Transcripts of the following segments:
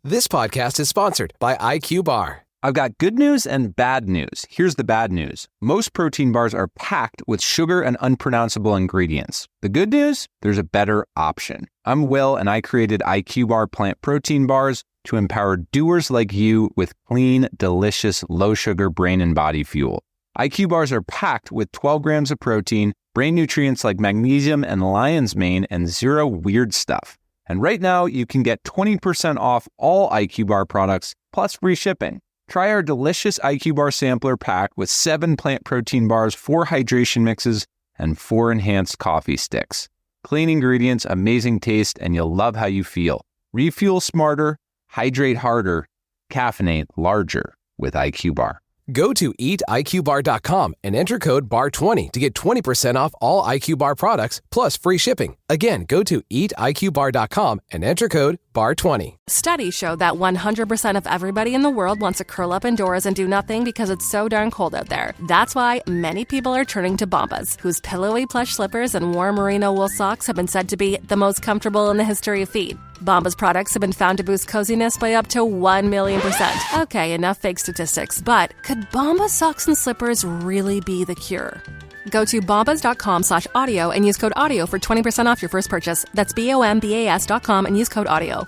This podcast is sponsored by IQ Bar. I've got good news and bad news. Here's the bad news. Most protein bars are packed with sugar and unpronounceable ingredients. The good news? There's a better option. I'm Will, and I created IQ Bar plant protein bars to empower doers like you with clean, delicious, low-sugar brain and body fuel. IQ Bars are packed with 12 grams of protein, brain nutrients like magnesium and lion's mane, and zero weird stuff. And right now, you can get 20% off all IQ Bar products, plus free shipping. Try our delicious IQ Bar sampler pack with 7 plant protein bars, 4 hydration mixes, and 4 enhanced coffee sticks. Clean ingredients, amazing taste, and you'll love how you feel. Refuel smarter, hydrate harder, caffeinate larger with IQ Bar. Go to eatiqbar.com and enter code BAR20 to get 20% off all IQ Bar products, plus free shipping. Again, go to eatiqbar.com and enter code BAR20. Studies show that 100% of everybody in the world wants to curl up indoors and do nothing because it's so darn cold out there. That's why many people are turning to Bombas, whose pillowy plush slippers and warm merino wool socks have been said to be the most comfortable in the history of feet. Bombas products have been found to boost coziness by up to 1,000,000%. Okay, enough fake statistics, but could Bombas socks and slippers really be the cure? Go to bombas.com/audio and use code AUDIO for 20% off your first purchase. That's BOMBAS.com and use code AUDIO.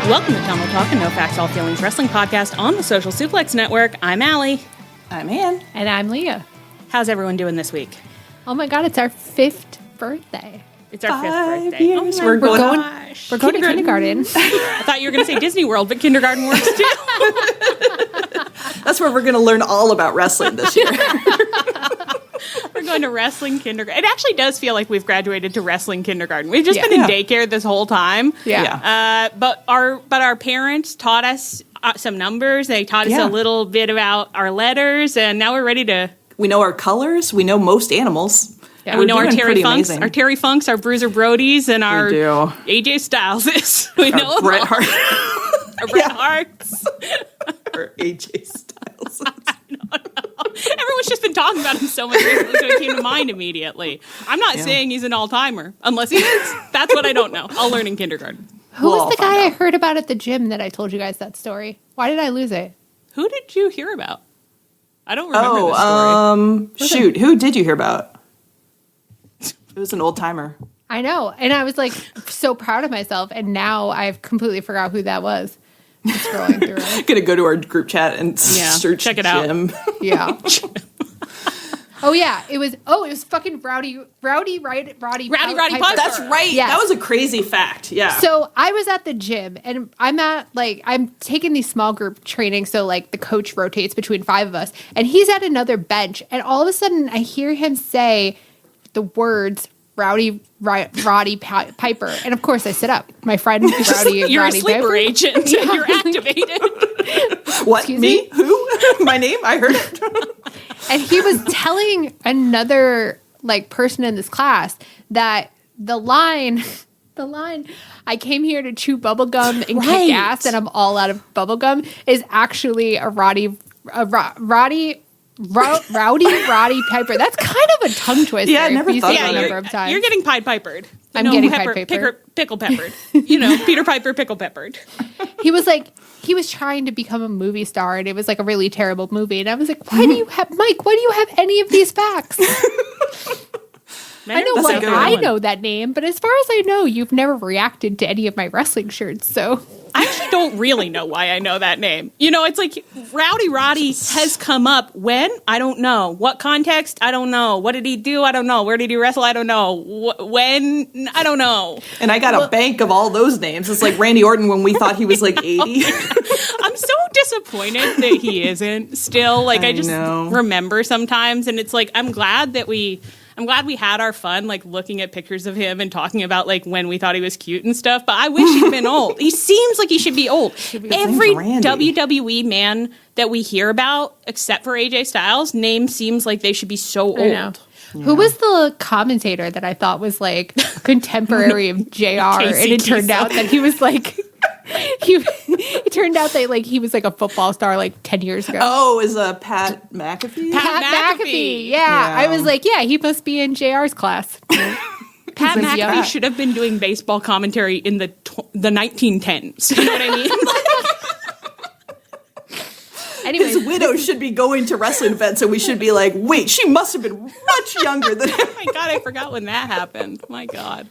Welcome to Tumble Talk, a No Facts, All Feelings wrestling podcast on the Social Suplex Network. I'm Allie. I'm Ann. And I'm Leah. How's everyone doing this week? Oh my god, it's our 5th birthday. It's our 5th birthday. Years. Oh We're going to kindergarten. I thought you were going to say Disney World, but kindergarten works too. That's where we're going to learn all about wrestling this year. We're going to wrestling kindergarten. It actually does feel like we've graduated to wrestling kindergarten. We've just been in daycare this whole time. But our parents taught us some numbers. They taught us a little bit about our letters, and now we're ready to... We know our colors. We know most animals. Yeah, we know our Terry Funks, our Bruiser Brodies, and our AJ Styleses. We know Bret Hart. Our Bret Harts. Or AJ Styles. I don't know. Everyone's just been talking about him so much recently, so it came to mind immediately. I'm not saying he's an all-timer, unless he is. That's what I don't know. I'll learn in kindergarten. Who was the guy I heard about at the gym that I told you guys that story? Why did I lose it? Who did you hear about? I don't remember the story. Shoot. Who did you hear about? It was an old-timer. I know. And I was like so proud of myself, and now I've completely forgot who that was. Just scrolling through it. Gonna go to our group chat and search check it Jim. out. Yeah. Oh yeah, it was fucking Rowdy Piper. That's right. Yes. That was a crazy fact. Yeah. So I was at the gym, and I'm taking these small group training, so like the coach rotates between 5 of us, and he's at another bench, and all of a sudden I hear him say the words Roddy Piper, and of course I sit up. My friend Rowdy, you're Roddy a sleeper Piper. agent. Yeah. You're activated. What? Excuse me? Who? My name? I heard it. And he was telling another like person in this class that the line, I came here to chew bubblegum and kick ass, and I'm all out of bubblegum, is actually a Rowdy Piper. That's kind of a tongue twister. Yeah, I never thought that. You're getting Pied Pipered. I'm getting Pied Pipered. Pickle peppered. Peter Piper pickle peppered. He was trying to become a movie star, and it was like a really terrible movie. And I was like, why do you have any of these facts? I know that name, but as far as I know, you've never reacted to any of my wrestling shirts, so... I actually don't really know why I know that name. It's like Roddy has come up when? I don't know. What context? I don't know. What did he do? I don't know. Where did he wrestle? I don't know. When? I don't know. And I got a bank of all those names. It's like Randy Orton when we thought he was like 80. I'm so disappointed that he isn't still. Like, I just remember sometimes, and it's like, I'm glad we had our fun, like, looking at pictures of him and talking about, like, when we thought he was cute and stuff, but I wish he'd been old. He seems like he should be old. Every WWE man that we hear about, except for AJ Styles, name seems like they should be so old. Who was the commentator that I thought was like contemporary of JR? And it turned out that he was like, it turned out that like he was like a football star like 10 years ago. Oh, is Pat McAfee? Pat McAfee. Yeah. I was like, yeah, he must be in JR's class. Pat McAfee should have been doing baseball commentary in the 1910s. You know what I mean? Anyway, his widow should be going to wrestling events, and we should be like, wait, she must have been much younger than him. Oh my God, I forgot when that happened. My God.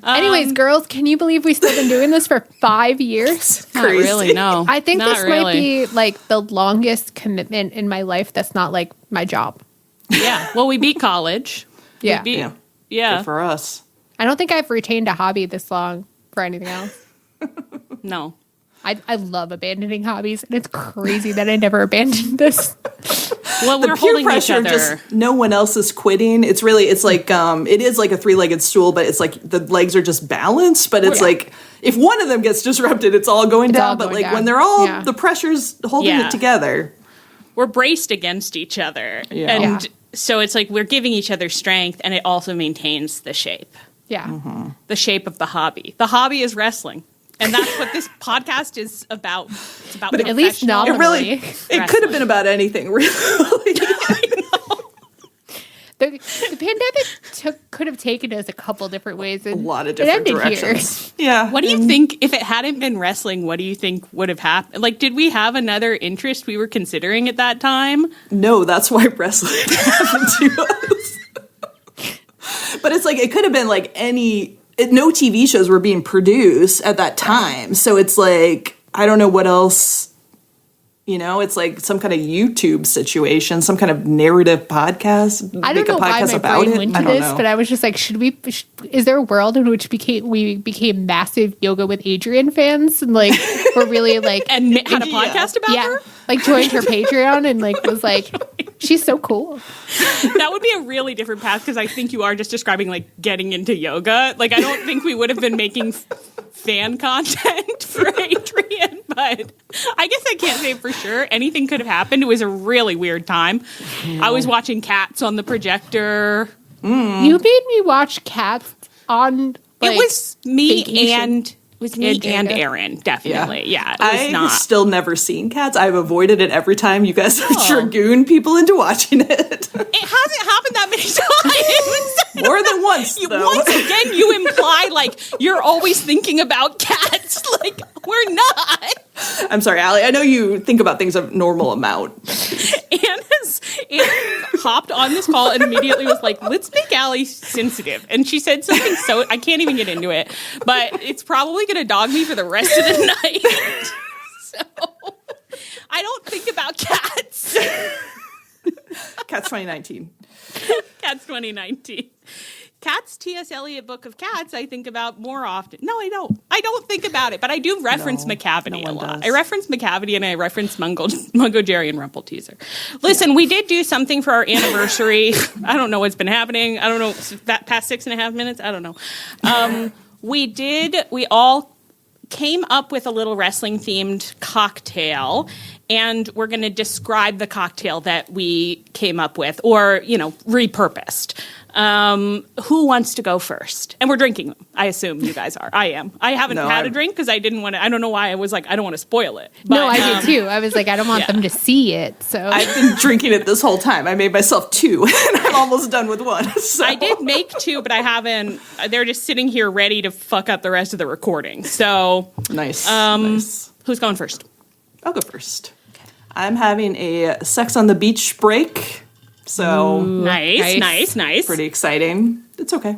Anyways, girls, can you believe we've still been doing this for 5 years? Not really, no. I think Not this really. might be like the longest commitment in my life that's not like my job. Yeah. Well, we beat college. Yeah. Yeah. Good for us. I don't think I've retained a hobby this long for anything else. No. I love abandoning hobbies, and it's crazy that I never abandoned this. Well, The we're peer holding each pressure, other. just no one else is quitting. It's really, it's like, it is like a three-legged stool, but it's like the legs are just balanced. But it's like, if one of them gets disrupted, it's all going It's down. all But going like down. when they're all, Yeah. the pressure's holding Yeah. it together. We're braced against each other. Yeah. And Yeah. so it's like we're giving each other strength, and it also maintains the shape. Yeah. The shape of the hobby. The hobby is wrestling. And that's what this podcast is about. It's about But at least professional- It really, Nominally. it could have been about anything, really. The pandemic could have taken us a couple different ways. And A lot of it different ended directions. Yeah. What do you think, if it hadn't been wrestling, what do you think would have happened? Like, did we have another interest we were considering at that time? No, that's why wrestling happened to us. But it's like, it could have been like no TV shows were being produced at that time. So it's like, I don't know what else, it's like some kind of YouTube situation, some kind of narrative podcast. I don't know why my brain went to this, but I was just like, is there a world in which we became massive Yoga with Adrian fans and like we're really like And had a podcast about her? like joined her Patreon and like was like, she's so cool. That would be a really different path, because I think you are just describing like getting into yoga. Like, I don't think we would have been making fan content for Adrian, but I guess I can't say for sure. Anything could have happened. It was a really weird time. I was watching Cats on the projector. You made me watch Cats on like, It was me vacation. and And Aaron, definitely. Yeah, it was I've not. still never seen Cats. I've avoided it every time you guys have dragooned people into watching it. It hasn't happened that many times. More than once, though. Once again, you imply like you're always thinking about cats. Like, we're not. I'm sorry, Allie. I know you think about things a normal amount. Anne hopped on this call and immediately was like, let's make Allie sensitive. And she said something so, I can't even get into it, but it's probably going to dog me for the rest of the night. So, I don't think about cats. Cats 2019. Cats 2019. Cats, T.S. Eliot Book of Cats, I think about more often. No, I don't. I don't think about it, but I do reference McCavity no a one lot. does. I reference McCavity and I reference Mungo Jerry and Rumpelteazer. Listen, we did do something for our anniversary. I don't know what's been happening. I don't know. That past 6.5 minutes? I don't know. We all came up with a little wrestling themed cocktail, and we're going to describe the cocktail that we came up with, or, repurposed. Who wants to go first? And we're drinking them. I assume you guys are. I am. I haven't had a drink because I didn't want to. I don't know why I was like, I don't want to spoil it. But, no, I did too. I was like, I don't want them to see it. So I've been drinking it this whole time. I made myself 2, and I'm almost done with 1. So. I did make 2, but I haven't. They're just sitting here ready to fuck up the rest of the recording. So Nice. who's going first? I'll go first. I'm having a Sex on the Beach break, so Nice. pretty exciting. It's okay.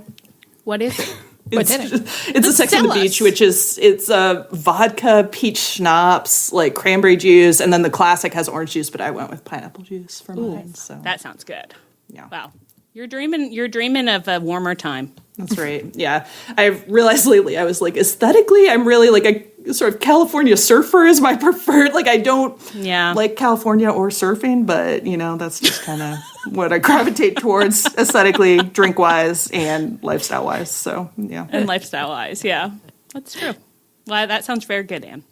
what is it? What's in it? It's a Sex on the tell Beach, us. which is vodka, peach schnapps, like cranberry juice, and then the classic has orange juice, but I went with pineapple juice for mine. So That sounds good. yeah. Wow. You're dreaming of a warmer time. That's right. Yeah. I've realized lately, I was like, aesthetically, I'm really like a sort of California surfer is my preferred. Like, I don't like California or surfing, but, that's just kind of what I gravitate towards aesthetically, drink-wise, and lifestyle-wise. So, yeah. And lifestyle-wise, yeah. That's true. Well, that sounds very good, Anne.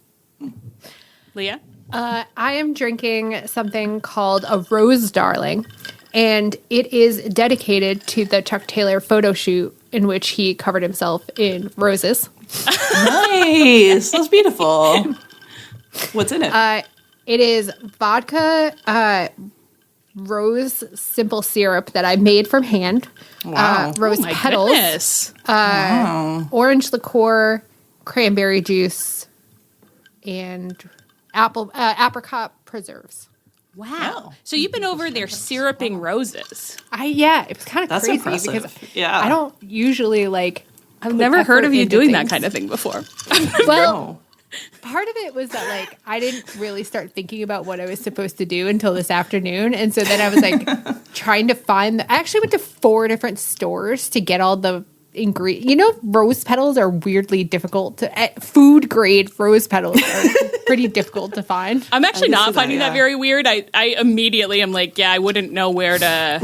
Leah? I am drinking something called a Rose Darling, and it is dedicated to the Chuck Taylor photo shoot in which he covered himself in roses. Nice. That's beautiful. What's in it? It is vodka, rose simple syrup that I made from hand. Wow. Rose petals. Goodness. Orange liqueur, cranberry juice, and apricot preserves. Wow. So you've been over there syruping roses. It was kind of That's crazy impressive. because Yeah. I don't usually I've never heard of you doing that kind of thing before. Well, No. part of it was that I didn't really start thinking about what I was supposed to do until this afternoon, and so then I was trying to find. I actually went to 4 different stores to get all the ingredients. Rose petals are weirdly difficult to food grade. Rose petals are pretty difficult to find. I'm actually not finding that, that very weird. I immediately am like, I wouldn't know where to.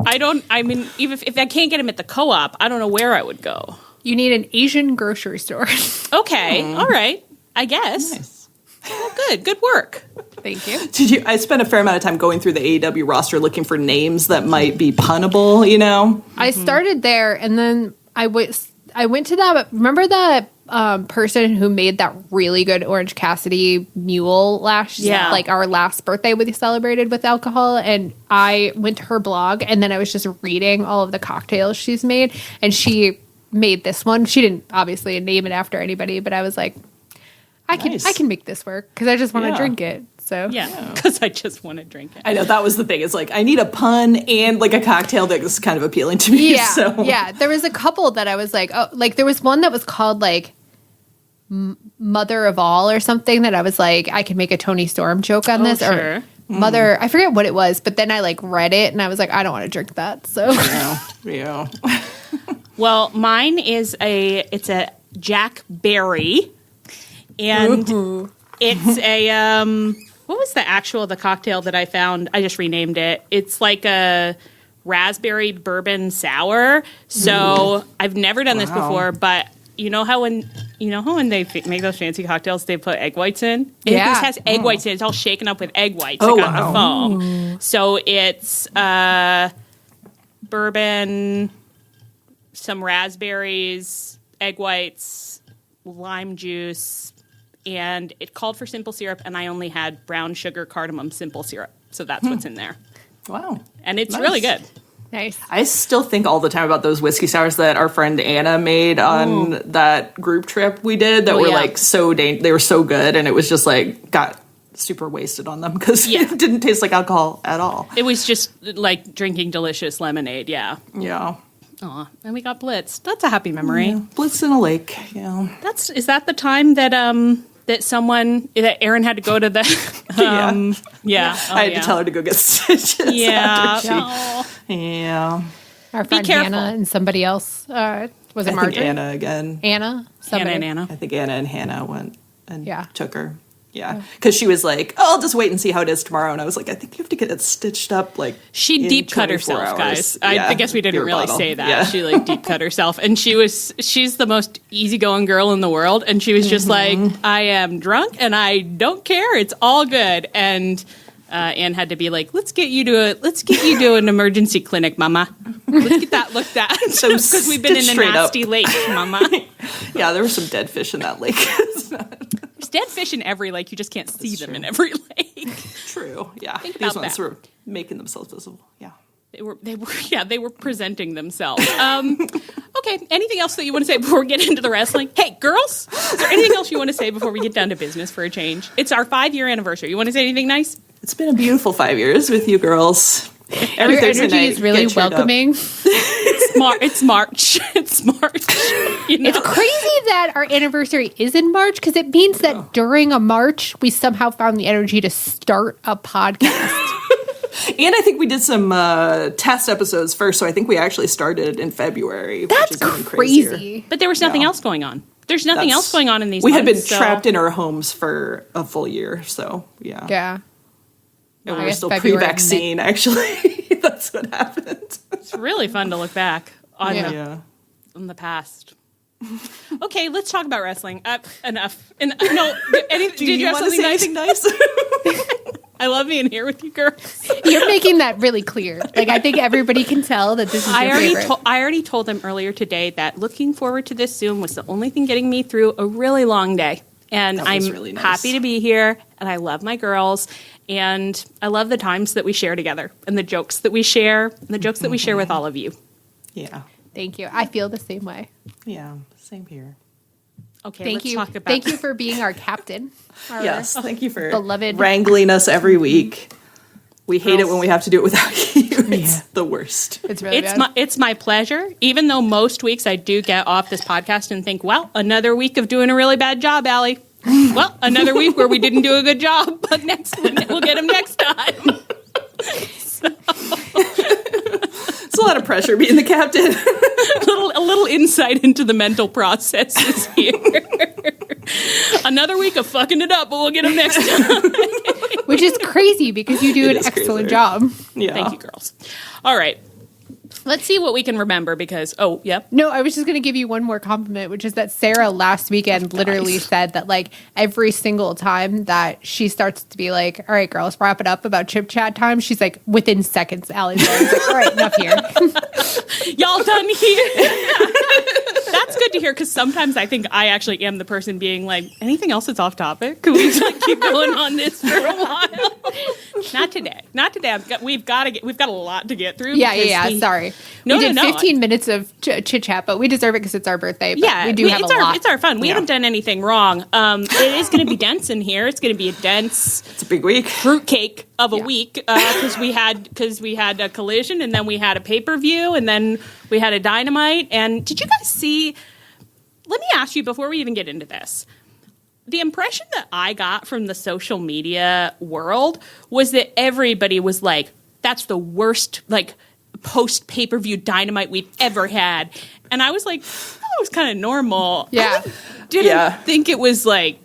Even if I can't get them at the co-op, I don't know where I would go. You need an Asian grocery store. Okay. All right. I guess. Nice. Well, good work. Thank you. I spent a fair amount of time going through the AEW roster looking for names that might be punnable, I started there, and then I went to that. Remember that person who made that really good Orange Cassidy mule our last birthday we celebrated with alcohol, and I went to her blog, and then I was just reading all of the cocktails she's made, and she made this one. She didn't obviously name it after anybody, but I was like, I can make this work because I just want to drink it. So Yeah, because I just want to drink it. I know that was the thing. It's I need a pun and a cocktail that is kind of appealing to me. Yeah. There was a couple that I was there was one that was called Mother of All or something that I was I could make a Tony Storm joke on this sure. or Mother. I forget what it was, but then I read it and I was I don't want to drink that. So Yeah. Well, mine is it's a Jack Berry, and it's a what was the cocktail that I found? I just renamed it. It's like a raspberry bourbon sour. So I've never done this before, but you know how when they make those fancy cocktails, they put egg whites in? Yeah. This has egg whites in it. It's all shaken up with egg whites Oh, on the foam. So it's bourbon, some raspberries, egg whites, lime juice, and it called for simple syrup, and I only had brown sugar cardamom simple syrup. So that's what's in there. Wow. And it's Nice. really good. nice. I still think all the time about those whiskey sours that our friend Anna made on that group trip we did that were they were so good, and it was just got super wasted on them because it didn't taste like alcohol at all. It was just like drinking delicious lemonade, yeah. Yeah. Aw, and we got blitzed. That's a happy memory. Yeah. Blitz in a lake. Yeah. Is that the time that that Erin had to go to the I had to tell her to go get stitches. Yeah. after yeah. Our friend careful. Hannah and somebody else. Was it I think Marjorie? Anna again. Anna? Somebody. Hannah and Anna. I think Anna and Hannah went and took her. Yeah, because she was like, "Oh, I'll just wait and see how it is tomorrow." And I was like, "I think you have to get it stitched up." She in deep cut 24 herself, hours. guys. I guess we didn't beer really bottle. say that. Yeah. She deep cut herself, and she's the most easygoing girl in the world. And she was just like, "I am drunk, and I don't care. It's all good." And Anne had to be like, "Let's get you to an emergency clinic, Mama. Let's get that looked at." So because we've been in a straight up. nasty lake, Mama. Yeah, there were some dead fish in that lake. There's dead fish in every lake. You just can't see them in every lake. True. Yeah, Think these about ones that. were making themselves visible. Yeah. They were presenting themselves. Okay, anything else that you want to say before we get into the wrestling? Hey, girls, is there anything else you want to say before we get down to business for a change? It's our 5-year anniversary. You want to say anything nice? It's been a beautiful 5 years with you girls. Every Your Thursday energy night, is really get cheered up. welcoming. It's March. It's March. You know? It's crazy that our anniversary is in March because it means that during a March, we somehow found the energy to start a podcast. And I think we did some test episodes first, so I think we actually started in February. That's which is even crazier. crazy. But there was nothing else going on. There's nothing else going on in these We had been months, so- trapped in our homes for a full year, so yeah. Yeah. And we I were guess still February, pre-vaccine, actually. That's what happened. It's really fun to look back on Yeah. the past. Okay, let's talk about wrestling. Enough. Did you have want to something say nice? anything nice? I love being here with you girls. You're making that really clear. Like, I think everybody can tell that this is your favorite. I already told them earlier today that looking forward to this Zoom was the only thing getting me through a really long day. And I'm really nice. happy to be here, and I love my girls, and I love the times that we share together, and the jokes that we share, and the jokes that we share with all of you. Yeah. Thank you. I feel the same way. Yeah, same here. Okay, let's talk about Thank you for being our captain. Yes, thank you for beloved wrangling us every week. We hate it when we have to do it without you. It's the worst. It's really bad. It's my pleasure, even though most weeks I do get off this podcast and think, well, another week of doing a really bad job, Allie. Well, another week where we didn't do a good job, but we'll get him next time. It's a lot of pressure being the captain. A little insight into the mental processes here. Another week of fucking it up, but we'll get him next time. Which is crazy because you do an excellent job. Yeah. Thank you, girls. All right. Let's see what we can remember because, No, I was just going to give you one more compliment, which is that Sarah last weekend literally said that, like, every single time that she starts to be like, all right, girls, wrap it up about chip chat time, she's like, within seconds, Allie's like, all right, enough here. Y'all done here? That's good to hear because sometimes I think I actually am the person being like, anything else that's off topic? Can we just keep going on this for a while? Not today. We've got a lot to get through. Yeah. Sorry. No, we did no. 15 minutes of chit chat, but we deserve it because it's our birthday. But yeah, we do have a lot. It's our fun. We haven't done anything wrong. It is going to be dense in here. It's going to be a dense. It's a big week. Fruitcake of a week because we had a collision and then we had a pay-per-view and then we had a Dynamite. And did you guys see? Let me ask you before we even get into this. The impression that I got from the social media world was that everybody was like, that's the worst, like, post pay-per-view Dynamite we've ever had. And I was like, that was kind of normal. Yeah. I didn't think it was, like,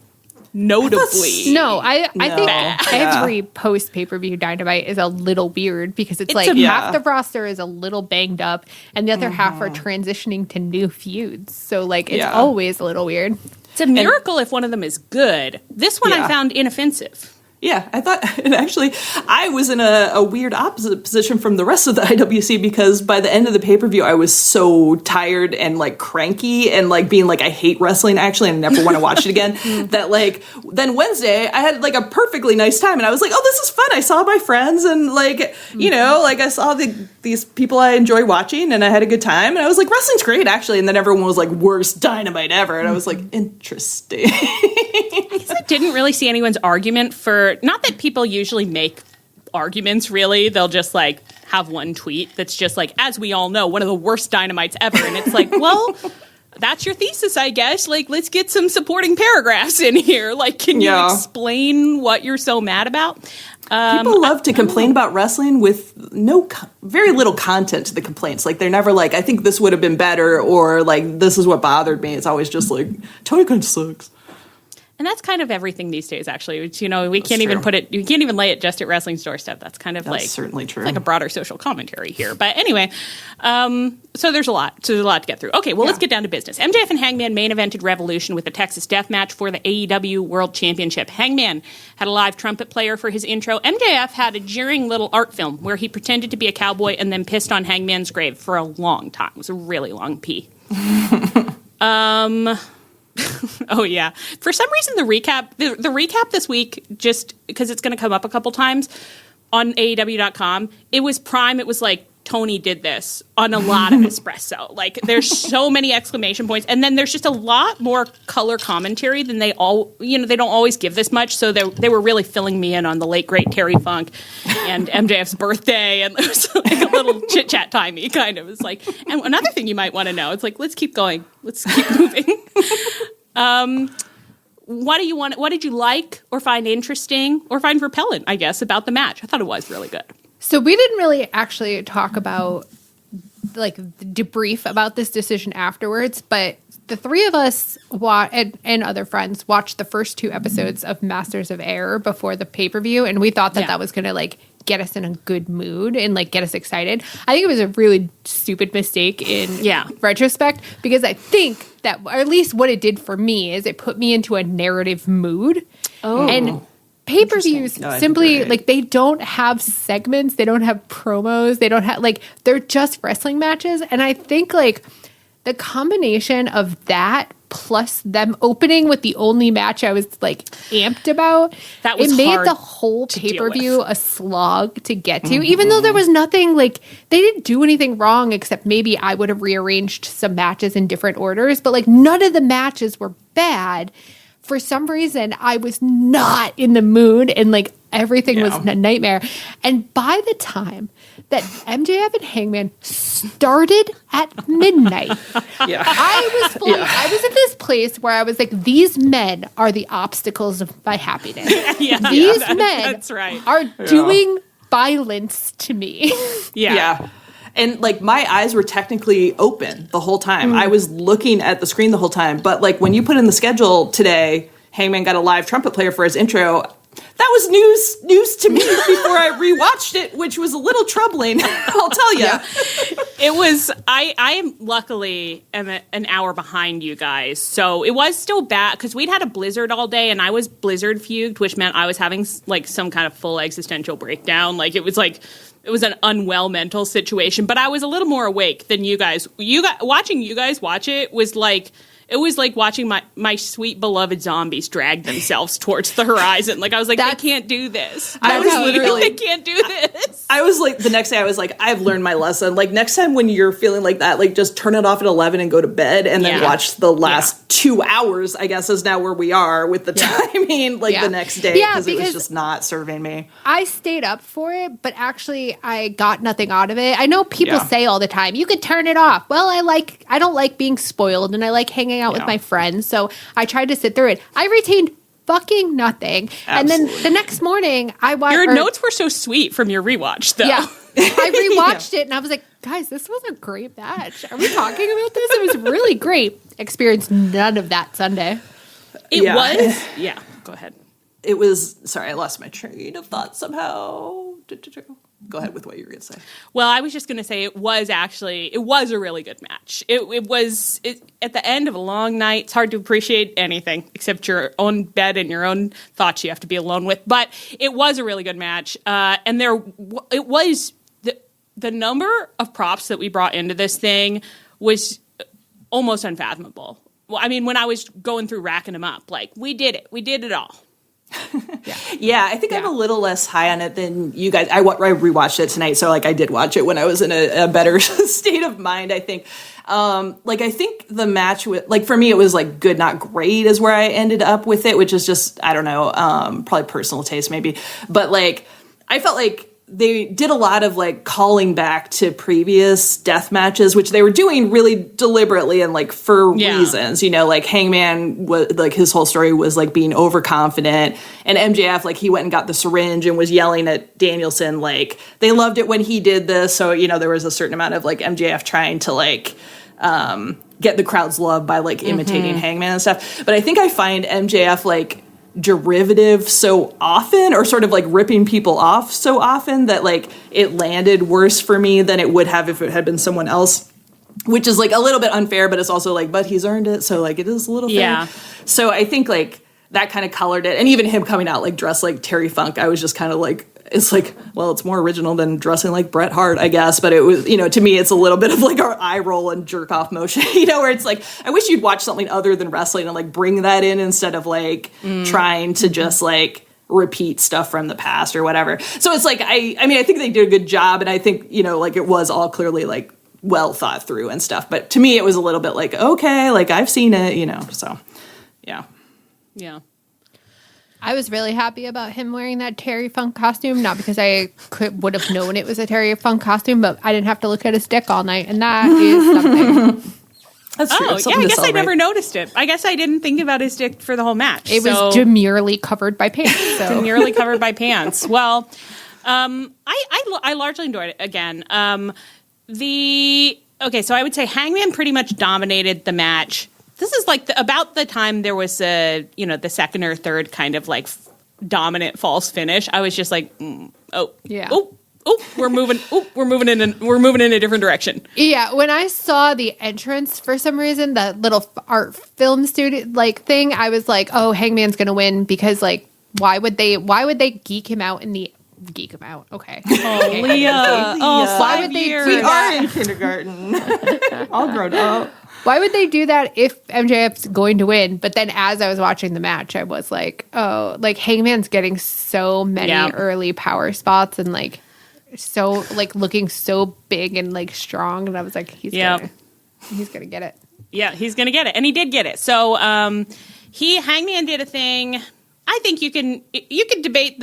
notably. No, I think every post pay-per-view Dynamite is a little weird because it's like half the roster is a little banged up and the other half are transitioning to new feuds. So, like, it's always a little weird. It's a miracle if one of them is good. This one I found inoffensive. Yeah, I thought, and actually, I was in a weird opposite position from the rest of the IWC because by the end of the pay-per-view, I was so tired and, like, cranky and, like, being like, I hate wrestling, actually, and I never want to watch it again, that, like, then Wednesday, I had, like, a perfectly nice time, and I was like, oh, this is fun. I saw my friends, and, like, you know, like, I saw these people I enjoy watching, and I had a good time, and I was like, wrestling's great, actually, and then everyone was like, worst Dynamite ever, and I was like, interesting. I guess I didn't really see anyone's argument for, not that people usually make arguments, really. They'll just, like, have one tweet that's just like, as we all know, one of the worst Dynamites ever. And it's like, well, that's your thesis, I guess. Like, let's get some supporting paragraphs in here. Like, can you explain what you're so mad about? People love to complain about wrestling with very little content to the complaints. Like, they're never like, I think this would have been better, or, like, this is what bothered me. It's always just like, Tony Khan sucks. And that's kind of everything these days, actually. It's, you know, we can't even lay it just at wrestling's doorstep. That's kind of certainly true. Like a broader social commentary here. But anyway, so there's a lot. So there's a lot to get through. Okay, well, let's get down to business. MJF and Hangman main evented Revolution with a Texas death match for the AEW World Championship. Hangman had a live trumpet player for his intro. MJF had a jeering little art film where he pretended to be a cowboy and then pissed on Hangman's grave for a long time. It was a really long pee. Oh, yeah. For some reason, the recap this week, just because it's going to come up a couple times on AEW.com, it was prime. It was like, Tony did this on a lot of espresso. Like, there's so many exclamation points. And then there's just a lot more color commentary than they don't always give this much. So they were really filling me in on the late, great Terry Funk and MJF's birthday. And it was like a little chit-chat timey kind of. It's like, and another thing you might want to know, it's like, let's keep going. Let's keep moving. What did you like or find interesting or find repellent, I guess, about the match? I thought it was really good. So we didn't really actually talk about, like, the debrief about this decision afterwards, but the three of us and other friends watched the first 2 episodes of Masters of Air before the pay-per-view, and we thought that was going to, like, get us in a good mood and, like, get us excited. I think it was a really stupid mistake in retrospect, because I think that, or at least what it did for me, is it put me into a narrative mood. Oh. And pay-per-views simply, like, they don't have segments. They don't have promos. They don't have, like, they're just wrestling matches. And I think, like, the combination of that plus them opening with the only match I was, like, amped about, that was it made hard the whole pay-per-view a slog to get to, even though there was nothing, like, they didn't do anything wrong except maybe I would have rearranged some matches in different orders, but, like, none of the matches were bad. For some reason, I was not in the mood and, like, everything was a nightmare. And by the time that MJF and Hangman started at midnight, I was in this place where I was like, these men are the obstacles of my happiness. These men are doing violence to me. Yeah. And, like, my eyes were technically open the whole time. I was looking at the screen the whole time. But, like, when you put in the schedule today, Hangman got a live trumpet player for his intro. That was news to me before I rewatched it, which was a little troubling, I'll tell you. It was, I am luckily an hour behind you guys. So it was still bad because we'd had a blizzard all day and I was blizzard fugued, which meant I was having, like, some kind of full existential breakdown. Like, it was an unwell mental situation, but I was a little more awake than you guys. Watching you guys watch it was like, it was like watching my sweet beloved zombies drag themselves towards the horizon. Like, I was like, I can't do this. I can't do this. I was like, the next day I was like, I've learned my lesson. Like, next time when you're feeling like that, like, just turn it off at 11 and go to bed and then watch the last 2 hours, I guess, is now where we are with the timing, like, the next day, because it was just not serving me. I stayed up for it, but actually I got nothing out of it. I know people say all the time, you could turn it off. Well, I don't like being spoiled, and I like hanging out with my friends, so I tried to sit through it. I retained fucking nothing. Absolutely. And then the next morning, I watched... Your notes were so sweet from your rewatch, though. Yeah. I rewatched it, and I was like, guys, this was a great match. Are we talking about this? It was really great. Experienced none of that Sunday. It was? Yeah, go ahead. It was... Sorry, I lost my train of thought somehow. Go ahead with what you were going to say. Well, I was just going to say it was a really good match. It was at the end of a long night. It's hard to appreciate anything except your own bed and your own thoughts you have to be alone with. But it was a really good match. And it was the number of props that we brought into this thing was almost unfathomable. Well, I mean, when I was going through racking them up, like, we did it. We did it all. I think I'm a little less high on it than you guys. I rewatched it tonight, so, like, I did watch it when I was in a better state of mind, I think. I think the match with, like, for me, it was, like, good, not great is where I ended up with it, which is just, I don't know, probably personal taste maybe. But, like, I felt like they did a lot of, like, calling back to previous death matches, which they were doing really deliberately and, like, for reasons, you know, like, Hangman was, like, his whole story was, like, being overconfident, and MJF, like, he went and got the syringe and was yelling at Danielson, like, they loved it when he did this, so, you know, there was a certain amount of, like, MJF trying to, like, get the crowd's love by, like, imitating Hangman and stuff, but I think I find MJF, like, derivative so often, or sort of, like, ripping people off so often, that, like, it landed worse for me than it would have if it had been someone else, which is, like, a little bit unfair, but it's also, like, but he's earned it, so, like, it is a little fair. So I think, like, that kind of colored it, and even him coming out, like, dressed like Terry Funk, I was just kind of like, it's like, well, it's more original than dressing like Bret Hart, I guess, but it was, you know, to me, it's a little bit of, like, our eye roll and jerk off motion, you know, where it's like, I wish you'd watch something other than wrestling and, like, bring that in instead of, like, trying to just, like, repeat stuff from the past or whatever. So it's like, I mean, I think they did a good job, and I think, you know, like, it was all clearly, like, well thought through and stuff, but to me, it was a little bit like, okay, like, I've seen it, you know, so, yeah. I was really happy about him wearing that Terry Funk costume, not because I would have known it was a Terry Funk costume, but I didn't have to look at his dick all night, and that is something. That's true. Oh, yeah, I guess I never noticed it. I guess I didn't think about his dick for the whole match. It was demurely covered by pants. So. Demurely covered by pants. Well, I largely enjoyed it again. So I would say Hangman pretty much dominated the match. This is like about the time there was the second or third kind of, like, dominant false finish. I was just like, we're moving in a different direction. Yeah, when I saw the entrance, for some reason, the little art film studio, like, thing, I was like, oh, Hangman's gonna win, because, like, Why would they geek him out in the geek him out? Okay. Oh, Leah. Oh, why would they We are in kindergarten. All grown up. Why would they do that if MJF's going to win? But then as I was watching the match, I was like, oh, like Hangman's getting so many early power spots and like so like looking so big and like strong. And I was like, he's gonna get it. Yeah, he's gonna get it. And he did get it. So Hangman did a thing. I think you can debate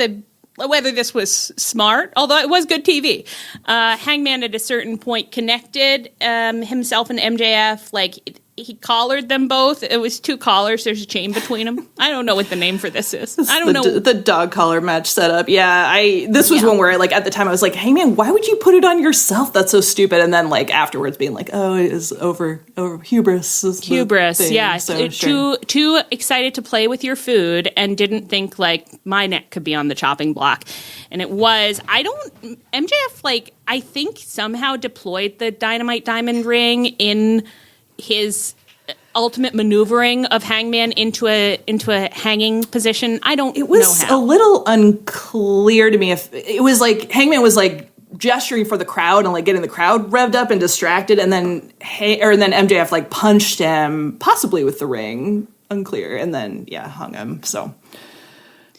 whether this was smart, although it was good TV. Hangman at a certain point connected himself and MJF. Like, he collared them both. It was 2 collars. There's a chain between them. I don't know what the name for this is. I don't know. The dog collar match setup. Yeah, this was one where, like, at the time I was like, Hangman, why would you put it on yourself? That's so stupid. And then, like, afterwards being like, oh, it is over hubris. Hubris, yeah. So, too excited to play with your food and didn't think, like, my neck could be on the chopping block. And it was. MJF, like, I think somehow deployed the Dynamite Diamond ring in his ultimate maneuvering of Hangman into a hanging position. I don't know how. It was a little unclear to me if it was like Hangman was like gesturing for the crowd and like getting the crowd revved up and distracted, and then MJF like punched him, possibly with the ring, unclear, and then hung him. So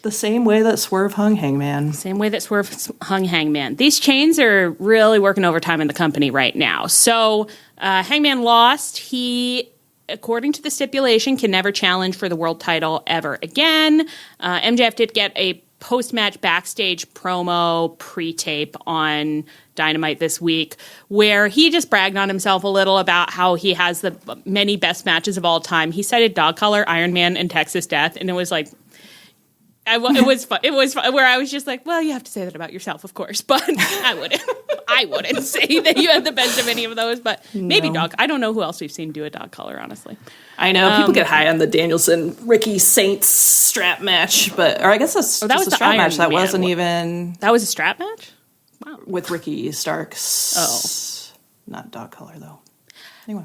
the same way that Swerve hung Hangman. Same way that Swerve hung Hangman. These chains are really working overtime in the company right now. So Hangman lost. He, according to the stipulation, can never challenge for the world title ever again. MJF did get a post-match backstage promo pre-tape on Dynamite this week where he just bragged on himself a little about how he has the many best matches of all time. He cited Dog Collar, Iron Man, and Texas Death, and it was like, it was fun. It was fun, where I was just like, well, you have to say that about yourself, of course, but I wouldn't say that you had the best of any of those, but maybe Dog. I don't know who else we've seen do a Dog Collar, honestly. I know people get high on the Danielson Ricky Saints strap match, but I guess that's that was a the strap Iron match. That Man. wasn't even that was a strap match. Wow, with Ricky Starks. Not Dog Collar though. Anyway,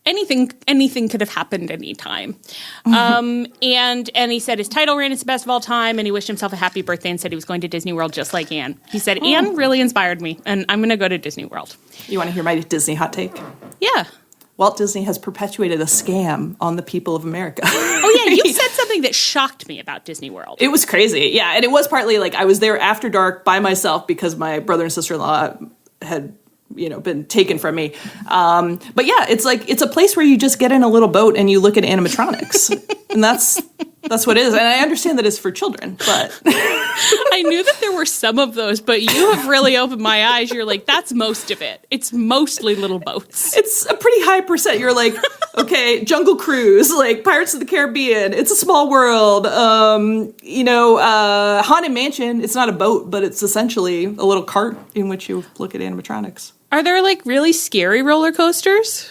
Anything could have happened anytime. And he said his title reign is the best of all time, and he wished himself a happy birthday and said he was going to Disney World just like Anne. He said, Anne really inspired me, and I'm going to go to Disney World. You want to hear my Disney hot take? Yeah. Walt Disney has perpetuated a scam on the people of America. Oh, yeah, you said something that shocked me about Disney World. It was crazy, yeah, and it was partly like I was there after dark by myself because my brother and sister-in-law had been taken from me. But yeah, it's like, it's a place where you just get in a little boat and you look at animatronics. And that's what it is. And I understand that it's for children, but I knew that there were some of those, but you have really opened my eyes. You're like, that's most of it. It's mostly little boats. It's a pretty high percent. You're like, okay, Jungle Cruise, like Pirates of the Caribbean, It's a Small World, Haunted Mansion. It's not a boat, but it's essentially a little cart in which you look at animatronics. Are there like really scary roller coasters?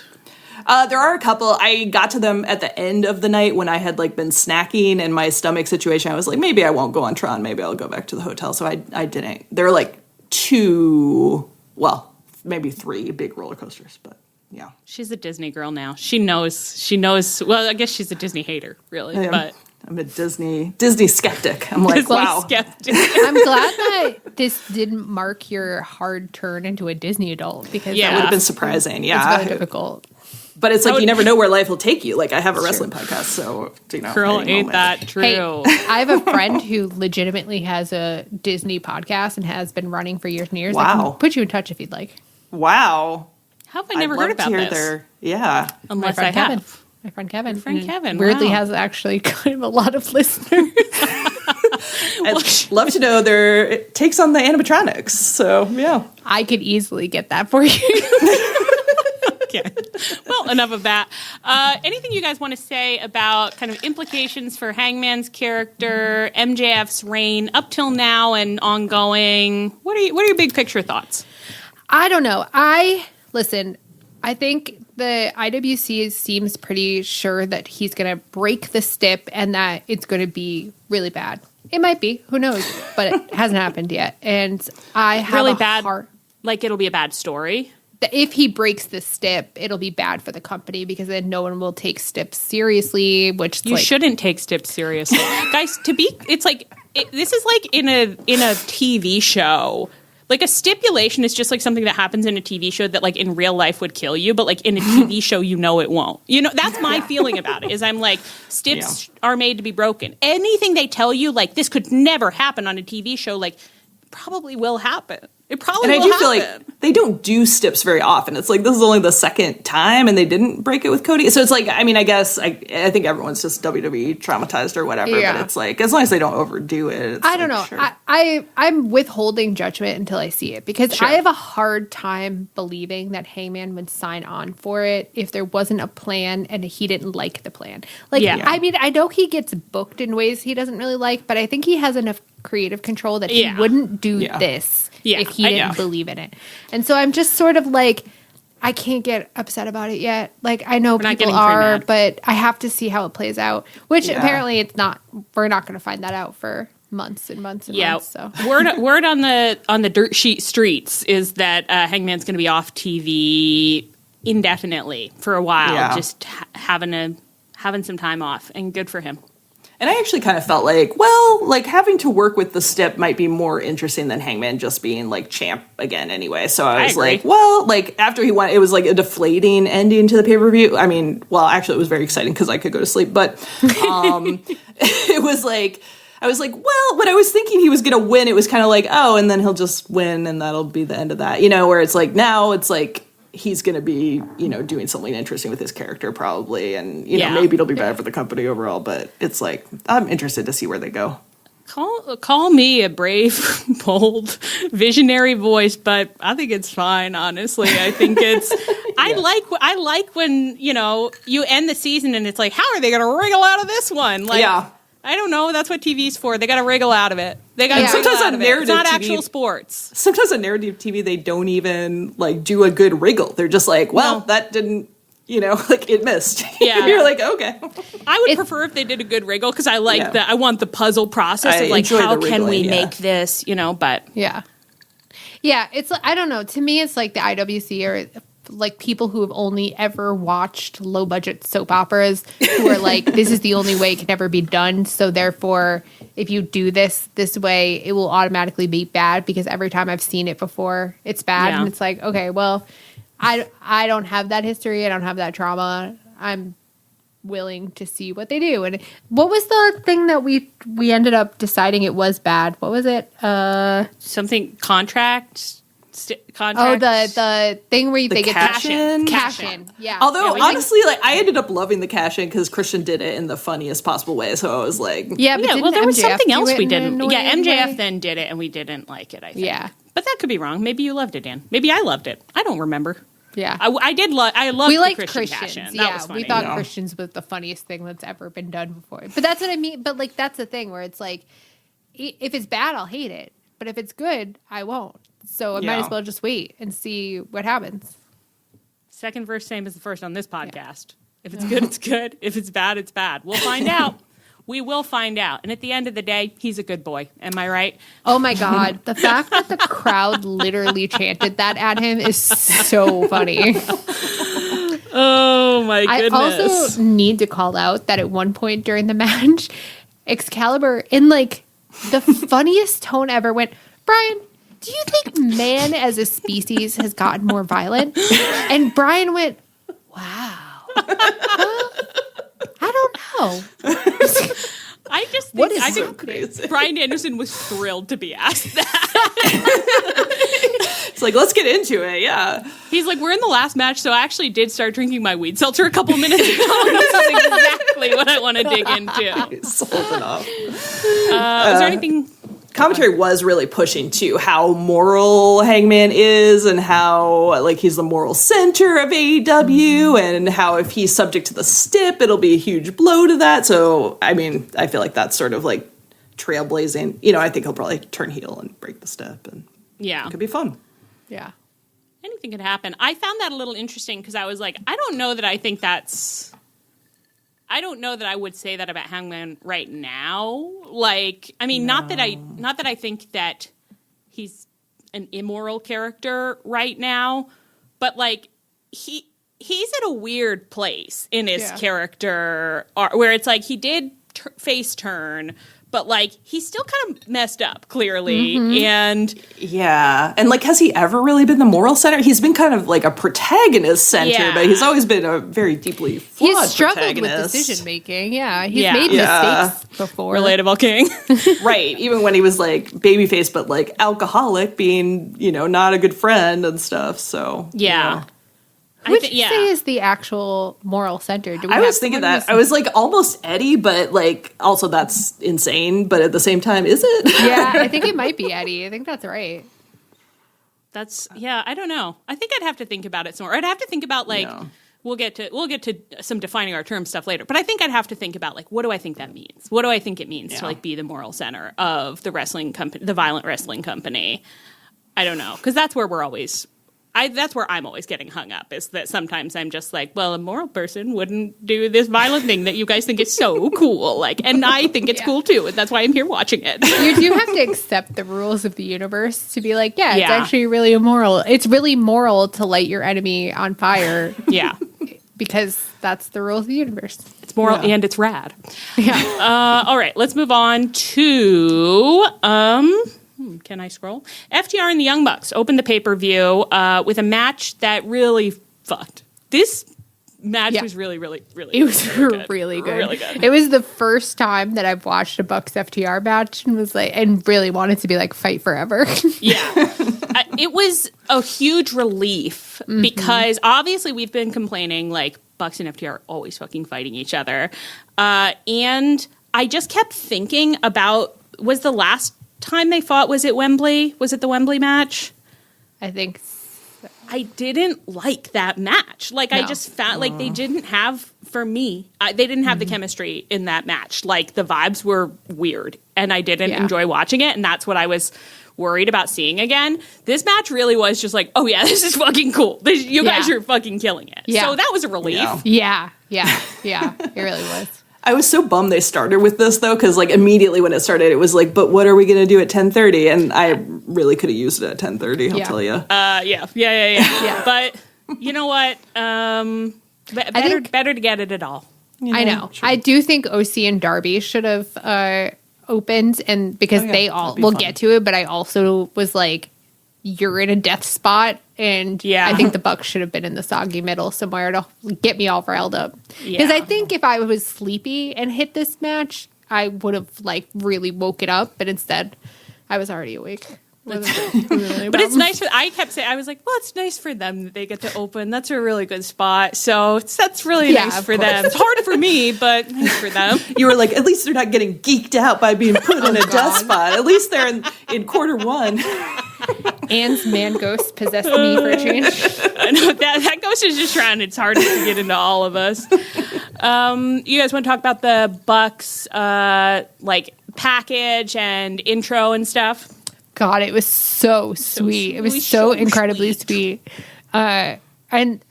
There are a couple. I got to them at the end of the night when I had like been snacking and my stomach situation. I was like, maybe I won't go on Tron. Maybe I'll go back to the hotel. So I didn't. There are like 2, well, maybe 3 big roller coasters, but yeah. She's a Disney girl now. She knows. Well, I guess she's a Disney hater, really. But I'm a Disney skeptic. I'm like, Disney wow. Skeptic. I'm glad that this didn't mark your hard turn into a Disney adult because that would have been surprising. Yeah, it's very difficult. But it's like you never know where life will take you. Like I have a wrestling podcast, so Girl, ain't that true? Hey, I have a friend who legitimately has a Disney podcast and has been running for years and years. Wow. I can put you in touch if you'd like. Wow. How have I never heard about this? Yeah. Unless I have. My friend Kevin. Kevin. Weirdly has actually kind of a lot of listeners. I'd love to know their takes on the animatronics. So, yeah. I could easily get that for you. Okay. Well, enough of that. Anything you guys want to say about kind of implications for Hangman's character, MJF's reign up till now and ongoing? What are your big picture thoughts? I don't know. Listen, I think the IWC seems pretty sure that he's going to break the stip and that it's going to be really bad. It might be. Who knows? But it hasn't happened yet. And I have really bad. Like it'll be a bad story. If he breaks the stip, it'll be bad for the company because then no one will take stips seriously. Which you shouldn't take stips seriously, guys. It's like this is like in a TV show. Like a stipulation is just like something that happens in a TV show that like in real life would kill you, but like in a TV show, you know it won't. You know, that's my feeling about it. Is I'm like stips are made to be broken. Anything they tell you like this could never happen on a TV show, like probably will happen. It probably will happen. And I do feel like they don't do stips very often. It's like this is only the second time, and they didn't break it with Cody. So it's like, I mean, I guess I think everyone's just WWE traumatized or whatever. Yeah. But it's like as long as they don't overdo it. I don't know. Sure. I'm withholding judgment until I see it because I have a hard time believing that Hangman would sign on for it if there wasn't a plan and he didn't like the plan. Like, I mean, I know he gets booked in ways he doesn't really like, but I think he has enough creative control that he wouldn't do this if he didn't believe in it. And so I'm just sort of like, I can't get upset about it yet. Like, I know people are, but I have to see how it plays out, which apparently it's not, we're not going to find that out for months and months and months. So word on the dirt sheet streets is that Hangman's going to be off TV indefinitely for a while, just having some time off, and good for him. And I actually kind of felt like, well, like having to work with the stip might be more interesting than Hangman just being like champ again anyway. So I was like, well, like after he won, it was like a deflating ending to the pay-per-view. I mean, well, actually it was very exciting because I could go to sleep, but it was like, I was like, well, when I was thinking he was going to win, it was kind of like, oh, and then he'll just win and that'll be the end of that, you know, where it's like now it's like, he's going to be, you know, doing something interesting with his character probably. And, you know, maybe it'll be better for the company overall. But it's like, I'm interested to see where they go. Call me a brave, bold, visionary voice, but I think it's fine, honestly. I think it's... I like when, you know, you end the season and it's like, how are they going to wriggle out of this one? Like, I don't know. That's what TV's for. They got to wriggle out of it. They got to wriggle out of it. It's not actual sports. Sometimes on narrative TV, they don't even like do a good wriggle. They're just like, well, that didn't, you know, like it missed. Yeah, you're like, okay. I would prefer if they did a good wriggle because I like that. I want the puzzle process of like, how can we make this, you know? But yeah, it's like, I don't know. To me, it's like the IWC or like people who have only ever watched low budget soap operas who are like, this is the only way it can ever be done. So therefore, if you do this way, it will automatically be bad because every time I've seen it before, it's bad. And it's like, okay, well, I don't have that history. I don't have that trauma. I'm willing to see what they do. And what was the thing that we ended up deciding it was bad? What was it? Something contract. Oh, the thing where they get cash in. Yeah. Although honestly, like I ended up loving the cash in because Christian did it in the funniest possible way. So I was like, but well, there was MJF something else we didn't. Yeah, MJF then did it, and we didn't like it. I think. Yeah, but that could be wrong. Maybe you loved it, Dan. Maybe I loved it. I don't remember. Yeah, I did. I loved. We liked Christians. That was funny. We thought Christians was the funniest thing that's ever been done before. But that's what I mean. But like that's the thing where it's like, if it's bad, I'll hate it. But if it's good, I won't. So I might as well just wait and see what happens. Second verse, same as the first on this podcast. If it's good, it's good. If it's bad, it's bad. We'll find out. We will find out. And at the end of the day, he's a good boy. Am I right? Oh, my God. The fact that the crowd literally chanted that at him is so funny. Oh, my goodness. I also need to call out that at one point during the match, Excalibur, in like the funniest tone ever, went, Brian, do you think man as a species has gotten more violent? And Brian went, wow. I don't know. I think crazy? Brian Anderson was thrilled to be asked that. It's like, let's get into it, yeah. He's like, we're in the last match, so I actually did start drinking my weed seltzer a couple minutes ago. This is exactly what I want to dig into. He's sold it off. Is there anything... Commentary was really pushing to how moral Hangman is and how like he's the moral center of AEW and how if he's subject to the stip, it'll be a huge blow to that. So, I mean, I feel like that's sort of like trailblazing. You know, I think he'll probably turn heel and break the step and it could be fun. Yeah. Anything could happen. I found that a little interesting because I was like, I don't know that I would say that about Hangman right now. Like, I mean, not that I think that he's an immoral character right now, but like he's at a weird place in his character where it's like he did face turn, but like he's still kind of messed up clearly. And yeah, and like has he ever really been the moral center? He's been kind of like a protagonist center, but he's always been a very deeply flawed He's struggled with protagonist. decision making. Yeah, he's made mistakes before. Relatable king. Right, even when he was like babyface but like alcoholic, being, you know, not a good friend and stuff. So Who would you say is the actual moral center? I was thinking that. I was like almost Eddie, but like also that's insane. But at the same time, is it? Yeah, I think it might be Eddie. I think that's right. I don't know. I think I'd have to think about it some more. I'd have to think about like we'll get to some defining our term stuff later. But I think I'd have to think about like what do I think that means? What do I think it means to like be the moral center of the wrestling company, the violent wrestling company? I don't know, because that's where we're always. That's where I'm always getting hung up, is that sometimes I'm just like, well, a moral person wouldn't do this violent thing that you guys think is so cool. Like, and I think it's cool too, and that's why I'm here watching it. You do have to accept the rules of the universe to be like, it's actually really immoral. It's really moral to light your enemy on fire. Yeah. Because that's the rules of the universe. It's moral and it's rad. Yeah. All right, let's move on to... can I scroll? FTR and the Young Bucks opened the pay-per-view with a match that really fucked. This match was really, really, really It was really really good. Really good. It was the first time that I've watched a Bucks FTR match and was like, and really wanted to be like, fight forever. Yeah. It was a huge relief because obviously we've been complaining like Bucks and FTR are always fucking fighting each other. And I just kept thinking about, was the last time they fought, was it Wembley? Was it the Wembley match? I think I didn't like that match. Like, I just found, like, they didn't have, for me, they didn't have the chemistry in that match. Like, the vibes were weird, and I didn't enjoy watching it, and that's what I was worried about seeing again. This match really was just like, oh, yeah, this is fucking cool. You guys are fucking killing it. Yeah. So that was a relief. Yeah. It really was. I was so bummed they started with this, though, because, like, immediately when it started, it was like, but what are we going to do at 10:30? And I really could have used it at 10:30, I'll tell you. Yeah. But you know what? Better to get it at all. You know, I know. True. I do think OC and Darby should have opened, and because we'll get to it, but I also was like, you're in a death spot, and I think the Bucks should have been in the soggy middle somewhere to get me all riled up. Because I think if I was sleepy and hit this match, I would have like really woken up, but instead I was already awake. But it's nice. I kept saying, I was like, well, it's nice for them that they get to open. That's a really good spot. So that's really nice for them. It's hard for me, but nice for them. You were like, at least they're not getting geeked out by being put in a death spot. At least they're in quarter one. Anne's man ghost possessed me for a change. I know that ghost is just trying its hardest to get into all of us. You guys want to talk about the Bucks like package and intro and stuff? God, it was so sweet. It was so incredibly sweet. And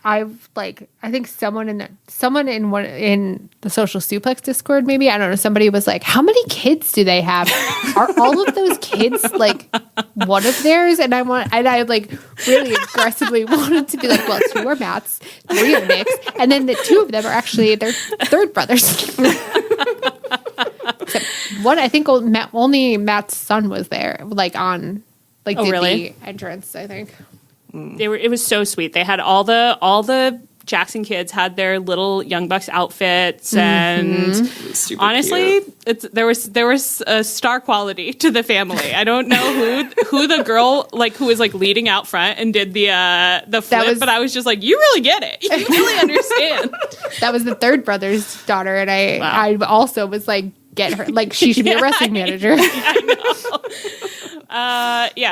I think someone in the Social Suplex Discord, maybe, I don't know, somebody was like, how many kids do they have? Are all of those kids like one of theirs? And I like really aggressively wanted to be like, well, 2 are Matt's, 3 are Nick's, and then the 2 of them are actually their third brothers. Except one, I think only Matt's son was there, like on, like did the entrance, I think. It was so sweet. They had all the Jackson kids had their little Young Bucks outfits, and honestly, there was a star quality to the family. I don't know who the girl who was like leading out front and did the flip, but I was just like, you really get it. You really understand. That was the third brother's daughter, and I also was like, get her, like she should be a wrestling manager. I know.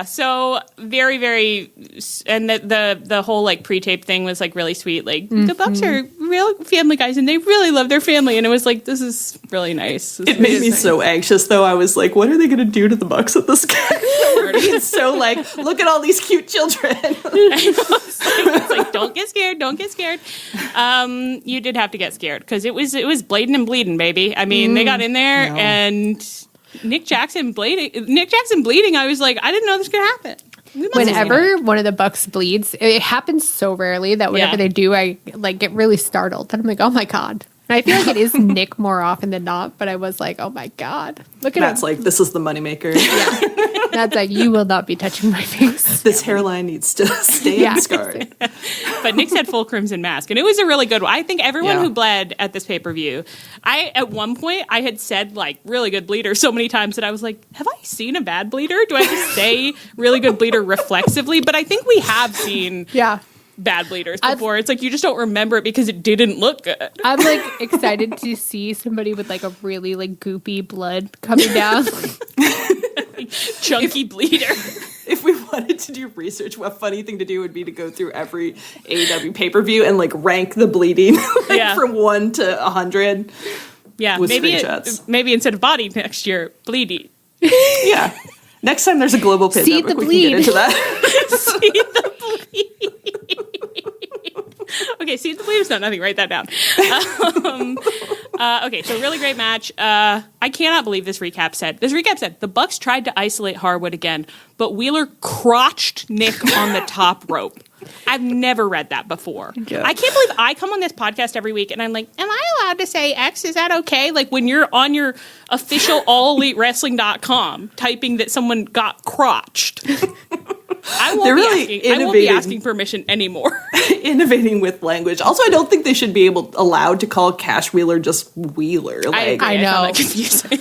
So very, very, and the whole like pre-tape thing was like really sweet. Like the Bucks are real family guys, and they really love their family. And it was like, this is really nice. It made me so anxious, though. I was like, what are they going to do to the Bucks at this game? It's so like, look at all these cute children. It's like, don't get scared. You did have to get scared because it was blading and bleeding, baby. I mean, they got in there and Nick Jackson bleeding. I was like, I didn't know this could happen. Whenever one of the Bucks bleeds, it happens so rarely that whenever they do, I like get really startled. And I'm like, oh my God. I feel like it is Nick more often than not, but I was like, oh my God. Look at That's him. like, this is the moneymaker. Yeah. That's like, you will not be touching my face. This hairline needs to stay unscarred. But Nick said full crimson mask, and it was a really good one. I think everyone who bled at this pay-per-view, at one point, I had said, like, really good bleeder so many times that I was like, have I seen a bad bleeder? Do I just say really good bleeder reflexively? But I think we have seen bad bleeders before. It's like you just don't remember it because it didn't look good. I'm like excited to see somebody with like a really like goopy blood coming down. Chunky bleeder. If we wanted to do research, a funny thing to do would be to go through every AEW pay-per-view and like rank the bleeding from 1 to 100. Yeah, with maybe instead of body next year, bleeding. Yeah. Next time there's a global pit network, we can get into that. See the bleed. Okay, see the bleed is not nothing. Write that down. Okay, so really great match. I cannot believe this recap said. The Bucks tried to isolate Harwood again, but Wheeler crotched Nick on the top rope. I've never read that before. Yeah. I can't believe I come on this podcast every week and I'm like, am I allowed to say X? Is that okay? Like when you're on your official allelitewrestling.com typing that someone got crotched. I won't be asking permission anymore. Innovating with language. Also, I don't think they should be allowed to call Cash Wheeler just Wheeler. Like, I know. That confusing.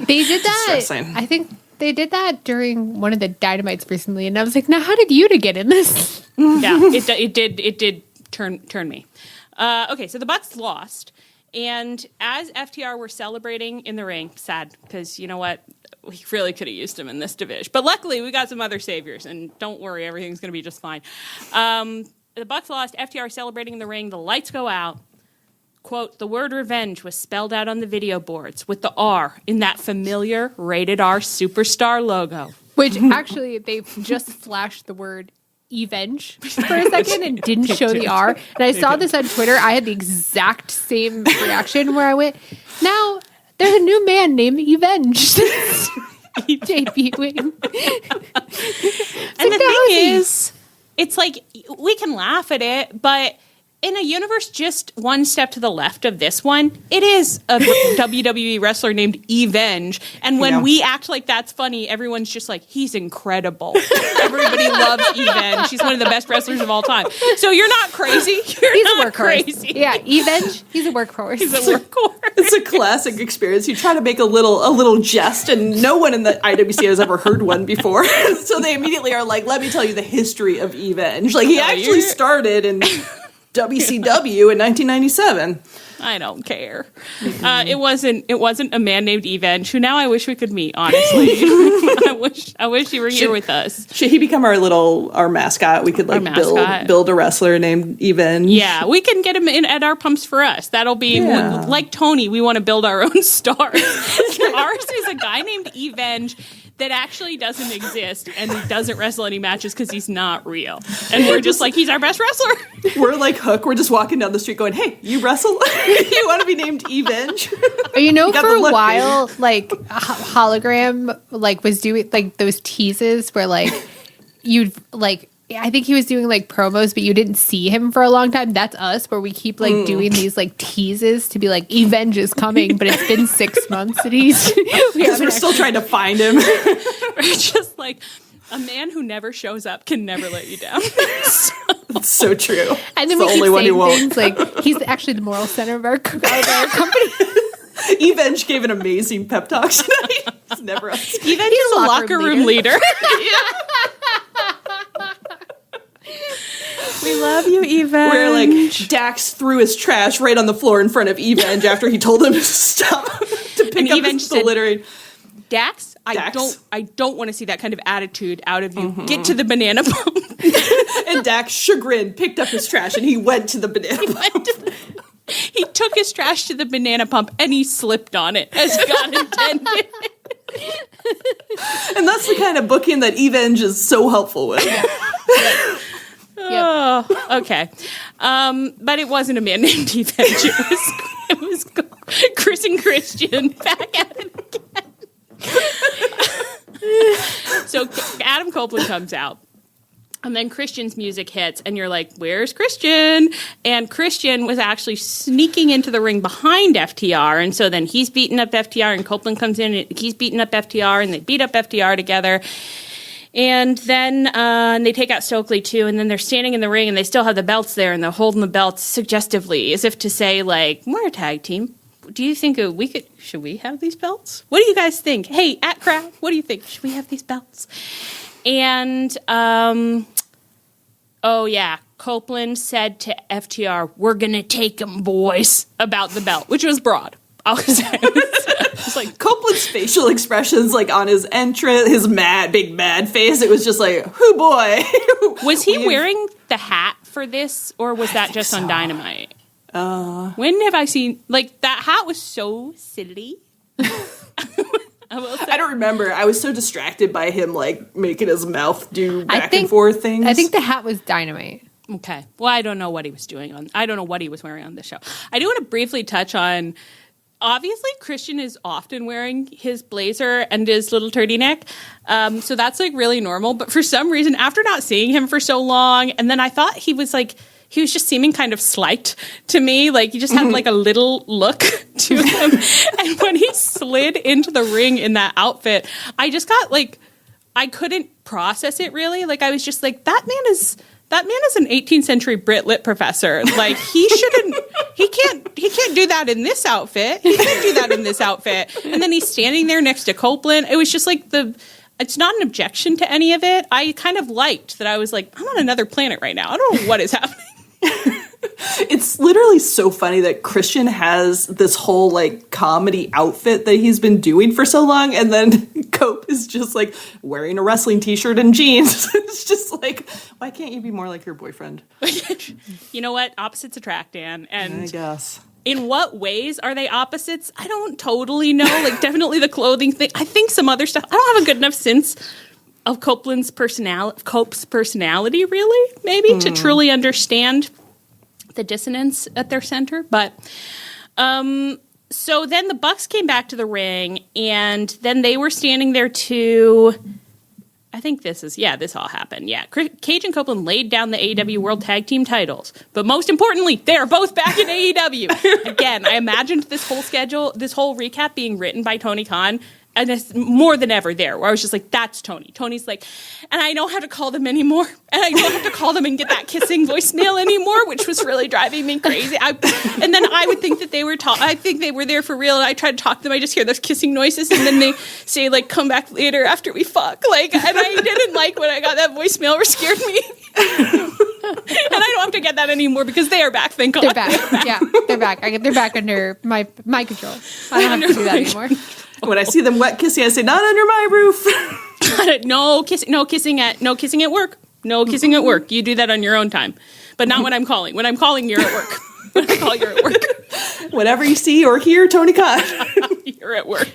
They did that. I think they did that during one of the Dynamites recently, and I was like, now how did Yuta get in this? Yeah, it did turn me. Okay, so the Bucks lost, and as FTR were celebrating in the ring, sad, because you know what? We really could have used him in this division. But luckily, we got some other saviors, and don't worry, everything's going to be just fine. The Bucks lost, FTR celebrating in the ring, the lights go out. Quote, the word revenge was spelled out on the video boards with the R in that familiar rated R superstar logo. Which actually, they've just flashed the word Evenge for a second and didn't show the R. And I saw this on Twitter. I had the exact same reaction where I went, now there's a new man named Evenge. Debuting. And the thing is, it's like, we can laugh at it, but in a universe just one step to the left of this one, it is a WWE wrestler named Evenge. And when we act like that's funny, everyone's just like, he's incredible. Everybody loves Evenge. He's one of the best wrestlers of all time. So you're not crazy. He's not crazy. Yeah, Evenge, he's a workhorse. It's a classic experience. You try to make a little jest, and no one in the IWC has ever heard one before. So they immediately are like, let me tell you the history of Evenge. Like, he actually started in WCW in 1997. I don't care. It wasn't a man named Evenge, who now I wish we could meet, honestly. I wish you were here with us. Should he become our mascot? We could build a wrestler named Evenge. Yeah, we can get him in at our Pumps for Us. That'll be like Tony, we want to build our own stars. Ours is a guy named Evenge that actually doesn't exist, and he doesn't wrestle any matches because he's not real. And we're just like, he's our best wrestler. We're like Hook. We're just walking down the street going, hey, you wrestle? You want to be named Evenge? You know, for a while, like, Hologram, like, was doing, like, those teases where, like, you'd, like, I think he was doing, like, promos, but you didn't see him for a long time. That's us, where we keep, like, doing these, like, teases to be like, Evenge is coming, but it's been 6 months and we're still trying to find him. We're just like, a man who never shows up can never let you down. It's so true. And then we keep saying things like, he's actually the moral center of our company. Evenge gave an amazing pep talk tonight. It's never us. Evenge is a locker room leader. We love you, Evenge. Where, like, Dax threw his trash right on the floor in front of Evenge after he told him to stop to pick up the littering. Dax, I don't want to see that kind of attitude out of you. Mm-hmm. Get to the banana pump. And Dax, chagrined, picked up his trash and he went to the banana pump. He took his trash to the banana pump and he slipped on it, as God intended. And that's the kind of booking that Evenge is so helpful with. Oh, okay. But it wasn't a man named Evenge. It was Chris and Christian back at it again. So Adam Copeland comes out. And then Christian's music hits, and you're like, where's Christian? And Christian was actually sneaking into the ring behind FTR, and so then he's beating up FTR, and Copeland comes in, and he's beating up FTR, and they beat up FTR together. And then they take out Stokely, too, and then they're standing in the ring, and they still have the belts there, and they're holding the belts suggestively, as if to say, like, we're a tag team. Do you think should we have these belts? What do you guys think? Hey, at crowd, what do you think? Should we have these belts? And, Copeland said to FTR, we're going to take them, boys, about the belt, which was broad. I was it's like Copeland's facial expressions, like on his entrance, his big mad face, it was just like, hoo boy. Was he wearing the hat for this, or was that just on Dynamite? When have I seen, like, that hat was so silly. I don't remember. I was so distracted by him, like, making his mouth do back and forth things. I think the hat was Dynamite. Okay. Well, I don't know what he was doing I don't know what he was wearing on this show. I do want to briefly touch on, obviously, Christian is often wearing his blazer and his little turtleneck. So that's, like, really normal. But for some reason, after not seeing him for so long, and then I thought he was just seeming kind of slight to me. Like, he just had, like, a little look to him. And when he slid into the ring in that outfit, I just got, like, I couldn't process it, really. Like, I was just like, that man is an 18th century Brit Lit professor. Like, he can't do that in this outfit. He can't do that in this outfit. And then he's standing there next to Copeland. It was just like it's not an objection to any of it. I kind of liked that. I was like, I'm on another planet right now. I don't know what is happening. It's literally so funny that Christian has this whole, like, comedy outfit that he's been doing for so long, and then Cope is just, like, wearing a wrestling t-shirt and jeans. It's just like, why can't you be more like your boyfriend? You know what? Opposites attract, Dan. And I guess. In what ways are they opposites? I don't totally know. Like, definitely the clothing thing. I think some other stuff. I don't have a good enough sense of Cope's personality, really, maybe, to truly understand the dissonance at their center. But so then the Bucks came back to the ring, and then they were standing there too. I think this all happened. Yeah, Cage and Copeland laid down the AEW World Tag Team titles, but most importantly, they are both back in AEW. Again, I imagined this whole recap being written by Tony Khan. And it's more than ever there, where I was just like, that's Tony. Tony's like, and I don't have to call them anymore. And I don't have to call them and get that kissing voicemail anymore, which was really driving me crazy. And then I would think that I think they were there for real. And I tried to talk to them. I just hear those kissing noises. And then they say, like, come back later after we fuck. Like, and I didn't like when I got that voicemail, or scared me. And I don't have to get that anymore because they are back, thank God. They're back. Yeah, they're back. They're back under my control. I don't have to do that anymore. When I see them wet kissing, I say, not under my roof. No kissing at work. No kissing at work. You do that on your own time. But not when I'm calling. When I'm calling, you're at work. When I call, you're at work. Whatever you see or hear, Tony Khan. You're at work.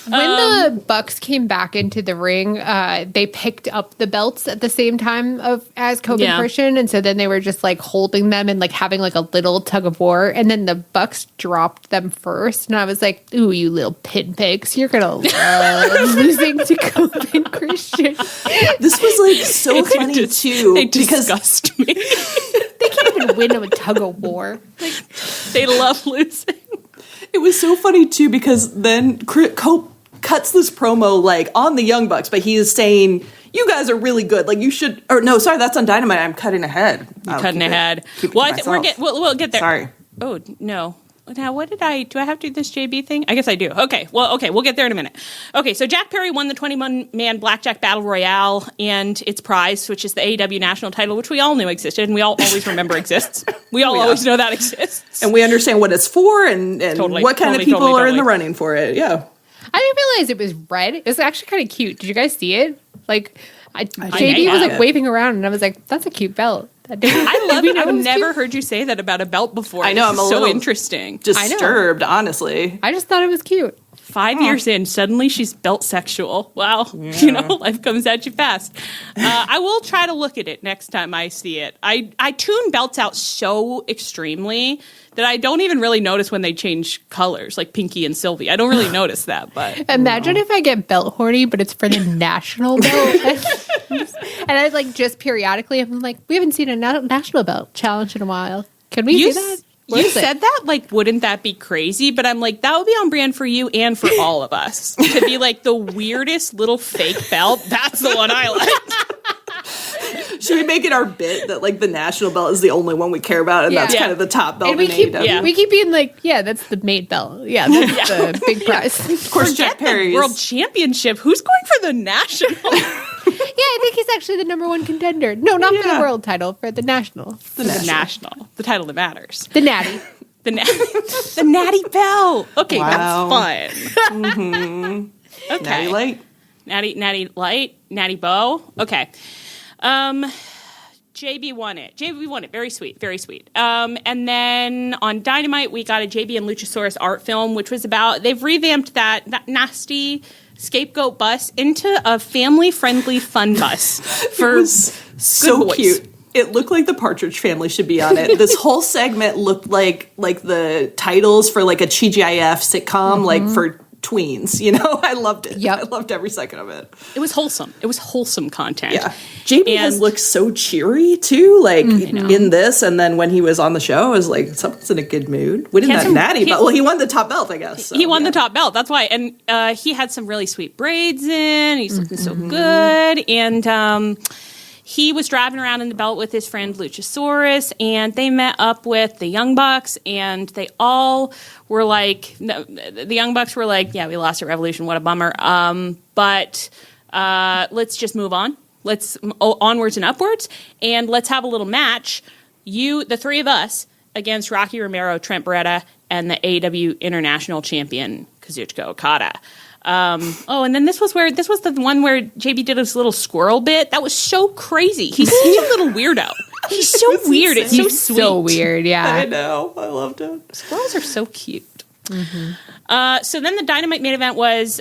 When the Bucks came back into the ring, they picked up the belts at the same time as Cope and Christian, and so then they were just, like, holding them and, like, having, like, a little tug of war, and then the Bucks dropped them first, and I was like, ooh, you little pin pigs, you're gonna love losing to Cope and Christian. This was, like, so funny too. They disgust me. They can't even win a tug of war. Like, they love losing. It was so funny too, because then Cope cuts this promo, like, on the Young Bucks, but he is saying, you guys are really good. Like, you should, or no, sorry, that's on Dynamite. I'm cutting ahead. Cutting ahead. Well, we'll get there. Sorry. Oh, no. Now, do I have to do this JB thing? I guess I do. Okay, we'll get there in a minute. Okay, so Jack Perry won the 21-man Blackjack Battle Royale and its prize, which is the AEW National title, which we all knew existed, and we all always remember exists. We all always know that exists. And we understand what it's for and what kind of people are in the running for it. Yeah. I didn't realize it was red. It was actually kind of cute. Did you guys see it? Like, JB was, like, waving around, and I was like, that's a cute belt. I love it. I've never heard you say that about a belt before. I know. I'm a little interesting. Disturbed, honestly. I just thought it was cute. 5 years in, suddenly she's belt sexual. Wow. Yeah. Life comes at you fast. I will try to look at it next time I see it. I tune belts out so extremely that I don't even really notice when they change colors, like Pinky and Sylvie. I don't really notice that. But imagine if I get belt horny, but it's for the national belt. And I like just periodically, I'm like, we haven't seen a national belt challenge in a while. Can we see that? You said that, like, wouldn't that be crazy? But I'm like, that would be on brand for you and for all of us. To be like the weirdest little fake belt. That's the one I like. Should we make it our bit that, like, the national belt is the only one we care about, and that's kind of the top belt and we in keep, AEW? we keep being like, yeah, that's the main belt. Yeah, that's the big prize. Of course, Jack Perry World Championship. Who's going for the national? Yeah, I think he's actually the number one contender. No, not for the world title, for the national. The national. The title that matters. The natty. The natty bell. Okay, Wow. that's fun. Mm-hmm. Okay. Natty Light. Natty Light. Natty Bow. Okay. JB won it. Very sweet. Very sweet. And then on Dynamite, we got a JB and Luchasaurus art film, which was about, they've revamped that nasty scapegoat bus into a family-friendly fun bus for so boys. cute. It looked like the Partridge Family should be on it. This whole segment looked like the titles for like a TGIF sitcom, like for tweens. You know, I loved it. Yep. I loved every second of it. It was wholesome. It was wholesome content. Yeah. JB has looked so cheery too, like in this, and then when he was on the show, I was like, someone's in a good mood. Winning that natty belt. Well, he won the top belt, I guess. So, he won the top belt. That's why. And he had some really sweet braids in. He's looking so good. And he was driving around in the belt with his friend Luchasaurus, and they met up with the Young Bucks, and they all were like, the Young Bucks were like, yeah, we lost at Revolution. What a bummer. But let's just move on. Let's onwards and upwards, and let's have a little match. The three of us, against Rocky Romero, Trent Beretta, and the AEW International Champion, Kazuchika Okada. And then this was the one where JB did his little squirrel bit. That was so crazy. He's such a little weirdo. He's so weird. It's so sweet. So weird, yeah. I know. I loved it. Squirrels are so cute. So then the Dynamite main event was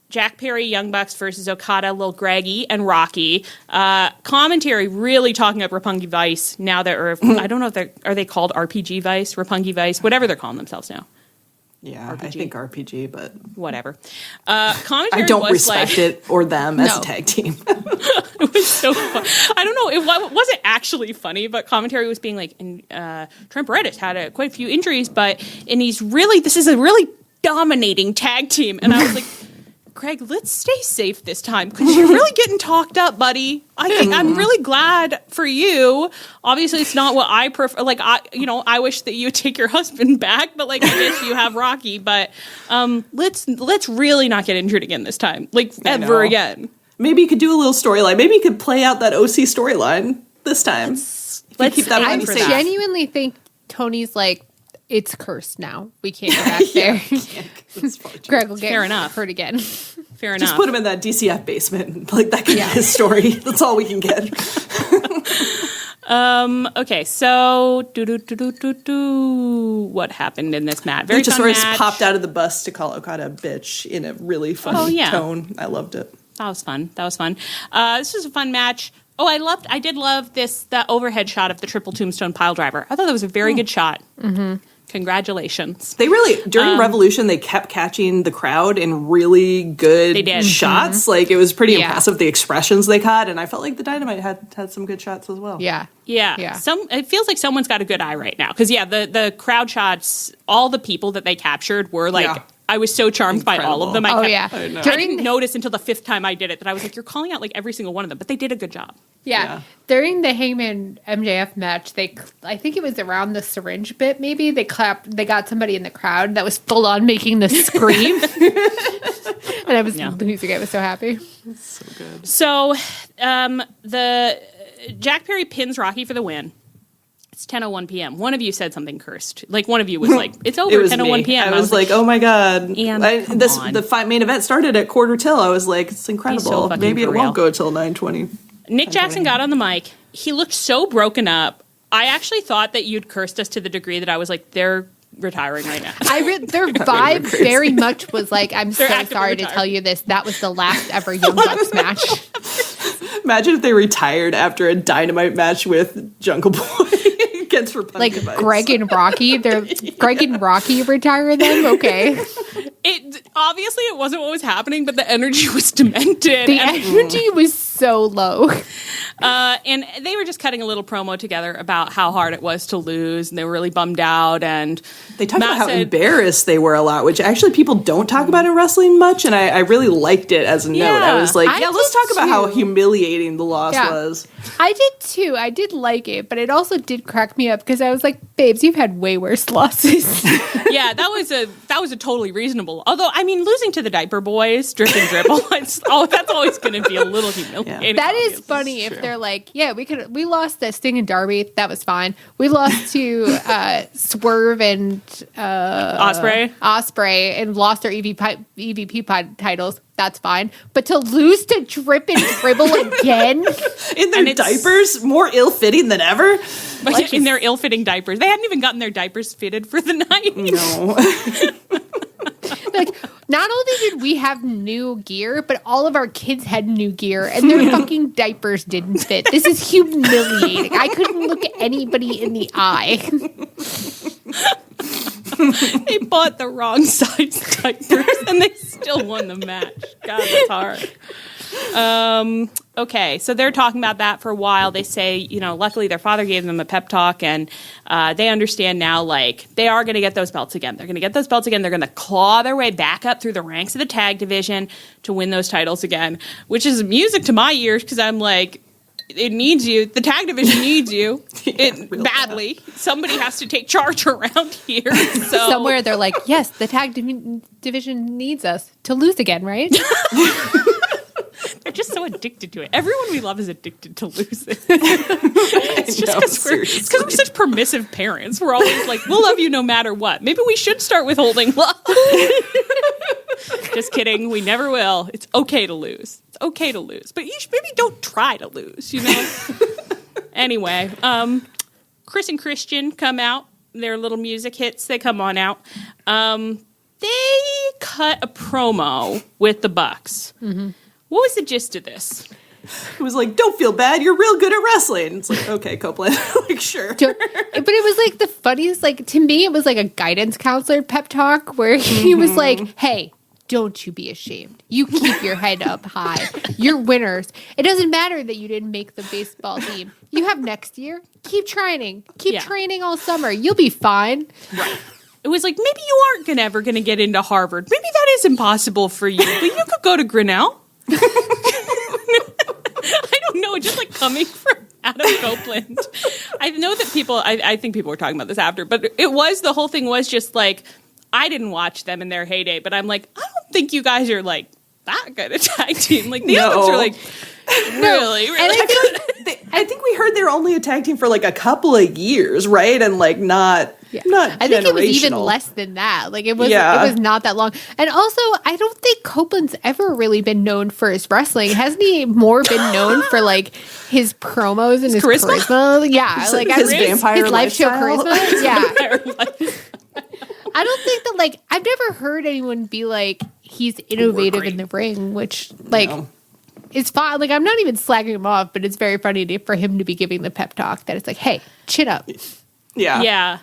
Jack Perry, Young Bucks versus Okada, Lil Greggy, and Rocky. Commentary really talking up Roppongi Vice now that I don't know if are they called RPG Vice, Roppongi Vice, whatever they're calling themselves now. Yeah, RPG. I think RPG, but whatever. Commentary I don't was respect like, it or them as a tag team. It was so fun. I don't know. It wasn't actually funny, but commentary was being like, and Trent Beretta's had quite a few injuries, this is a really dominating tag team. And I was like, Craig, let's stay safe this time because you're really getting talked up, buddy. I'm really glad for you. Obviously, it's not what I prefer. Like, I wish that you would take your husband back, but like, I guess you have Rocky. But let's really not get injured again this time, like ever again. Maybe you could do a little storyline. Maybe you could play out that OC storyline this time. Let's keep that I on safe. genuinely think Tony's like, it's cursed now. We can't go back there. Greg will get hurt again. Fair enough. Just put him in that DCF basement. Like, that could be his story. That's all we can get. Okay, so what happened in this match? Very fun match. Popped out of the bus to call Okada a bitch in a really fun tone. I loved it. That was fun. This was a fun match. Oh, I did love the overhead shot of the triple tombstone pile driver. I thought that was a very good shot. Mm-hmm. Congratulations. They really, during Revolution, they kept catching the crowd in really good shots. Mm-hmm. Like, it was pretty impressive, the expressions they caught, and I felt like the Dynamite had some good shots as well. Yeah. It feels like someone's got a good eye right now. Because, the crowd shots, all the people that they captured were like... Yeah. I was so charmed by all of them. I didn't notice until the fifth time I did it that I was like, you're calling out like every single one of them, but they did a good job. Yeah. During the Hangman MJF match, I think it was around the syringe bit, maybe, they got somebody in the crowd that was full on making the scream. And I was losing it. I was so happy. That's so good. So the Jack Perry pins Rocky for the win. It's 10:01 p.m. One of you said something cursed. Like, one of you was like, it's over, 10:01 p.m. I was like, oh my God. The main event started at 11:45. I was like, it's incredible. So maybe it won't go till 9:20. Nick Jackson got on the mic. He looked so broken up. I actually thought that you'd cursed us to the degree that I was like, they're retiring right now. Their vibe very much was like, I'm so sorry to tell you this. That was the last ever Young Bucks match. Imagine if they retired after a Dynamite match with Jungle Boy. Like Greg and Rocky, Greg and Rocky retire them. Okay. obviously it wasn't what was happening, but the energy was demented. The energy was so low. And they were just cutting a little promo together about how hard it was to lose, and they were really bummed out. And they talked about how embarrassed they were a lot, which actually people don't talk about in wrestling much, and I really liked it as a note. I was like, let's talk about how humiliating the loss was. I did too. I did like it, but it also did crack me up because I was like, babes, you've had way worse losses. Yeah, that was a totally reasonable. Although, I mean, losing to the diaper boys, drip and dribble, that's always going to be a little humiliating. That is funny if they're like, yeah, we lost to Sting and Darby, that was fine. We lost to Swerve and Ospreay and lost our EVP titles. That's fine. But to lose to drip and dribble again in their diapers, more ill-fitting than ever. But in their ill-fitting diapers, they hadn't even gotten their diapers fitted for the night. No. Like, not only did we have new gear, but all of our kids had new gear, and their fucking diapers didn't fit. This is humiliating. I couldn't look at anybody in the eye. They bought the wrong size diapers, and they still won the match. God, that's hard. Okay, so they're talking about that for a while. They say, luckily their father gave them a pep talk, and they understand now, like, they are going to get those belts again. They're going to get those belts again. They're going to claw their way back up through the ranks of the tag division to win those titles again, which is music to my ears because I'm like, it needs you. The tag division needs you badly. Bad. Somebody has to take charge around here. So. Somewhere they're like, yes, the tag division needs us to lose again, right? They're just so addicted to it. Everyone we love is addicted to losing. It's just because we're such permissive parents. We're always like, we'll love you no matter what. Maybe we should start withholding love. Just kidding. We never will. It's okay to lose. It's okay to lose. But maybe don't try to lose, Anyway, Chris and Christian come out. Their little music hits. They come on out. They cut a promo with the Bucks. Mm-hmm. What was the gist of this? It was like, don't feel bad, you're real good at wrestling. It's like, okay, Copeland, like, sure. But it was like the funniest, like, to me, it was like a guidance counselor pep talk where he was like, hey, don't you be ashamed. You keep your head up high. You're winners. It doesn't matter that you didn't make the baseball team. You have next year. Keep training. Keep training all summer. You'll be fine. Right. It was like, maybe you aren't ever going to get into Harvard. Maybe that is impossible for you, but you could go to Grinnell. I don't know, just like coming from Adam Copeland. I know that people, I think people were talking about this after, but the whole thing was just like, I didn't watch them in their heyday, but I'm like, I don't think you guys are like that good at tag team. Like the others are like, really good. I think we heard they're only a tag team for like a couple of years, right? And like not I think it was even less than that. Like it was not that long. And also, I don't think Copeland's ever really been known for his wrestling. Hasn't he more been known for like his promos and his charisma? Yeah, like his vampire his live show charisma. Yeah. I don't think that, like, I've never heard anyone be like, he's innovative in the ring, which, like, is fine. Like, I'm not even slagging him off, but it's very funny for him to be giving the pep talk that it's like, hey, chin up. Yeah. Yeah.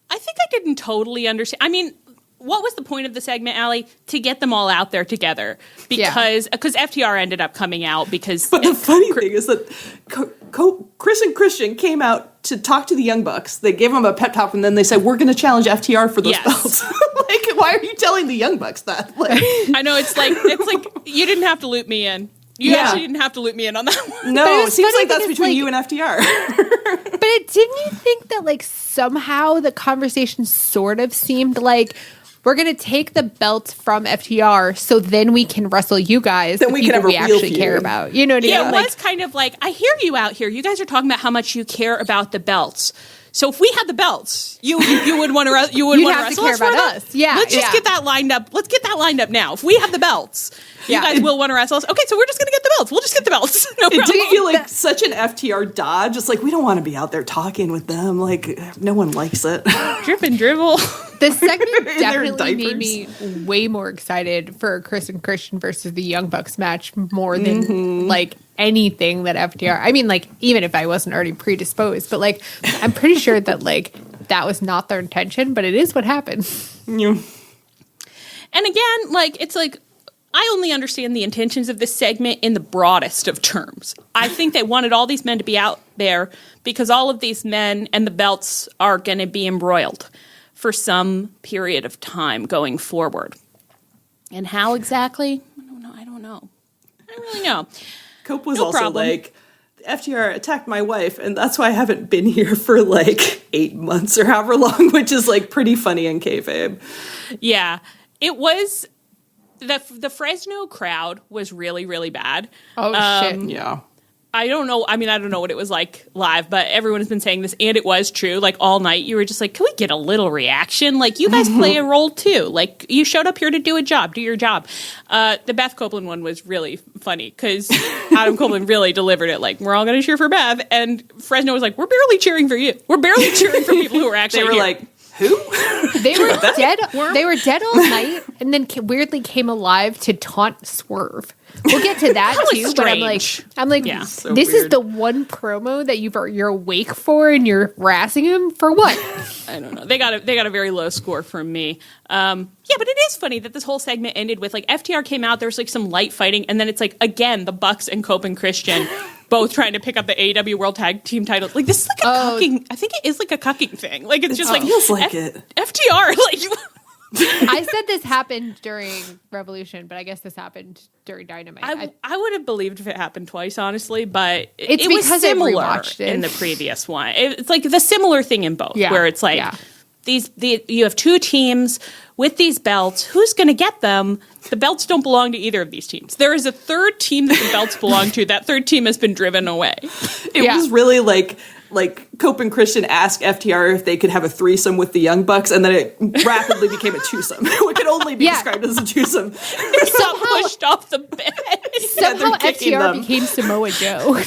I think I didn't totally understand. I mean, what was the point of the segment, Allie? To get them all out there together. Because FTR ended up coming out because... But the funny thing is that Chris and Christian came out to talk to the Young Bucks. They gave them a pep talk, and then they said, we're going to challenge FTR for those belts. Like, why are you telling the Young Bucks that? Like, I know, it's like you didn't have to loop me in. You actually didn't have to loop me in on that one. No, it seems like that's between you and FTR. But didn't you think that, like, somehow the conversation sort of seemed like we're going to take the belts from FTR so then we can wrestle you guys, then we can have a real actually feud. care about. You know what I mean? Yeah, it was kind of like, I hear you out here. You guys are talking about how much you care about the belts. So if we had the belts, you would want to wrestle. You would want to wrestle care about us. Yeah, let's just get that lined up. Let's get that lined up now. If we have the belts, you guys will want to wrestle us. Okay, so we're just going to get the belts. We'll just get the belts. No problem. It did feel like such an FTR dodge. It's like, we don't want to be out there talking with them. Like, no one likes it. Drip and dribble. The segment definitely made me way more excited for Chris and Christian versus the Young Bucks match more than like anything that FTR. I mean, like, even if I wasn't already predisposed, but like, I'm pretty sure that like that was not their intention, but it is what happened. Yeah. And again, like, it's like, I only understand the intentions of this segment in the broadest of terms. I think they wanted all these men to be out there because all of these men and the belts are going to be embroiled for some period of time going forward. And how exactly? I don't know. I don't really know. Cope was like, FTR attacked my wife, and that's why I haven't been here for like 8 months or however long, which is like pretty funny in kayfabe. Yeah, it was. The Fresno crowd was really, really bad. Oh, shit. Yeah. I don't know. I mean, I don't know what it was like live, but everyone has been saying this, and it was true. Like, all night, you were just like, can we get a little reaction? Like, you guys play a role, too. Like, you showed up here to do a job. Do your job. The Beth Copeland one was really funny, because Adam Copeland really delivered it. Like, we're all going to cheer for Beth, and Fresno was like, we're barely cheering for you. We're barely cheering for people who are actually They were here. like, who? They were dead. They were dead all night, and then weirdly came alive to taunt Swerve. We'll get to that was too. But I'm like, Yeah. So this weird. is the one promo that you're awake for, and you're harassing him for what? I don't know. They got a very low score from me. Yeah, but it is funny that this whole segment ended with like FTR came out. There was like some light fighting, and then it's like again the Bucks and Cope and Christian both trying to pick up the AEW World Tag Team title. Like this is like a cucking. I think it is like a cucking thing. Like it's just like feels like it. FTR. Like I said this happened during Revolution, but I guess this happened during Dynamite. I would have believed if it happened twice, honestly, but It's it was because I similar rewatched it. in the previous one. It's like the similar thing in both, Yeah, where it's like yeah. you have two teams with these belts. Who's going to get them? The belts don't belong to either of these teams. There is a third team that the belts belong to. That third team has been driven away. It was really like Cope and Christian asked FTR if they could have a threesome with the Young Bucks, and then it rapidly became a twosome. It could only be described as a twosome. They got pushed off the bed. Somehow they're kicking FTR them. became Samoa Joe.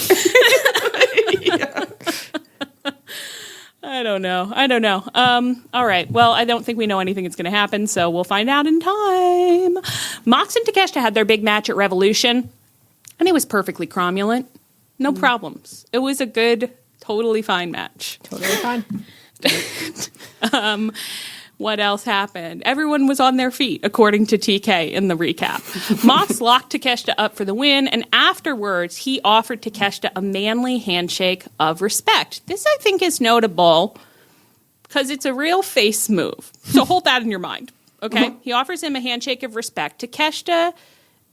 I don't know. All right. Well, I don't think we know anything that's going to happen, so we'll find out in time. Mox and Takeshita had their big match at Revolution, and it was perfectly cromulent. No problems. It was a good, totally fine match. Totally fine. What else happened? Everyone was on their feet, according to TK in the recap. Mox locked Takeshita up for the win, and afterwards, he offered Takeshita a manly handshake of respect. This, I think, is notable because it's a real face move. So hold that in your mind, okay? He offers him a handshake of respect. Takeshita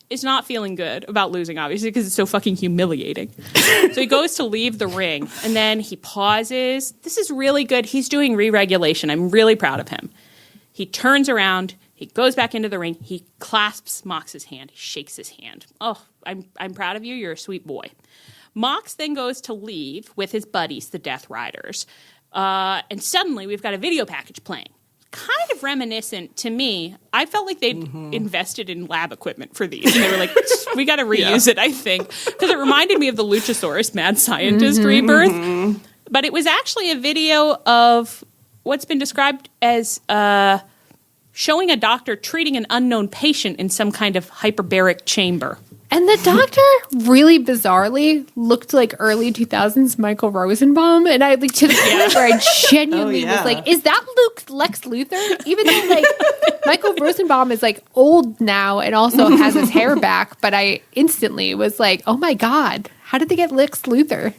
is not feeling good about losing, obviously, because it's so fucking humiliating. So he goes to leave the ring, and then he pauses. This is really good. He's doing re-regulation. I'm really proud of him. He turns around. He goes back into the ring. He clasps Mox's hand. He shakes his hand. Oh, I'm proud of you. You're a sweet boy. Mox then goes to leave with his buddies, the Death Riders. And suddenly, we've got a video package playing. Kind of reminiscent to me. I felt like they'd invested in lab equipment for these. And they were like, we got to reuse it, I think. Because it reminded me of the Luchasaurus Mad Scientist rebirth. But it was actually a video of what's been described as showing a doctor treating an unknown patient in some kind of hyperbaric chamber. And the doctor really bizarrely looked like early 2000s Michael Rosenbaum. And I like to the point where I genuinely was like, is that Lex Luthor? Even though like Michael Rosenbaum is like old now and also has his hair back. But I instantly was like, oh my God, how did they get Lex Luthor?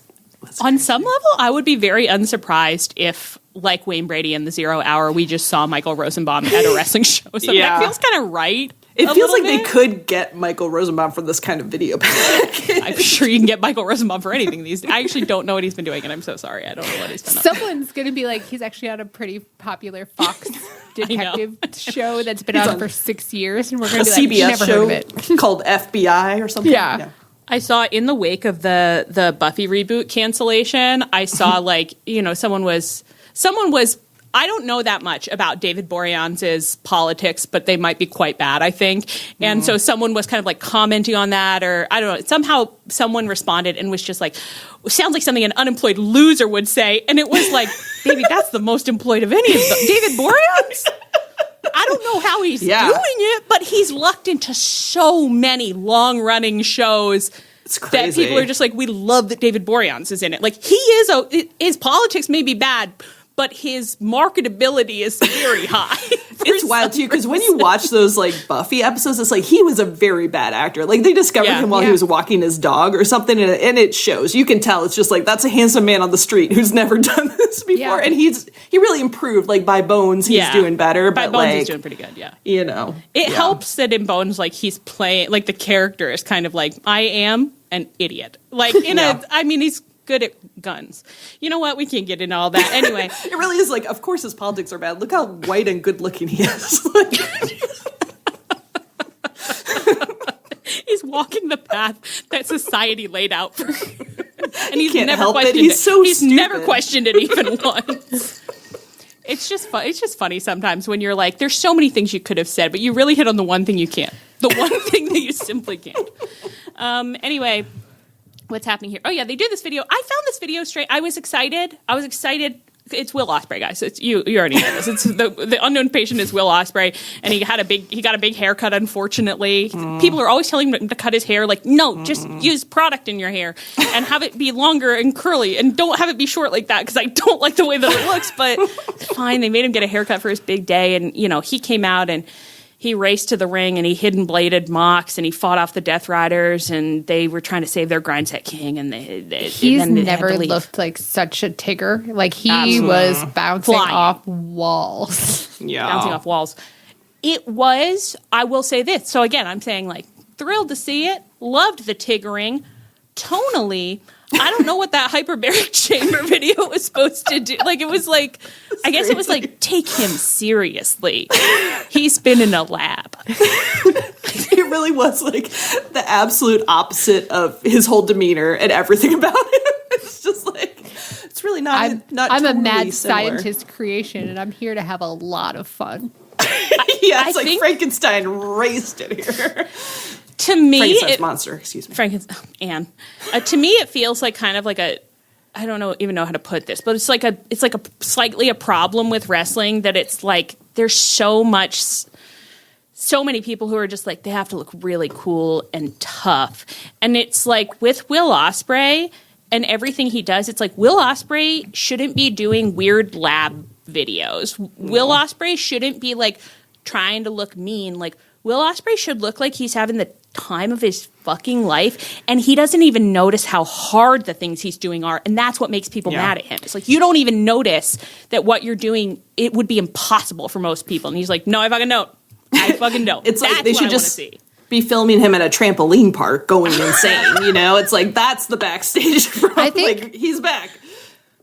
On some level, I would be very unsurprised if, like Wayne Brady in the 0 Hour, we just saw Michael Rosenbaum at a wrestling show. So that feels kind of right. It feels like they could get Michael Rosenbaum for this kind of video package. I'm sure you can get Michael Rosenbaum for anything these days. I actually don't know what he's been doing, and I'm so sorry. I don't know what he's been up to. Someone's going to be like, he's actually on a pretty popular Fox detective show that's been on for 6 years. And we're going to be like, CBS never show heard of it. called FBI or something. Yeah. I saw in the wake of the Buffy reboot cancellation, I saw someone was I don't know that much about David Boreanaz's politics, but they might be quite bad, I think. And so someone was kind of like commenting on that, or I don't know. Somehow someone responded and was just like, sounds like something an unemployed loser would say. And it was like, baby, that's the most employed of any of them. David Boreanaz? I don't know how he's doing it, but he's lucked into so many long-running shows that people are just like, we love that David Boreanaz is in it. Like, he is his politics may be bad, but his marketability is very high. It's wild too, because when you watch those like Buffy episodes, it's like he was a very bad actor. Like they discovered him while he was walking his dog or something, and it shows. You can tell it's just like that's a handsome man on the street who's never done this before, and he really improved. Like by Bones, he's doing better. By but Bones, like, he's doing pretty good. Yeah, you know, it helps that in Bones, like he's playing like the character is kind of like I am an idiot. Like in I mean, he's good at guns. You know what? We can't get into all that. Anyway. It really is like, of course his politics are bad. Look how white and good looking he is. Like, he's walking the path that society laid out for him. And he's never help questioned it. He's so He's stupid. never questioned it even once. It's just fun. It's just funny sometimes when you're like, there's so many things you could have said, but you really hit on the one thing you can't. The one thing that you simply can't. Anyway, what's happening here? Oh yeah, they do this video. I found this video straight. I was excited. It's Will Ospreay, guys. It's you already know this. It's the unknown patient is Will Ospreay, and he got a big haircut. Unfortunately, people are always telling him to cut his hair. Like, no, just use product in your hair and have it be longer and curly, and don't have it be short like that because I don't like the way that it looks. But it's fine. They made him get a haircut for his big day, and he came out and he raced to the ring and he hidden bladed Mox and he fought off the Death Riders and they were trying to save their grindset king and he's never looked like such a Tigger. Like he was bouncing off walls. Yeah. Bouncing off walls. It was, I will say this. So again, I'm saying like thrilled to see it. Loved the Tiggering. Tonally, I don't know what that hyperbaric chamber video was supposed to do. Like, it was like, I guess it was like, take him seriously. He's been in a lab. It really was like the absolute opposite of his whole demeanor and everything about him. It's just like, it's really not. I'm totally a mad similar. scientist creation, and I'm here to have a lot of fun. Yeah, it's like Frankenstein raced it here. To me, monster. Excuse me, Anne. To me, it feels like kind of like a. I don't even know how to put this, but it's like a slightly a problem with wrestling that it's like there's so many people who are just like they have to look really cool and tough, and it's like with Will Ospreay and everything he does, it's like Will Ospreay shouldn't be doing weird lab videos. Will Ospreay shouldn't be like trying to look mean. Like Will Ospreay should look like he's having the time of his fucking life, and he doesn't even notice how hard the things he's doing are, and that's what makes people mad at him. It's like you don't even notice that what you're doing, it would be impossible for most people, and he's like, no, I fucking don't. It's that's like they should just see. Be filming him at a trampoline park going insane. It's like that's the backstage from, I think like he's back.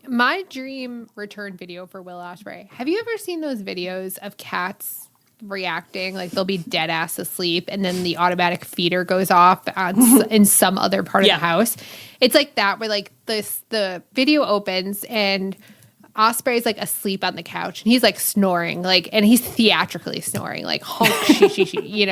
My dream return video for Will Ospreay. Have you ever seen those videos of cats reacting? Like they'll be dead ass asleep and then the automatic feeder goes off in some other part of the house. It's like that where like the video opens and Ospreay's like asleep on the couch and he's like snoring, like, and he's theatrically snoring, like honk, she,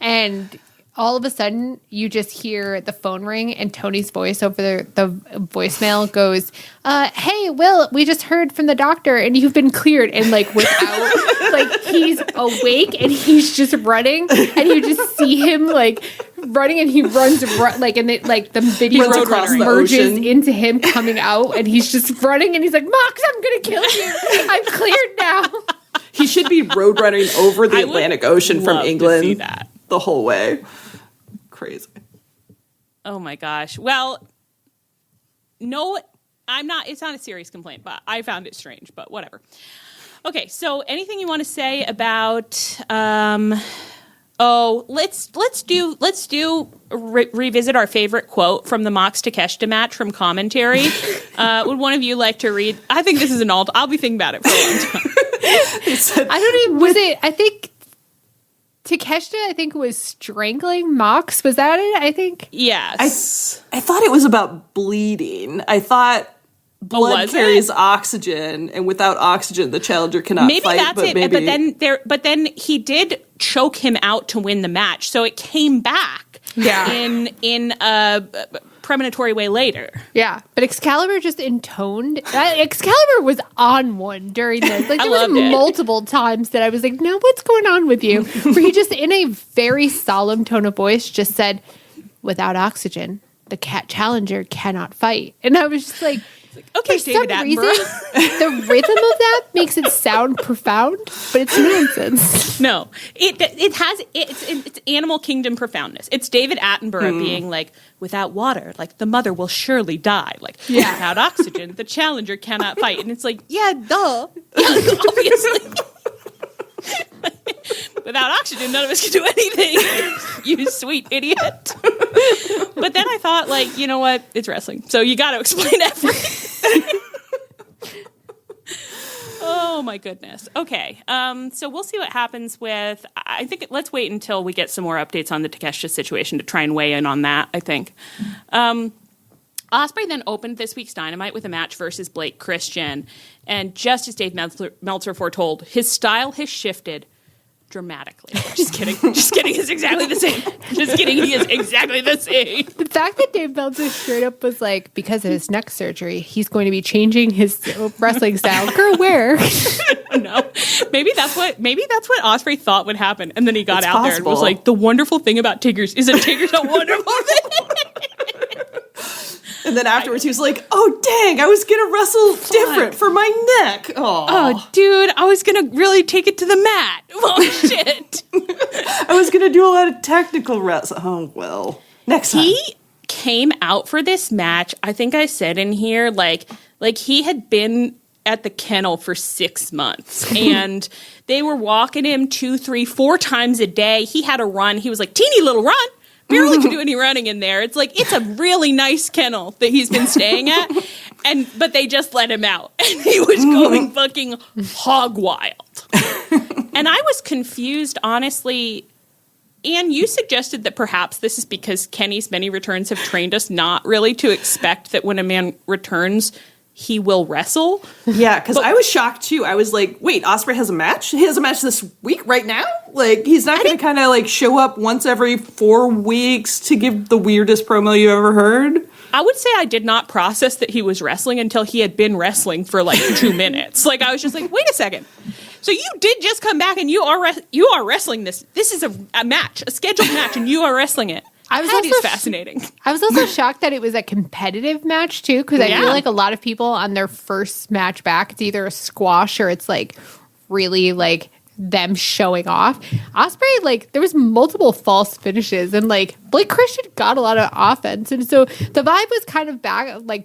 and all of a sudden you just hear the phone ring and Tony's voice over the voicemail goes, hey, Will, we just heard from the doctor and you've been cleared. And like without, like he's awake and he's just running and you just see him like running and he runs like, and like the video merges into him coming out and he's just running and he's like, Mox, I'm going to kill you. I'm cleared now. He should be road running over the Atlantic Ocean from England to see that. The whole way. Crazy. Oh my gosh. Well, no, I'm not. It's not a serious complaint, but I found it strange, but whatever. Okay, so anything you want to say about revisit our favorite quote from the Mox Takeshita match from commentary. Would one of you like to read? I think this is an alt. I'll be thinking about it for a long time. I think Takeshita, was strangling Mox. Was that it? I think. Yes. I thought it was about bleeding. I thought blood carries oxygen, and without oxygen, the challenger cannot fight. Maybe that's it. But then he did choke him out to win the match, so it came back. Yeah. In a premonitory way later. Yeah, but Excalibur just intoned. Excalibur was on one during this. Like there was multiple times that I was like, "No, what's going on with you?" Where he just, in a very solemn tone of voice, just said, "Without oxygen, the challenger cannot fight." And I was just like, Okay, For David some Attenborough. reason, the rhythm of that makes it sound profound, but it's nonsense. No, it's Animal Kingdom profoundness. It's David Attenborough being like, without water, like the mother will surely die. Like without oxygen, the challenger cannot fight. And it's like, yeah, duh, obviously. Without oxygen, none of us can do anything. You sweet idiot. But then I thought, like, you know what? It's wrestling, so you got to explain everything. Oh my goodness. Okay. So we'll see what happens with. I think let's wait until we get some more updates on the Takeshita situation to try and weigh in on that. I think. Ospreay then opened this week's Dynamite with a match versus Blake Christian, and just as Dave Meltzer foretold, his style has shifted dramatically. Just kidding. Just kidding. It's exactly the same. Just kidding. He is exactly the same. The fact that Dave Meltzer straight up was like, because of his neck surgery, he's going to be changing his wrestling style. Girl, where? No. Maybe that's what Ospreay thought would happen, and then he got out there and was like, the wonderful thing about Tigger's is that Tigger's a wonderful thing. And then afterwards, he was like, "Oh dang, I was gonna wrestle different for my neck." Oh, dude, I was gonna really take it to the mat. Oh shit. I was gonna do a lot of technical wrestling. Oh well, next time. He came out for this match. I think I said in here, like he had been at the kennel for 6 months, and they were walking him 2, 3, 4 times a day. He had a run. He was like, teeny little run. Barely can do any running in there. It's like, it's a really nice kennel that he's been staying at, but they just let him out, and he was going fucking hog wild. And I was confused, honestly. Anne, you suggested that perhaps this is because Kenny's many returns have trained us not really to expect that when a man returns, he will wrestle. Yeah, because I was shocked too. I was like, wait, Ospreay has a match? He has a match this week right now? Like, he's not going to kind of like show up once every 4 weeks to give the weirdest promo you ever heard? I would say I did not process that he was wrestling until he had been wrestling for like 2 minutes. Like, I was just like, wait a second. So you did just come back and you are wrestling this. This is a match, a scheduled match, and you are wrestling it. That is fascinating. I was also shocked that it was a competitive match too, because I feel like a lot of people on their first match back, it's either a squash or it's like really like them showing off. Ospreay, like, there was multiple false finishes, and like Blake Christian got a lot of offense, and so the vibe was kind of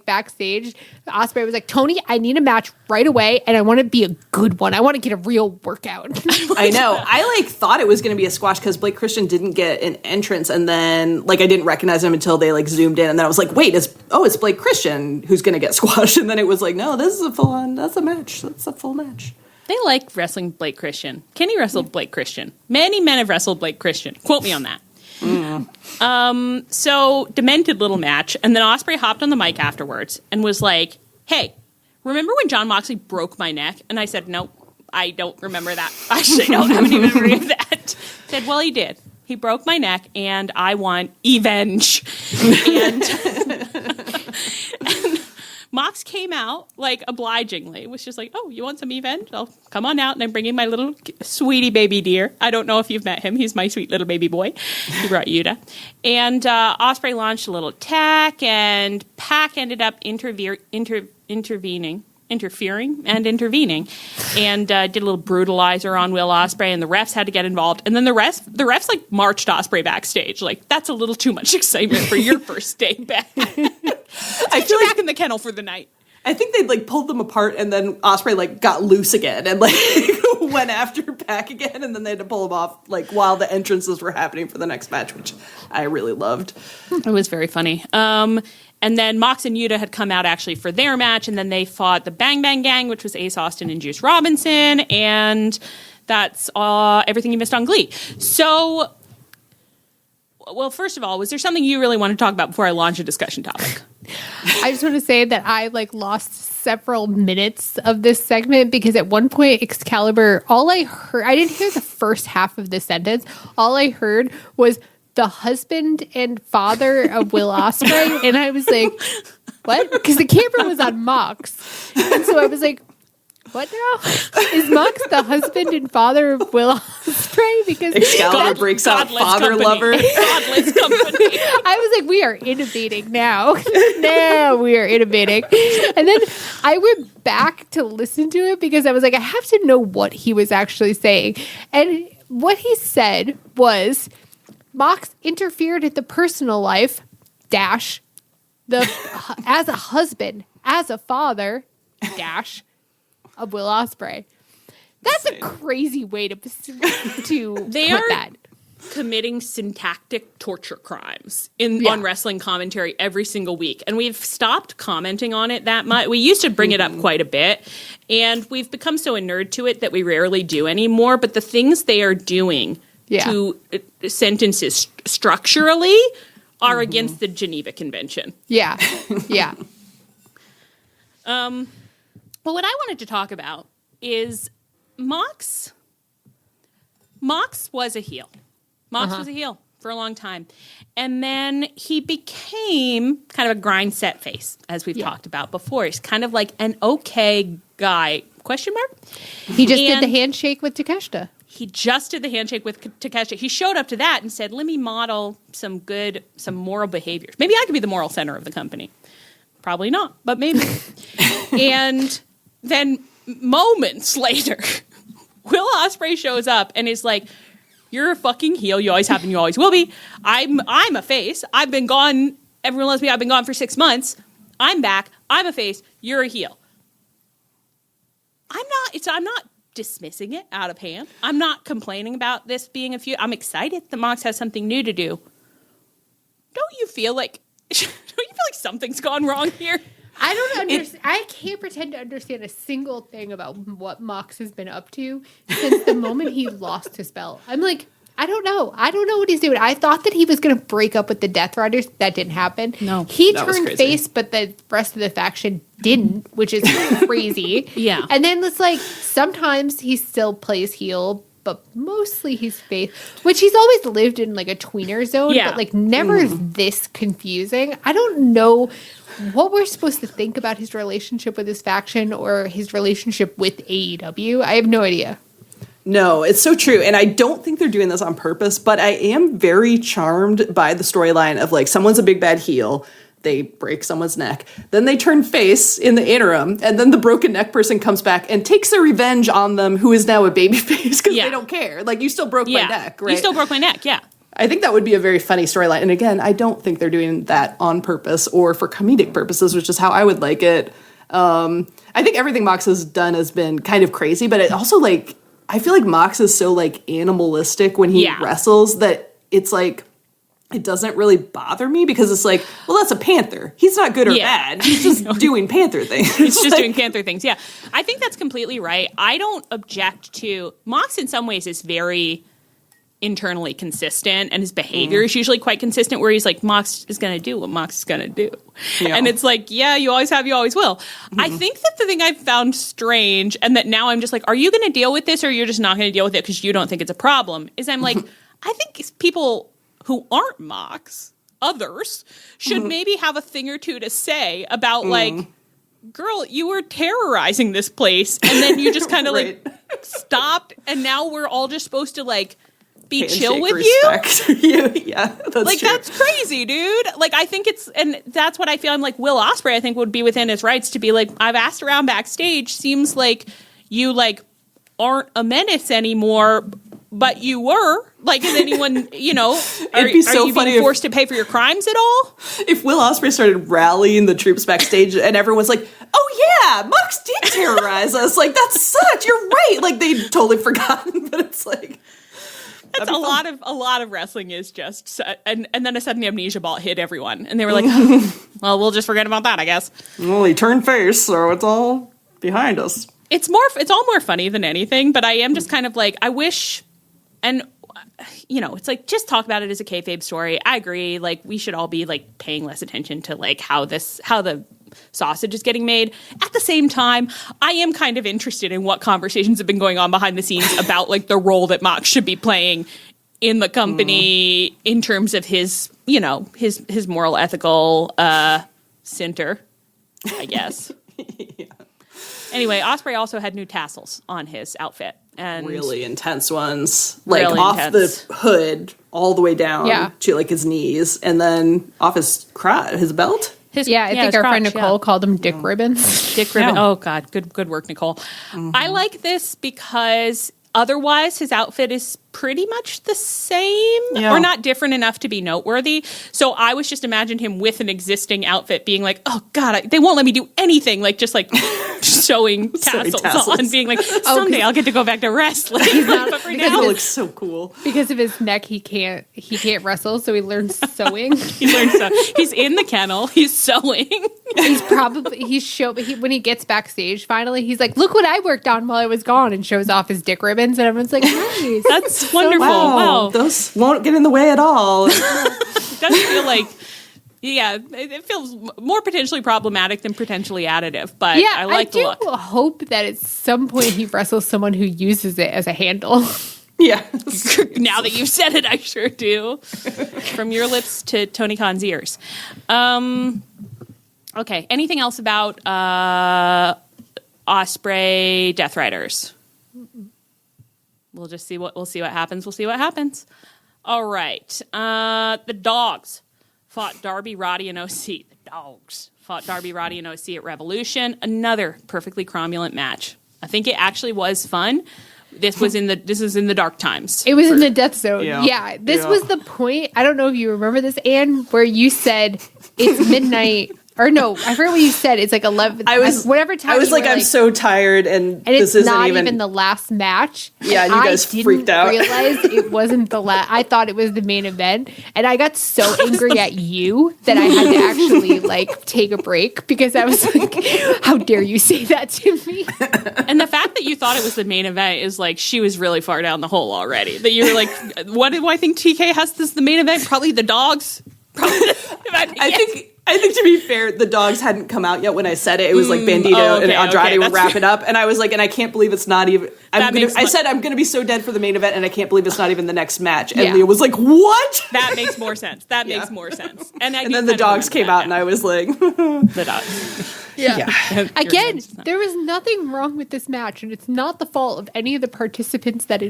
backstage. Ospreay was like, Tony, I need a match right away, and I want to be a good one. I want to get a real workout. I know. I like thought it was going to be a squash because Blake Christian didn't get an entrance, and then like I didn't recognize him until they like zoomed in, and then I was like, wait, it's Blake Christian who's going to get squashed, and then it was like, no, this is a full on. That's a match. That's a full match. They like wrestling Blake Christian. Kenny wrestled Blake Christian. Many men have wrestled Blake Christian. Quote me on that. So, demented little match. And then Ospreay hopped on the mic afterwards and was like, hey, remember when Jon Moxley broke my neck? And I said, nope, I don't remember that. Actually, I don't have any memory of that. Said, well, he did. He broke my neck, and I want revenge. And Mox came out, like, obligingly. Was just like, oh, you want some revenge? I'll come on out, and I'm bringing my little sweetie baby deer. I don't know if you've met him. He's my sweet little baby boy. He brought Yuta. And Ospreay launched a little attack, and Pac ended up interfering and did a little brutalizer on Will Ospreay, and the refs had to get involved. And then the refs like marched Ospreay backstage. Like, that's a little too much excitement for your first day back. I feel like back in the kennel for the night. I think they like pulled them apart, and then Ospreay like got loose again and like went after Pac again, and then they had to pull him off like while the entrances were happening for the next match, which I really loved. It was very funny. And then Mox and Yuta had come out actually for their match, and then they fought the Bang Bang Gang, which was Ace Austin and Juice Robinson, and that's everything you missed on Glee. So, well, first of all, was there something you really want to talk about before I launch a discussion topic? I just want to say that I like lost several minutes of this segment because at one point Excalibur, all I heard, I didn't hear the first half of this sentence. All I heard was the husband and father of Will Ospreay, and I was like, what? Because the camera was on Mox, and so I was like, what now? Is Mox the husband and father of Will Ospreay? Because Excalibur breaks out father lover. Godless company. I was like, we are innovating now. Now we are innovating. And then I went back to listen to it because I was like, I have to know what he was actually saying. And what he said was, Mox interfered at the personal life, as a husband, as a father, of Will Ospreay. That's a crazy way to put that. Committing syntactic torture crimes on wrestling commentary every single week. And we've stopped commenting on it that much. We used to bring it up quite a bit. And we've become so inured to it that we rarely do anymore. But the things they are doing to sentences structurally are against the Geneva Convention. Yeah. Yeah. But what I wanted to talk about is Mox was a heel. Mox was a heel for a long time. And then he became kind of a grind set face, as we've talked about before. He's kind of like an okay guy, question mark? He just did the handshake with Takeshita. He just did the handshake with Takeshita. He showed up to that and said, let me model some moral behaviors. Maybe I could be the moral center of the company. Probably not, but maybe. And then moments later, Will Ospreay shows up and is like, you're a fucking heel. You always have and you always will be. I'm a face. I've been gone. Everyone loves me. I've been gone for 6 months. I'm back. I'm a face. You're a heel. I'm not dismissing it out of hand. I'm not complaining about this being a feud. I'm excited that Mox has something new to do. Don't you feel like something's gone wrong here? I don't understand. I can't pretend to understand a single thing about what Mox has been up to since the moment he lost his belt. I'm like, I don't know. I don't know what he's doing. I thought that he was going to break up with the Death Riders. That didn't happen. No. He turned face, but the rest of the faction didn't, which is crazy. Yeah. And then it's like, sometimes he still plays heel, but mostly he's face, which he's always lived in like a tweener zone, but like never this confusing. I don't know what we're supposed to think about his relationship with his faction or his relationship with AEW. I have no idea. No, it's so true. And I don't think they're doing this on purpose, but I am very charmed by the storyline of like someone's a big bad heel. They break someone's neck. Then they turn face in the interim. And then the broken neck person comes back and takes their revenge on them, who is now a baby face because they don't care. Like, you still broke my neck, right? You still broke my neck, yeah. I think that would be a very funny storyline. And again, I don't think they're doing that on purpose or for comedic purposes, which is how I would like it. I think everything Mox has done has been kind of crazy, but it also like, I feel like Mox is so like animalistic when he wrestles that it's like, it doesn't really bother me because it's like, well, that's a panther. He's not good or bad. He's just doing panther things. He's just doing panther things. Yeah. I think that's completely right. I don't object to Mox in some ways is very internally consistent and his behavior is usually quite consistent where he's like, Mox is going to do what Mox is going to do. Yeah. And it's like, yeah, you always have, you always will. I think that the thing I've found strange and that now I'm just like, are you going to deal with this or you're just not going to deal with it because you don't think it's a problem is I'm like, I think people who aren't Mox, others, should maybe have a thing or two to say about like, girl, you were terrorizing this place and then you just kind of like stopped and now we're all just supposed to like be chill with you. Yeah, that's like true. That's crazy, dude. Like I think it's, and that's what I feel. I'm like Will Ospreay. I think would be within his rights to be like, I've asked around backstage. Seems like you like aren't a menace anymore, but you were. Like, is anyone, you know, are you being forced to pay for your crimes at all? If Will Ospreay started rallying the troops backstage and everyone's like, oh yeah, Mox did terrorize us. Like, that sucked. You're right. Like, they'd totally forgotten. But it's like, that's a lot of wrestling is just, and then a sudden amnesia ball hit everyone. And they were like, well, we'll just forget about that, I guess. Well, he turned face, so it's all behind us. It's all more funny than anything, but I am just kind of like, I wish, and you know, it's like, just talk about it as a kayfabe story. I agree. Like, we should all be like paying less attention to like how the sausage is getting made. At the same time, I am kind of interested in what conversations have been going on behind the scenes about like the role that Mox should be playing in the company in terms of his, you know, his moral, ethical center, I guess. Yeah. Anyway, Ospreay also had new tassels on his outfit. And really intense ones. Like really off intense. the hood all the way down to like his knees and then off his crotch, his belt. I think our friend Nicole called them dick ribbons. Dick ribbon. Oh God, good work, Nicole. I like this because otherwise his outfit is pretty much the same or not different enough to be noteworthy. So I was just imagining him with an existing outfit being like, oh God, they won't let me do anything. Like just like showing tassels on, being like, someday I'll get to go back to wrestling. But right now, it looks so cool. Because of his neck, he can't wrestle, so he learns sewing. He's in the kennel. He's sewing. When he gets backstage, finally, he's like, look what I worked on while I was gone, and shows off his dick ribbons, and everyone's like, nice. That's wonderful. Wow. Those won't get in the way at all. It does feel like, it feels more potentially problematic than potentially additive, but I like the look. I do hope that at some point he wrestles someone who uses it as a handle. Yeah. Now that you've said it, I sure do. From your lips to Tony Khan's ears. Okay. Anything else about Ospreay Death Riders? We'll just see what happens. We'll see what happens. All right. The Dogs fought Darby, Roddy, and OC. The Dogs fought Darby, Roddy, and OC at Revolution. Another perfectly cromulent match. I think it actually was fun. This was in the dark times. It was in the death zone. Yeah. This was the point. I don't know if you remember this, Anne, where you said it's midnight. Or no, I forget what you said. It's like 11. Whatever time. I was like, I'm so tired, and this it's isn't not even the last match. Yeah, and you guys freaked out. I realized it wasn't the last. I thought it was the main event, and I got so angry at you that I had to actually like take a break because I was like, "How dare you say that to me?" And the fact that you thought it was the main event is like she was really far down the hole already. That you were like, "What do I think TK has this the main event? Probably the Dogs." I think to be fair, the Dogs hadn't come out yet when I said it. It was like Bandito and Andrade were wrapping up, and I was like, and I can't believe it's not even. I said I'm going to be so dead for the main event, and I can't believe it's not even the next match. And Leah was like, "What?" That makes more sense. That makes more sense. And then the Dogs came out, and I was like, "The Dogs." Yeah. Again, there was nothing wrong with this match, and it's not the fault of any of the participants that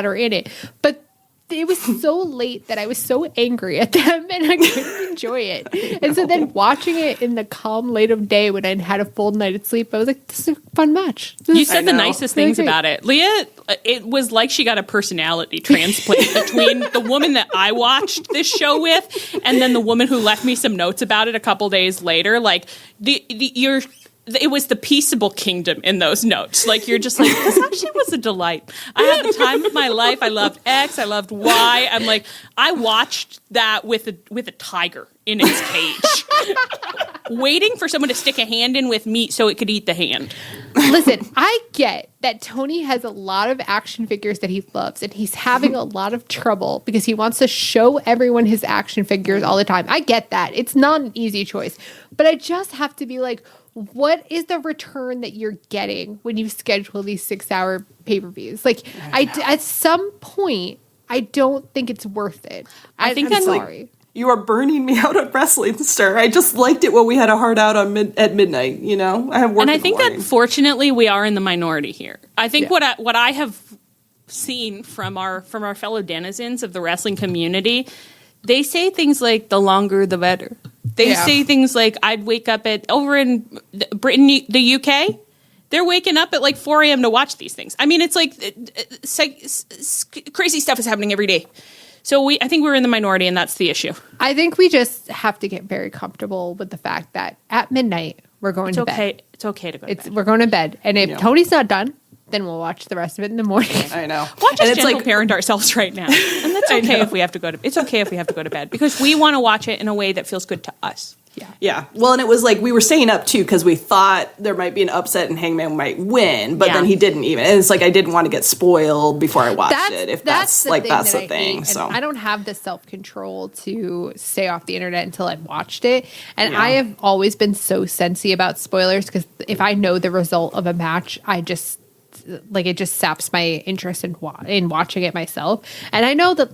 are in it, but. It was so late that I was so angry at them and I couldn't enjoy it. And so then watching it in the calm light of day when I had a full night of sleep, I was like, this is a fun match. You said the nicest things about it. Leah, it was like she got a personality transplant between the woman that I watched this show with and then the woman who left me some notes about it a couple days later. Like, it was the peaceable kingdom in those notes. Like, you're just like, this actually was a delight. I had the time of my life. I loved X. I loved Y. I'm like, I watched that with a tiger in its cage, waiting for someone to stick a hand in with meat so it could eat the hand. Listen, I get that Tony has a lot of action figures that he loves, and he's having a lot of trouble because he wants to show everyone his action figures all the time. I get that. It's not an easy choice. But I just have to be like, what is the return that you're getting when you schedule these 6-hour pay-per-views? Like, at some point, I don't think it's worth it. I'm sorry. Like, you are burning me out at wrestling, sir. I just liked it when we had a hard out at midnight. You know, I have work. And I think that fortunately we are in the minority here. I think what I have seen from our fellow denizens of the wrestling community, they say things like the longer the better. They say things like, I'd wake up over in Britain, the UK, they're waking up at like 4 a.m. to watch these things. I mean, it's like crazy stuff is happening every day. So I think we're in the minority, and that's the issue. I think we just have to get very comfortable with the fact that at midnight, we're going to bed. It's okay to go to bed. We're going to bed. And if Tony's not done, then we'll watch the rest of it in the morning. I know. Watch us gentle parent ourselves right now. And that's okay if we have to go to bed. It's okay if we have to go to bed because we want to watch it in a way that feels good to us. Yeah. Well, and it was like we were staying up too because we thought there might be an upset and Hangman might win, but then he didn't even. And it's like I didn't want to get spoiled before I watched it. If that's the thing. So I don't have the self-control to stay off the internet until I've watched it. And I have always been so sensy about spoilers because if I know the result of a match, I just it just saps my interest in watching it myself. And I know that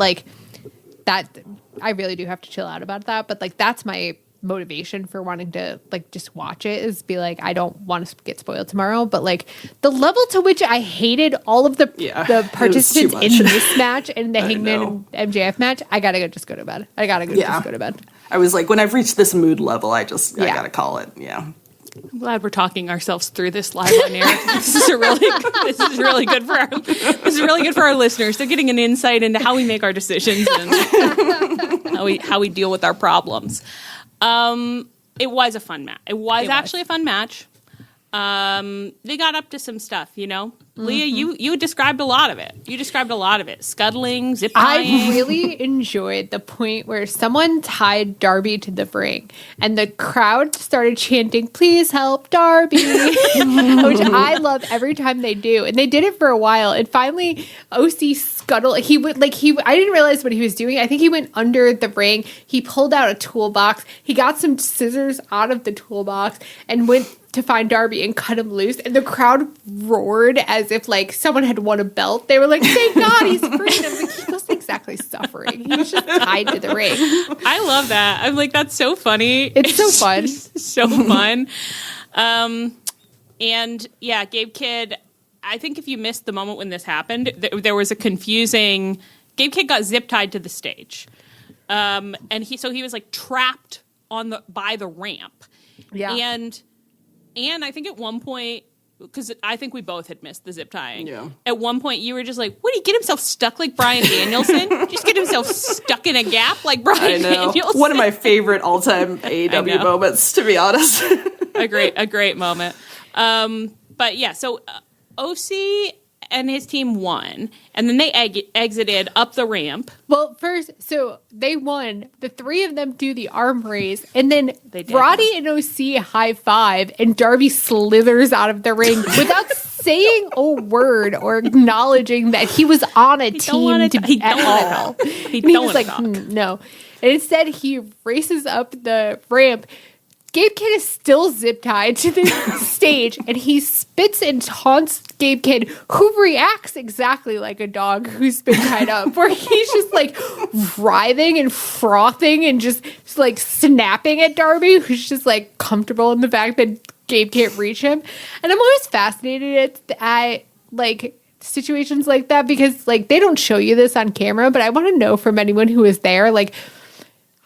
that I really do have to chill out about that, but that's my motivation for wanting to like just watch it is be like, I don't want to get spoiled tomorrow. But like the level to which I hated all of the participants in this match and the Hangman and MJF match, I gotta just go to bed. Just go to bed. I was like, when I've reached this mood level, I gotta call it. Yeah. I'm glad we're talking ourselves through this live on air. This is really good for our listeners. They're getting an insight into how we make our decisions and how we deal with our problems. It was a fun match. It was actually a fun match. They got up to some stuff, you know. Leah, you described a lot of it. Scuttling, zip tying. I really enjoyed the point where someone tied Darby to the ring and the crowd started chanting, "Please help Darby," which I love every time they do. And they did it for a while. And finally, OC scuttled. I didn't realize what he was doing. I think he went under the ring. He pulled out a toolbox. He got some scissors out of the toolbox and went to find Darby and cut him loose, and the crowd roared as if like someone had won a belt. They were like, "Thank God he's free!" And I was like, he wasn't exactly suffering; he was just tied to the ring. I love that. I'm like, that's so funny. It's so fun, so fun. And yeah, Gabe Kidd. I think if you missed the moment when this happened, there was a confusing. Gabe Kidd got zip tied to the stage, and he was like trapped by the ramp. Yeah, And I think at one point, because I think we both had missed the zip tying. Yeah. At one point, you were just like, "Would he get himself stuck like Bryan Danielson? Just get himself stuck in a gap like Bryan Danielson?" One of my favorite all-time AEW moments, to be honest. a great moment. But yeah, so OC and his team won, and then they exited up the ramp. Well, first, so they won. The three of them do the arm raise, and then Roddy and OC high five, and Darby slithers out of the ring without saying a word or acknowledging that he was on a team at all. He was like, no. And instead, he races up the ramp. Gabe Kidd is still zip tied to the stage, and he spits and taunts Gabe Kidd, who reacts exactly like a dog who's been tied up, where he's just like writhing and frothing and just like snapping at Darby, who's just like comfortable in the fact that Gabe can't reach him. And I'm always fascinated at like situations like that because like they don't show you this on camera, but I want to know from anyone who was there, like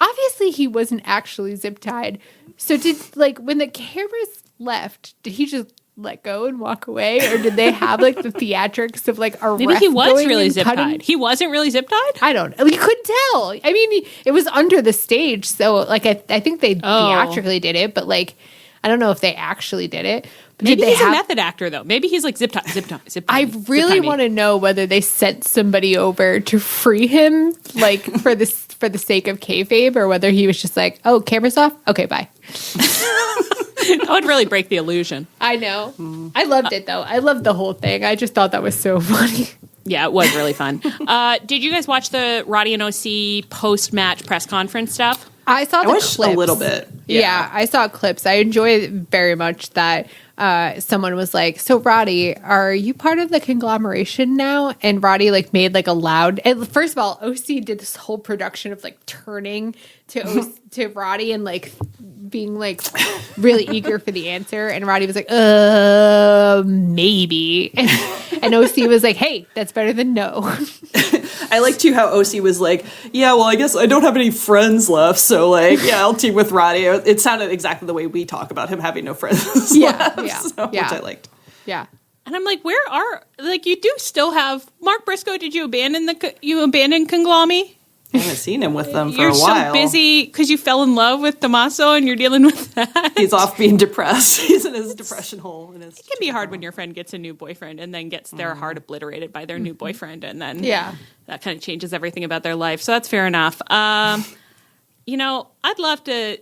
obviously he wasn't actually zip tied. So did like when the cameras left, did he just let go and walk away, or did they have like the theatrics of like a maybe he was really zip tied? He wasn't really zip tied. I don't know. You couldn't tell. I mean, it was under the stage, so like I think they theatrically did it, but like I don't know if they actually did it. But maybe he's a method actor though. Maybe he's like zip tie. I really want to know whether they sent somebody over to free him, like for the sake of kayfabe, or whether he was just like, "Oh, camera's off. Okay, bye." That would really break the illusion. I know. I loved it though. I loved the whole thing. I just thought that was so funny. Yeah, it was really fun. Did you guys watch the Roddy and OC post-match press conference stuff? I saw the clips. A little bit. Yeah, I saw clips. I enjoyed very much that someone was like, "So Roddy, are you part of the conglomeration now?" And Roddy like made like a loud. And first of all, OC did this whole production of like turning to Roddy and like being like really eager for the answer, and Roddy was like, maybe," and OC was like, "Hey, that's better than no." I like too how OC was like, "Yeah, well, I guess I don't have any friends left, so like, yeah, I'll team with Roddy." It sounded exactly the way we talk about him having no friends left, which I liked. Yeah. And I'm like, where are like you do still have Mark Briscoe? Did you abandon Conglom? I haven't seen him with them for You're a while. So busy because you fell in love with Tommaso and you're dealing with that. He's off being depressed. He's in his depression hole. It can be hard when your friend gets a new boyfriend and then gets their heart obliterated by their new boyfriend, and then that kind of changes everything about their life. So that's fair enough. You know, I'd love to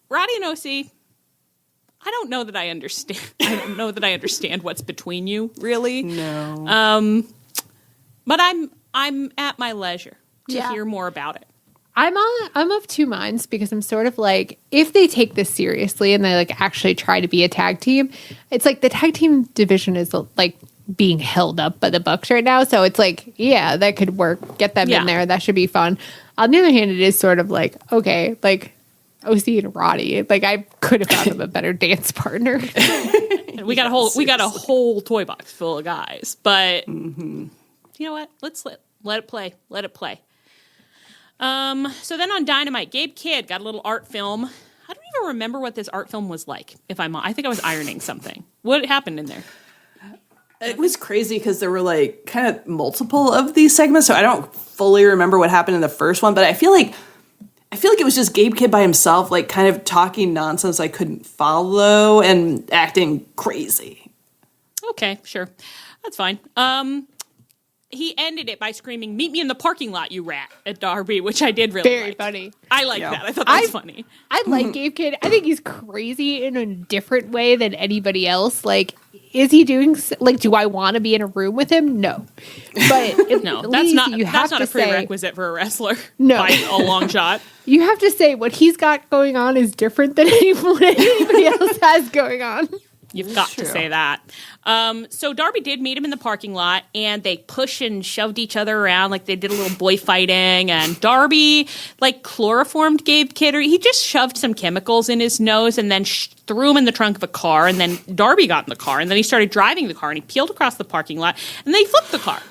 Roddy and OC. I don't know that I understand. I don't know that I understand what's between you, really. No. But I'm at my leisure to hear more about it. I'm of two minds because I'm sort of like, if they take this seriously and they like actually try to be a tag team, it's like the tag team division is like being held up by the Bucks right now. So it's like, yeah, that could work. Get them in there. That should be fun. On the other hand, it is sort of like, okay, like OC and Roddy. Like, I could have found him a better dance partner. We got a whole toy box full of guys. But you know what? Let's let it play. Let it play. So then on Dynamite, Gabe Kidd got a little art film. I don't even remember what this art film was like. I think I was ironing something. What happened in there? It was crazy because there were like kind of multiple of these segments, so I don't fully remember what happened in the first one, but I feel like it was just Gabe Kidd by himself, like kind of talking nonsense I couldn't follow and acting crazy. Okay, sure. That's fine. He ended it by screaming, "Meet me in the parking lot, you rat," at Darby, which I did really Very like. funny. I like that. I thought that was funny. I like Gabe Kidd. I think he's crazy in a different way than anybody else. Like, is he doing, like, do I want to be in a room with him? No. But no, that's not a prerequisite for a wrestler. No. By a long shot. You have to say what he's got going on is different than anybody else has going on. You've got to say that. So Darby did meet him in the parking lot, and they pushed and shoved each other around like they did a little boy fighting. And Darby, like, chloroformed Gabe Kidd. He just shoved some chemicals in his nose and then threw him in the trunk of a car. And then Darby got in the car, and then he started driving the car, and he peeled across the parking lot, and they flipped the car.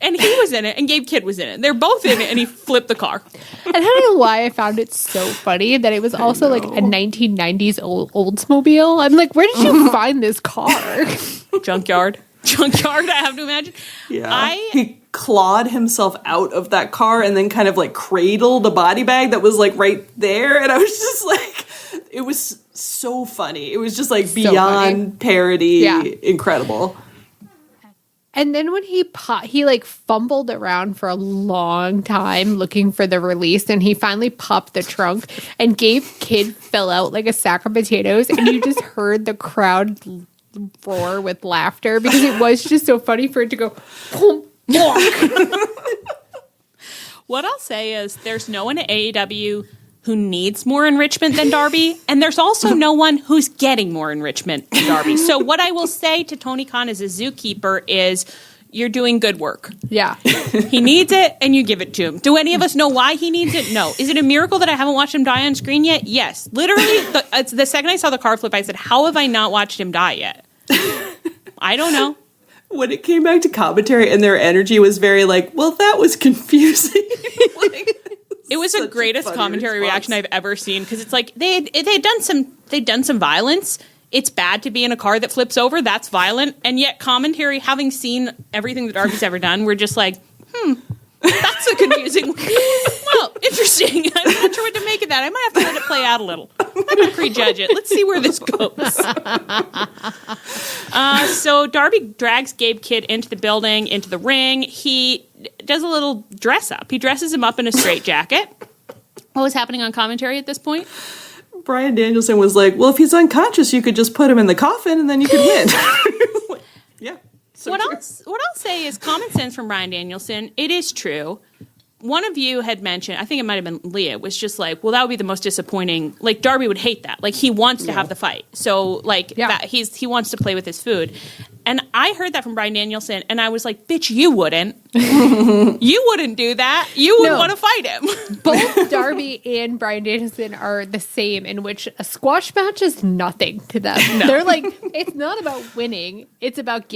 And he was in it, and Gabe Kidd was in it. They're both in it, and he flipped the car. And I don't know why I found it so funny that it was also like a 1990s Oldsmobile. I'm like, where did you find this car? Junkyard, I have to imagine. Yeah. He clawed himself out of that car and then kind of like cradled a body bag that was like right there. And I was just like, it was so funny. It was just like beyond parody. Yeah. Incredible. And then when he like fumbled around for a long time looking for the release, and he finally popped the trunk, and Gabe Kidd fell out like a sack of potatoes, and you just heard the crowd roar with laughter because it was just so funny for it to go boom, What I'll say is there's no one at AEW who needs more enrichment than Darby, and there's also no one who's getting more enrichment than Darby. So what I will say to Tony Khan as a zookeeper is, you're doing good work. Yeah. He needs it, and you give it to him. Do any of us know why he needs it? No. Is it a miracle that I haven't watched him die on screen yet? Yes. Literally, the second I saw the car flip, I said, how have I not watched him die yet? I don't know. When it came back to commentary and their energy was very like, well, that was confusing. It was the greatest commentary reaction I've ever seen, because it's like they'd done some violence. It's bad to be in a car that flips over. That's violent. And yet commentary, having seen everything that Darby's ever done, we're just like, that's a confusing. Well, interesting. I'm not sure what to make of that. I might have to let it play out a little. I'm not going to prejudge it. Let's see where this goes. So Darby drags Gabe Kidd into the building, into the ring. He does a little dress up. He dresses him up in a straitjacket. What was happening on commentary at this point? Bryan Danielson was like, well, if he's unconscious, you could just put him in the coffin and then you could win. Yeah. So what I'll say is common sense from Bryan Danielson. It is true. One of you had mentioned, I think it might have been Leah, was just like, well, that would be the most disappointing. Like, Darby would hate that. Like, he wants to have the fight. So, like, that he wants to play with his food. And I heard that from Bryan Danielson, and I was like, bitch, you wouldn't. You wouldn't do that. You would want to fight him. Both Darby and Bryan Danielson are the same, in which a squash match is nothing to them. No. They're like, it's not about winning. It's about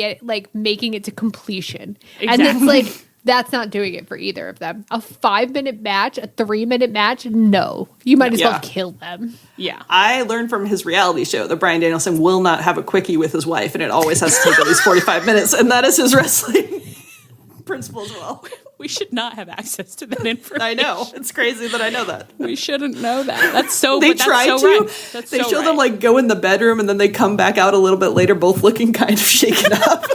making it to completion. Exactly. And it's like, that's not doing it for either of them. A 5-minute match, a 3-minute match, no. You might as well kill them. Yeah. I learned from his reality show that Bryan Danielson will not have a quickie with his wife, and it always has to take at least 45 minutes, and that is his wrestling principle as well. We should not have access to that information. I know. It's crazy that I know that. We shouldn't know that. That's so They but that's try so to. Right. That's they so show right. them like go in the bedroom, and then they come back out a little bit later, both looking kind of shaken up.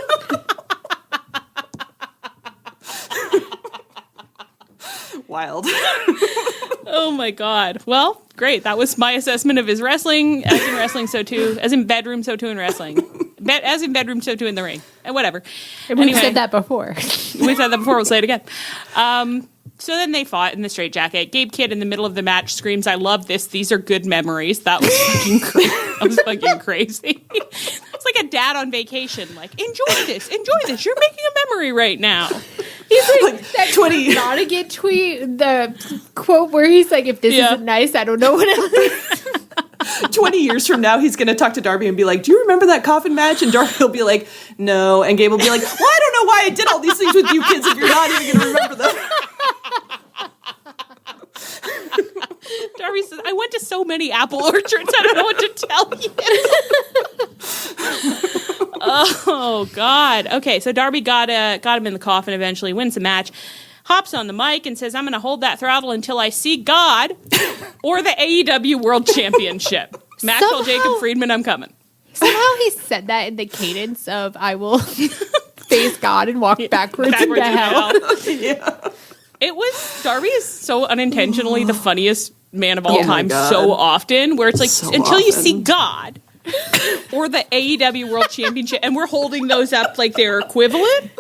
Wild. Oh my God. Well, great. That was my assessment of his wrestling. As in wrestling, so too. As in bedroom, so too in wrestling. As in bedroom, so too in the ring. And whatever. We've said that before. We've said that before. We'll say it again. So then they fought in the straitjacket. Gabe Kidd in the middle of the match screams, "I love this. These are good memories." That was fucking crazy. That was fucking crazy. It's like a dad on vacation. Like, enjoy this. Enjoy this. You're making a memory right now. He's like that 20 gotta get tweet, the quote where he's like, if this isn't nice, I don't know what else. 20 years from now, he's going to talk to Darby and be like, do you remember that coffin match? And Darby will be like, no. And Gabe will be like, well, I don't know why I did all these things with you kids if you're not even going to remember them. Darby says, I went to so many apple orchards, I don't know what to tell you. Oh, God. Okay, so Darby got him in the coffin eventually, wins the match, hops on the mic and says, I'm going to hold that throttle until I see God or the AEW World Championship. Maxwell Jacob Friedman, I'm coming. Somehow he said that in the cadence of, I will face God and walk backwards into hell. Yeah. It was, Darby is so unintentionally the funniest man of all time so often, where it's like, so until you see God or the AEW World Championship, and we're holding those up like they're equivalent.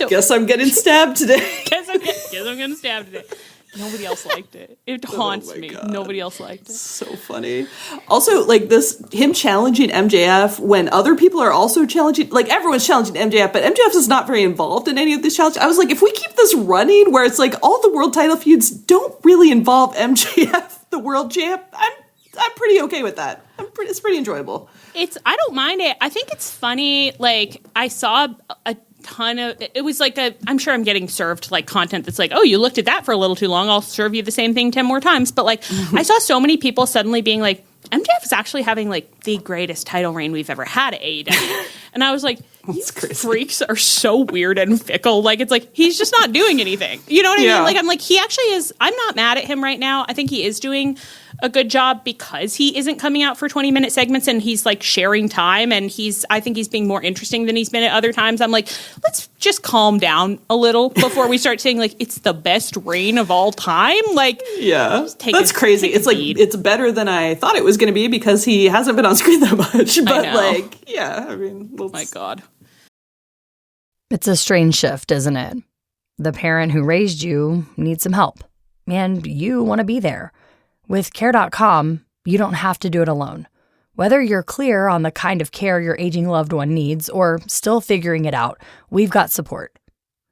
Guess I'm getting stabbed today. Guess I'm getting stabbed today. Nobody else liked it. It haunts me. God. Nobody else liked it. So funny. Also, like him challenging MJF when other people are also challenging, like everyone's challenging MJF, but MJF is not very involved in any of these challenges. I was like, if we keep this running where it's like all the world title feuds don't really involve MJF, the world champ, I'm pretty okay with that. It's pretty enjoyable. I don't mind it. I think it's funny. Like, I saw a ton of, it was like I'm sure I'm getting served like content that's like, oh, you looked at that for a little too long, I'll serve you the same thing 10 more times. But like, I saw so many people suddenly being like, MJF is actually having like the greatest title reign we've ever had at AEW. And I was like, these freaks are so weird and fickle. Like, it's like, he's just not doing anything. You know what I mean? Like, I'm like, he actually is, I'm not mad at him right now. I think he is doing a good job because he isn't coming out for 20-minute segments and he's like sharing time, and I think he's being more interesting than he's been at other times. I'm like, let's just calm down a little before we start saying like it's the best reign of all time. Like, yeah, that's crazy. It's like, it's better than I thought it was going to be because he hasn't been on screen that much. But like, yeah, I mean, my God. It's a strange shift, isn't it? The parent who raised you needs some help, and you want to be there. With Care.com, you don't have to do it alone. Whether you're clear on the kind of care your aging loved one needs or still figuring it out, we've got support.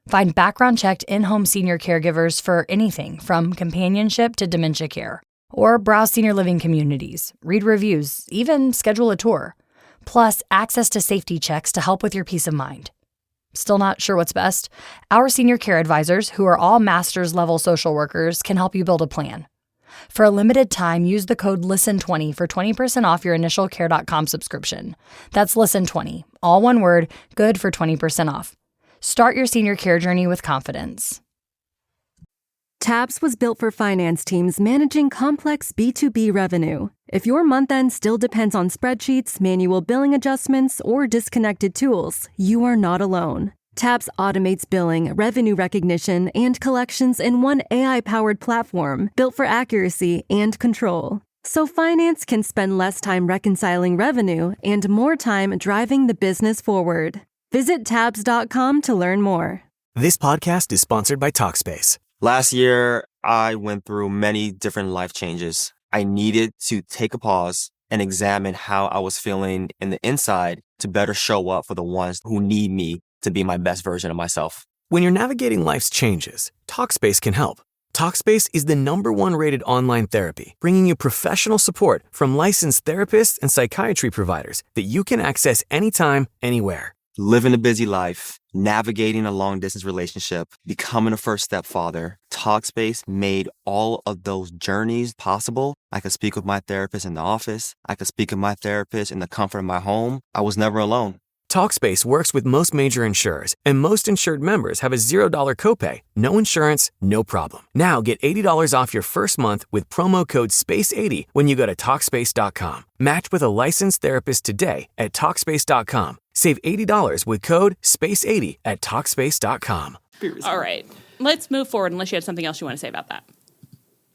Find background-checked in-home senior caregivers for anything from companionship to dementia care. Or browse senior living communities, read reviews, even schedule a tour. Plus, access to safety checks to help with your peace of mind. Still not sure what's best? Our senior care advisors, who are all master's-level social workers, can help you build a plan. For a limited time, use the code LISTEN20 for 20% off your initial Care.com subscription. That's LISTEN20, all one word, good for 20% off. Start your senior care journey with confidence. Tabs was built for finance teams managing complex B2B revenue. If your month end still depends on spreadsheets, manual billing adjustments, or disconnected tools, you are not alone. Tabs automates billing, revenue recognition, and collections in one AI-powered platform built for accuracy and control. So finance can spend less time reconciling revenue and more time driving the business forward. Visit Tabs.com to learn more. This podcast is sponsored by Talkspace. Last year, I went through many different life changes. I needed to take a pause and examine how I was feeling in the inside to better show up for the ones who need me to be my best version of myself. When you're navigating life's changes, Talkspace can help. Talkspace is the #1 rated online therapy, bringing you professional support from licensed therapists and psychiatry providers that you can access anytime, anywhere. Living a busy life, navigating a long-distance relationship, becoming a first-step father, Talkspace made all of those journeys possible. I could speak with my therapist in the office. I could speak with my therapist in the comfort of my home. I was never alone. Talkspace works with most major insurers, and most insured members have a $0 copay. No insurance, no problem. Now get $80 off your first month with promo code SPACE80 when you go to Talkspace.com. Match with a licensed therapist today at Talkspace.com. Save $80 with code SPACE80 at Talkspace.com. All right, let's move forward unless you had something else you want to say about that.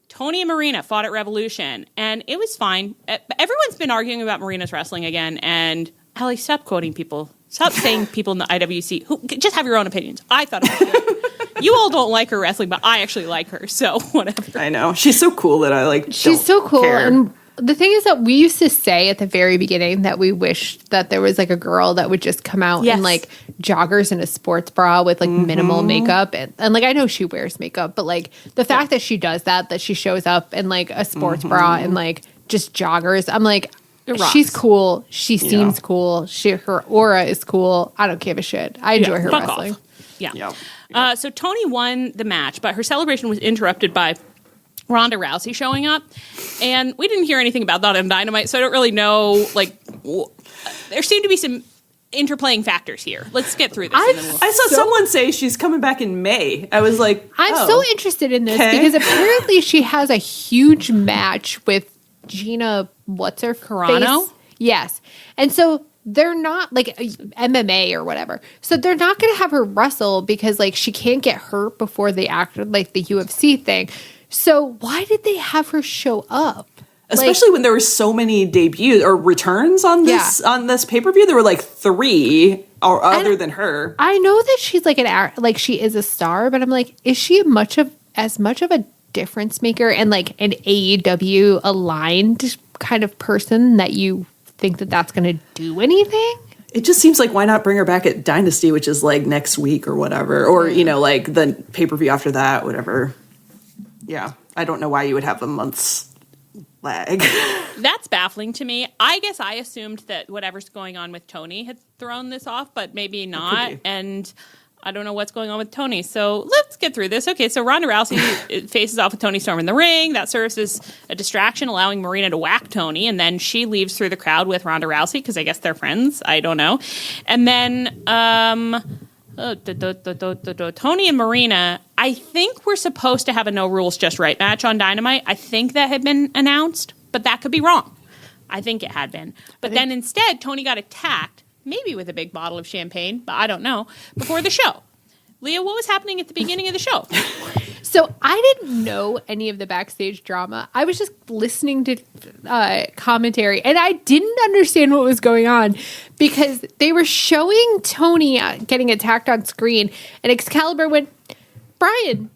Tony and Marina fought at Revolution, and it was fine. Everyone's been arguing about Marina's wrestling again, and Allie, stop quoting people. Stop saying people in the IWC. Just have your own opinions. I thought it was good. You all don't like her wrestling, but I actually like her, so whatever. I know. She's so cool that I like. She's so cool, care. and the thing is that we used to say at the very beginning that we wished that there was like a girl that would just come out in like joggers and a sports bra with like minimal makeup. And like, I know she wears makeup, but like the fact that she does that she shows up in like a sports bra and like just joggers, I'm like, she's cool. She seems cool. Her aura is cool. I don't give a shit. I enjoy her wrestling. Off. Yeah. So Toni won the match, but her celebration was interrupted by Ronda Rousey showing up. And we didn't hear anything about that on Dynamite, so I don't really know. Like, there seem to be some interplaying factors here. Let's get through this. I saw someone say she's coming back in May. I was like, I'm so interested in this because apparently she has a huge match with Gina, what's her Carano? Face? Yes. And so they're not like MMA or whatever. So they're not going to have her wrestle because like she can't get hurt before they act like the UFC thing. So why did they have her show up? Especially when there were so many debuts or returns on this pay-per-view. There were like 3 or other than her. I know that she's like like she is a star, but I'm like, is she as much of a difference maker and like an AEW aligned kind of person that you think that that's going to do anything? It just seems like, why not bring her back at Dynasty, which is like next week or whatever, or like the pay-per-view after that, whatever. Yeah, I don't know why you would have a month's lag. That's baffling to me. I guess I assumed that whatever's going on with Toni had thrown this off, but maybe not. And I don't know what's going on with Toni. So let's get through this. Okay, so Ronda Rousey faces off with Toni Storm in the ring. That serves as a distraction, allowing Marina to whack Toni. And then she leaves through the crowd with Ronda Rousey because I guess they're friends. I don't know. And then Toni and Marina, I think we're supposed to have a no rules, just right match on Dynamite. I think that had been announced, but that could be wrong. I think it had been. But then instead, Toni got attacked. Maybe with a big bottle of champagne, but I don't know, before the show. Leah, what was happening at the beginning of the show? So I didn't know any of the backstage drama. I was just listening to commentary, and I didn't understand what was going on because they were showing Toni getting attacked on screen, and Excalibur went, "Brian,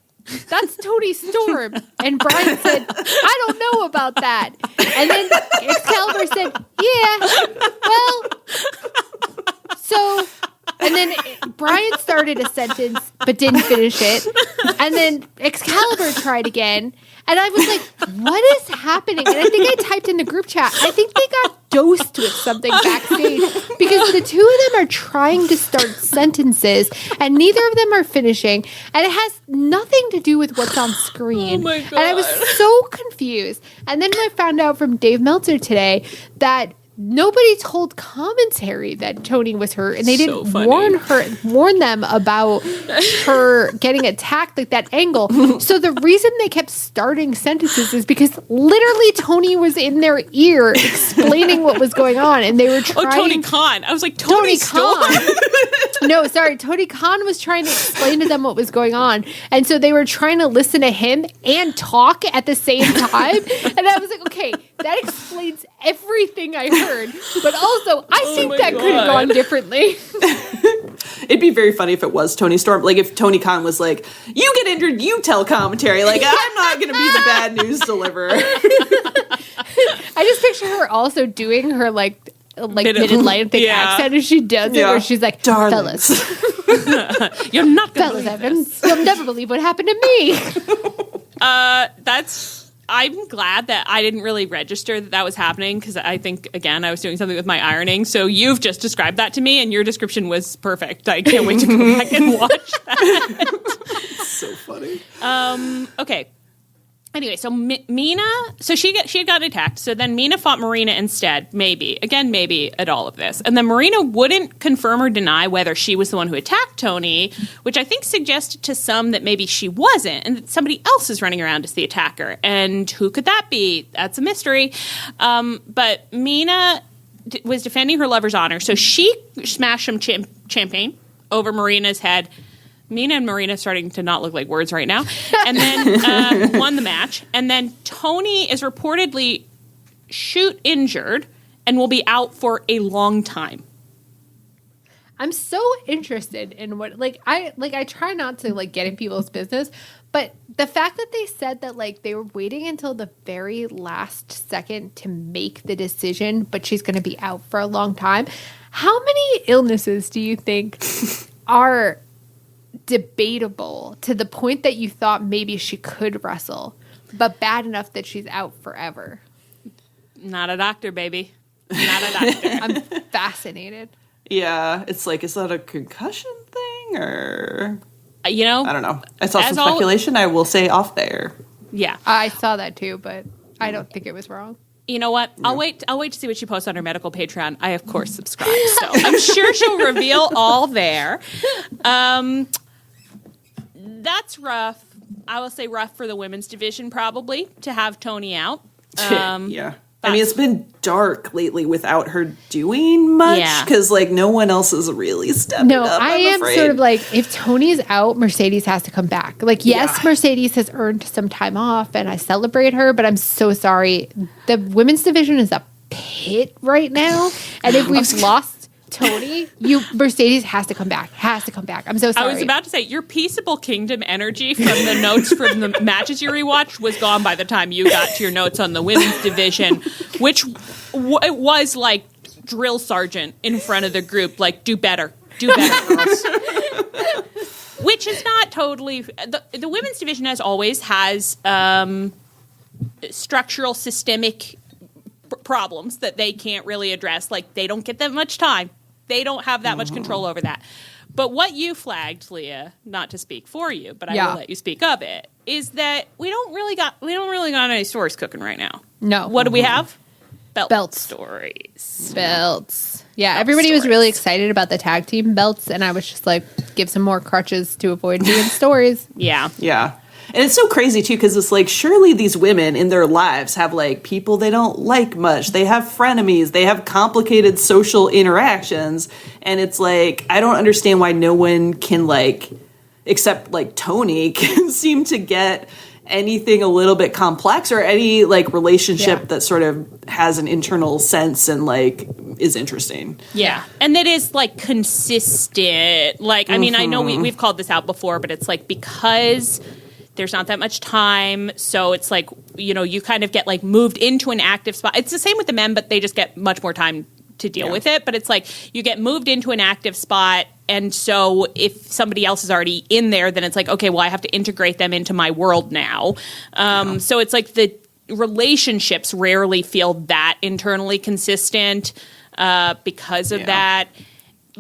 that's Toni Storm." And Brian said, "I don't know about that." And then Excalibur said, "Yeah, well..." So, and then Brian started a sentence but didn't finish it. And then Excalibur tried again. And I was like, what is happening? And I think I typed in the group chat, I think they got dosed with something backstage because the two of them are trying to start sentences and neither of them are finishing. And it has nothing to do with what's on screen. Oh my God. And I was so confused. And then I found out from Dave Meltzer today that nobody told commentary that Toni was hurt, and they didn't warn them about her getting attacked, like that angle. So the reason they kept starting sentences is because literally Toni was in their ear explaining what was going on, and they were trying. Oh, Tony Khan! I was like, Toni Storm. No, sorry, Tony Khan was trying to explain to them what was going on, and so they were trying to listen to him and talk at the same time. And I was like, okay, that explains everything I heard. But also, I think that could have gone differently. It'd be very funny if it was Toni Storm. Like, if Tony Khan was like, you get injured, you tell commentary. Like, I'm not going to be the bad news deliverer. I just picture her also doing her, like mid-Atlantic accent as she does it, where she's like, Darlings. fellas. You're not going to believe this. You'll never believe what happened to me. I'm glad that I didn't really register that was happening because I think, again, I was doing something with my ironing. So you've just described that to me, and your description was perfect. I can't wait to go back and watch that. It's so funny. Okay. Anyway, so Mina, so she had gotten attacked. So then Mina fought Marina instead, maybe at all of this. And then Marina wouldn't confirm or deny whether she was the one who attacked Toni, which I think suggested to some that maybe she wasn't and that somebody else is running around as the attacker. And who could that be? That's a mystery. But Mina was defending her lover's honor. So she smashed some champagne over Marina's head. Mina and Marina starting to not look like words right now. And then won the match. And then Toni is reportedly shoot injured and will be out for a long time. I'm so interested in what I try not to get in people's business, But the fact that they said that, like, they were waiting until the very last second to make the decision, but she's going to be out for a long time. How many illnesses do you think are debatable to the point that you thought maybe she could wrestle, but bad enough that she's out forever? Not a doctor, baby. Not a doctor. I'm fascinated. Yeah, it's like, is that a concussion thing or... You know? I don't know. I saw some speculation, I will say off there. Yeah. I saw that too, but I don't think it was wrong. You know what? I'll wait to see what she posts on her medical Patreon. I, of course, subscribe, so I'm sure she'll reveal all there. That's rough. I will say rough for the women's division, probably, to have Tony out. Yeah. I mean, it's been dark lately without her doing much because, like, no one else is really stepping up. I am sort of like, if Tony's out, Mercedes has to come back. Like, yes, Mercedes has earned some time off, and I celebrate her, but I'm so sorry. The women's division is a pit right now, and if we've lost Tony, Mercedes has to come back. I'm so sorry. I was about to say, your Peaceable Kingdom energy from the notes from the matches you rewatched was gone by the time you got to your notes on the women's division, which it was like drill sergeant in front of the group, like, do better, girls. Which is not totally... The women's division, as always, has structural, systemic problems that they can't really address. Like, they don't get that much time. They don't have that much control over that. But what you flagged, Leah, not to speak for you, but I will let you speak of it, is that we don't really got any stories cooking right now. No. What do we have? Belts. Stories. Belts. Yeah, everybody was really excited about the tag team belts, and I was just like, give some more crutches to avoid doing stories. Yeah. Yeah. And it's so crazy, too, because it's like, surely these women in their lives have, like, people they don't like much. They have frenemies. They have complicated social interactions. And it's like, I don't understand why no one can, like, except, like, Tony, can seem to get anything a little bit complex or any, like, relationship that sort of has an internal sense and, like, is interesting. Yeah. And that is, like, consistent. Like, I mean, I know we've called this out before, but it's like, because... there's not that much time, so it's like, you know, you kind of get, like, moved into an active spot. It's the same with the men, but they just get much more time to deal with it. But it's like, you get moved into an active spot, and so if somebody else is already in there, then it's like, okay, well, I have to integrate them into my world now. So it's like the relationships rarely feel that internally consistent because of that.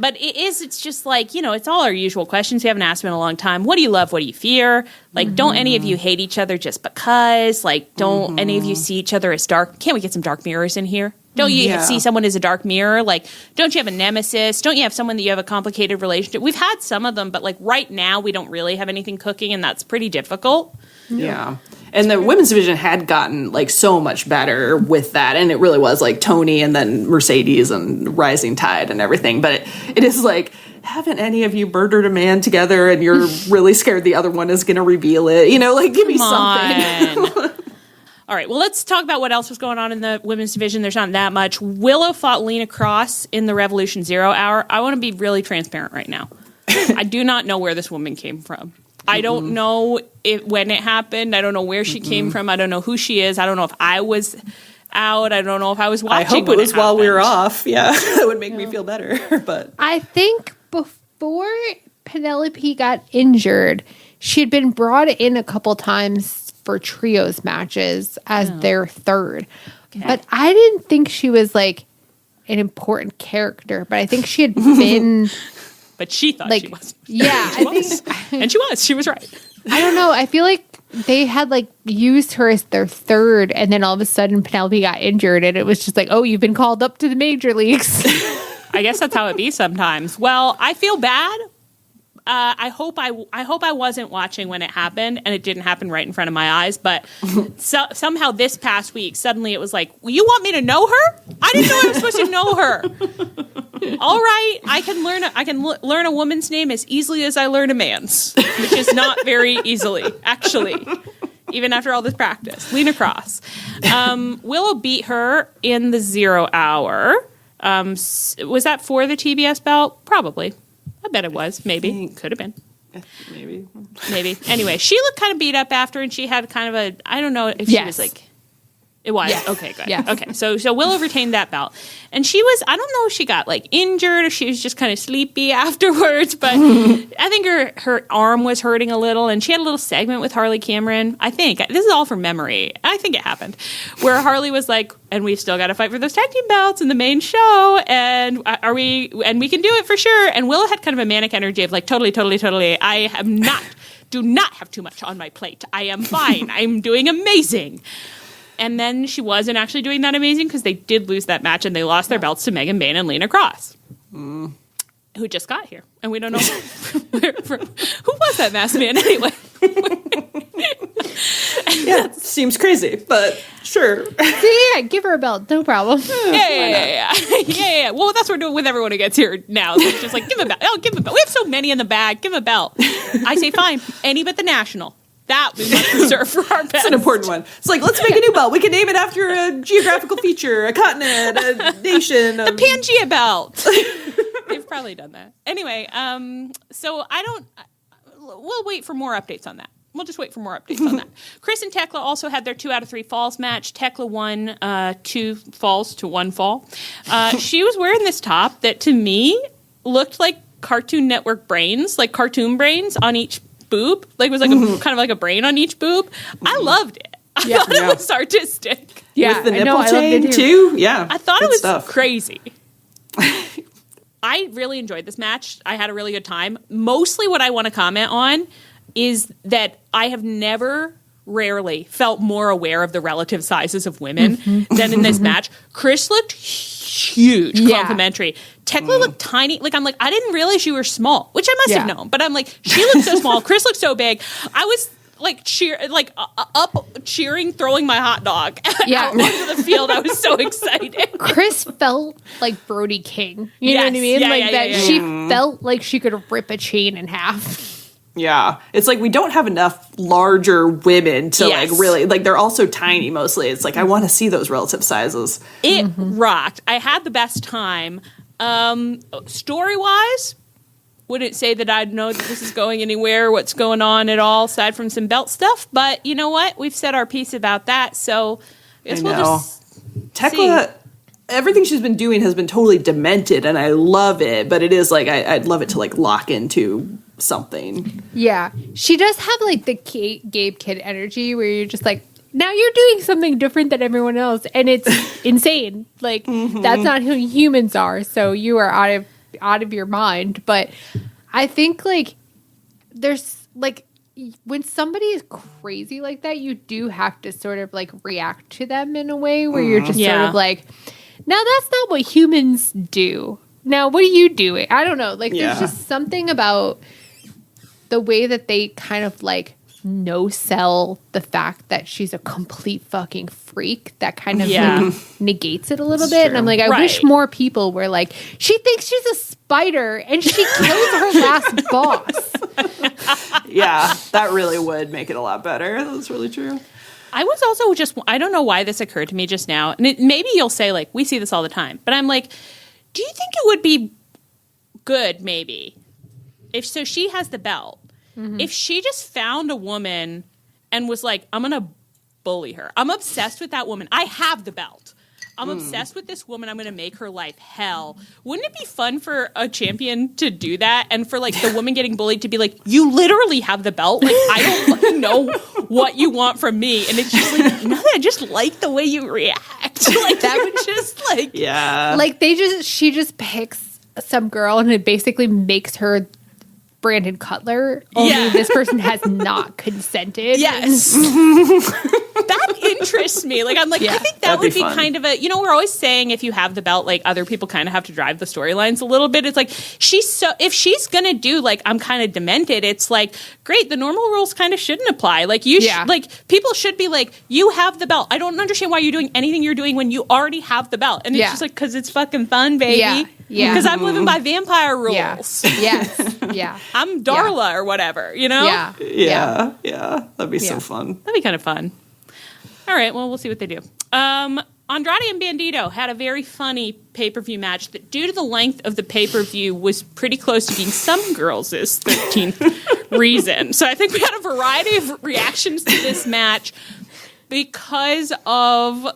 But it's just like, you know, it's all our usual questions we haven't asked in a long time. What do you love? What do you fear? Like, don't any of you hate each other just because? Like, don't any of you see each other as dark? Can't we get some dark mirrors in here? Don't you see someone as a dark mirror? Like, don't you have a nemesis? Don't you have someone that you have a complicated relationship? We've had some of them, but, like, right now we don't really have anything cooking, and that's pretty difficult. Yeah. And the women's division had gotten, like, so much better with that. And it really was, like, Tony and then Mercedes and Rising Tide and everything. But it is like, haven't any of you murdered a man together and you're really scared the other one is going to reveal it? You know, like, give me something. All right, well, let's talk about what else was going on in the women's division. There's not that much. Willow fought Lena Cross in the Revolution Zero Hour. I want to be really transparent right now. I do not know where this woman came from. I don't know when it happened. I don't know where she came from. I don't know who she is. I don't know if I was out. I don't know if I was watching. I hope it was while we were off. Yeah, that would make me feel better. But I think before Penelope got injured, she had been brought in a couple times for trios matches as their third. Okay. But I didn't think she was, like, an important character. But I think she had been... But she thought, like, she was. Yeah, she was. And she was. She was right. I don't know. I feel like they had, like, used her as their third, and then all of a sudden Penelope got injured, and it was just like, oh, you've been called up to the major leagues. I guess that's how it be sometimes. Well, I feel bad. I hope I wasn't watching when it happened, and it didn't happen right in front of my eyes. But somehow this past week, suddenly it was like, well, you want me to know her? I didn't know I was supposed to know her. All right, I can learn a woman's name as easily as I learn a man's, which is not very easily, actually. Even after all this practice, Lena Cross. Willow beat her in the 0 hour. Was that for the TBS belt? Probably. I bet it was. Maybe. Could have been. Maybe. Anyway, she looked kind of beat up after, and she had kind of a, I don't know if she was like, it was. Yes. Okay, good. Yes. Okay, so Willow retained that belt. And she was, I don't know if she got like injured or she was just kind of sleepy afterwards, but I think her arm was hurting a little, and she had a little segment with Harley Cameron. I think, this is all from memory, I think it happened, where Harley was like, and we've still got to fight for those tag team belts in the main show, and we can do it for sure. And Willow had kind of a manic energy of like, totally, I am not, do not have too much on my plate. I am fine. I'm doing amazing. And then she wasn't actually doing that amazing because they did lose that match and they lost their belts to Megan Bayne and Lena Cross, who just got here. And we don't know who was that masked man anyway. Yeah, seems crazy, but sure. Yeah, give her a belt, no problem. Yeah. Well, that's what we're doing with everyone who gets here now. It's just like, give a belt. Oh, give a belt. We have so many in the bag. Give a belt. I say, fine. Any but the national. That we must reserve for our best. It's an important one. It's like, let's make a new belt. We can name it after a geographical feature, a continent, a nation. The Pangea belt. They've probably done that. Anyway, so we'll wait for more updates on that. We'll just wait for more updates on that. Chris and Tekla also had their 2 out of 3 falls match. Tekla won 2 falls to 1 fall. She was wearing this top that to me looked like Cartoon Network brains, like cartoon brains on each boob. Like it was like kind of like a brain on each boob. I loved it. I thought it was artistic. Yeah, with the nipple chain too. Yeah, I thought it was crazy. I really enjoyed this match. I had a really good time. Mostly what I want to comment on is that I have rarely felt more aware of the relative sizes of women than in this match. Chris looked huge, complimentary. Tekla looked tiny. Like, I'm like, I didn't realize you were small, which I must have known. But I'm like, she looked so small. Chris looked so big. I was like cheering, throwing my hot dog out onto the field. I was so excited. Chris felt like Brody King. You know what I mean? She felt like she could rip a chain in half. Yeah. It's like we don't have enough larger women to like really, like they're all so tiny mostly. It's like I want to see those relative sizes. It rocked. I had the best time. Story-wise, wouldn't say that I'd know that this is going anywhere, what's going on at all, aside from some belt stuff. But you know what? We've said our piece about that, so I guess we'll just Tekla, everything she's been doing has been totally demented, and I love it. But it is like I'd love it to like lock into something. Yeah, she does have like the Gabe Kidd energy, where you're just like, now you're doing something different than everyone else, and it's insane. Like that's not who humans are, so you are out of your mind. But I think like there's like when somebody is crazy like that, you do have to sort of like react to them in a way where you're just sort of like, now that's not what humans do. Now what are you doing? I don't know. Like there's just something about the way that they kind of like no-sell the fact that she's a complete fucking freak that kind of like negates it a little bit. True. And I'm like, I wish more people were like, she thinks she's a spider and she kills her last boss. Yeah, that really would make it a lot better. That's really true. I was also I don't know why this occurred to me just now. And maybe you'll say like, we see this all the time. But I'm like, do you think it would be good maybe if she has the belt? If she just found a woman and was like, I'm going to bully her. I'm obsessed with that woman. I have the belt. I'm obsessed with this woman. I'm going to make her life hell. Wouldn't it be fun for a champion to do that? And for like the woman getting bullied to be like, you literally have the belt. Like, I don't fucking know what you want from me. And it's just like, no, I just like the way you react. Like that would just like, like she just picks some girl and it basically makes her Brandon Cutler, only this person has not consented. Yes. That interests me. Like, I'm like, I think that would be kind of a, we're always saying if you have the belt, like, other people kind of have to drive the storylines a little bit. It's like, if she's going to do, like, I'm kind of demented, it's like, great, the normal rules kind of shouldn't apply. Like, people should be like, you have the belt. I don't understand why you're doing anything you're doing when you already have the belt. And it's just like, because it's fucking fun, baby. Yeah. Because I'm living by vampire rules. Yeah. I'm Darla or whatever, Yeah. That'd be so fun. That'd be kind of fun. All right, well, we'll see what they do. Andrade and Bandito had a very funny pay-per-view match that, due to the length of the pay-per-view, was pretty close to being some girls' 13th reason. So I think we had a variety of reactions to this match because of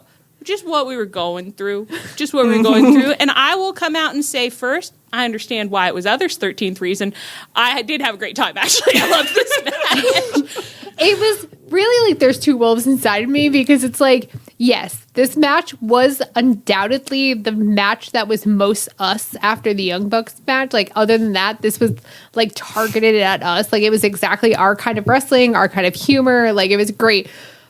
just what we were going through. And I will come out and say first, I understand why it was others' 13th reason. I did have a great time, actually. I loved this match. It was really like there's two wolves inside of me because it's like, yes, this match was undoubtedly the match that was most us after the Young Bucks match. Like, other than that, this was like targeted at us. Like, it was exactly our kind of wrestling, our kind of humor. Like, it was great.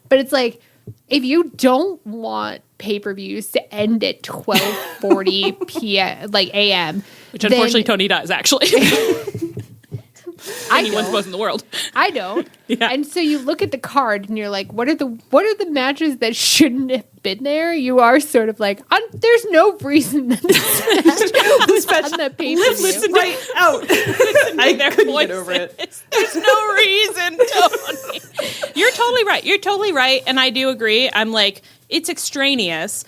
But it's like, if you don't want pay-per-views to end at 12:40 p.m. like a.m., which unfortunately Tony does, actually. Anyone's most in the world. I don't. Yeah. And so you look at the card and you're like, what are the matches that shouldn't have been there? You are sort of like, there's no reason that this match was on the pay-per-view. Listen right out. I couldn't get over it. There's no reason, Tony. You're totally right. And I do agree. I'm like, it's extraneous.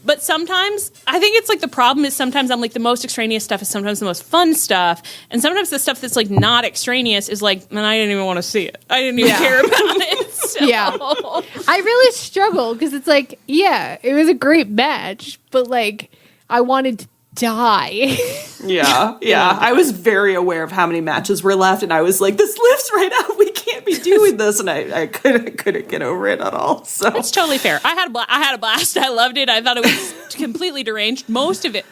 But sometimes, I think it's like the problem is sometimes I'm like the most extraneous stuff is sometimes the most fun stuff. And sometimes the stuff that's like not extraneous is like, man, I didn't even want to see it. I didn't even care about it. So. Yeah. I really struggle because it's like, yeah, it was a great match, but like I wanted to die. Yeah. I was very aware of how many matches were left, and I was like, this lifts right out. We can't be doing this, and I couldn't get over it at all. So it's totally fair. I had a blast. I loved it. I thought it was completely deranged. Most of it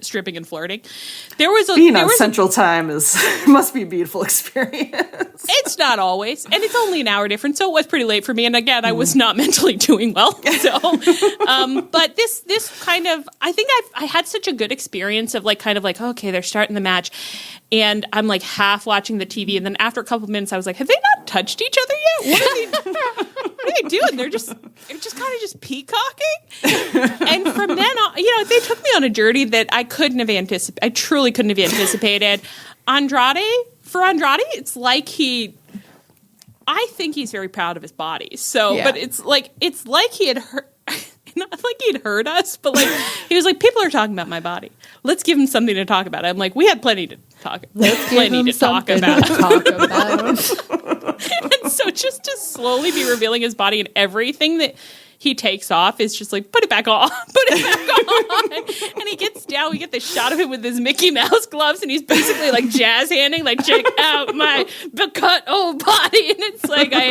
stripping and flirting. Being on Central Time must be a beautiful experience. It's not always, and it's only an hour difference, so it was pretty late for me. And again, I was not mentally doing well. So, but this kind of, I think I had such a good experience of like okay, they're starting the match, and I'm like half watching the TV, and then after a couple of minutes, I was like, have they not touched each other yet? What are they doing? They're just kind of just peacocking. And from then on, they took me on a journey that I couldn't have anticipated. I truly couldn't have anticipated. Andrade, it's like I think he's very proud of his body. So, yeah. But it's like he had hurt. Not like he'd hurt us, but like he was like, people are talking about my body. Let's give him something to talk about. I'm like, we had plenty to talk about. And so just to slowly be revealing his body and everything that he takes off is just like, put it back on. And he gets down. We get this shot of him with his Mickey Mouse gloves, and he's basically like jazz handing, like, check out my cut old body. And it's like, I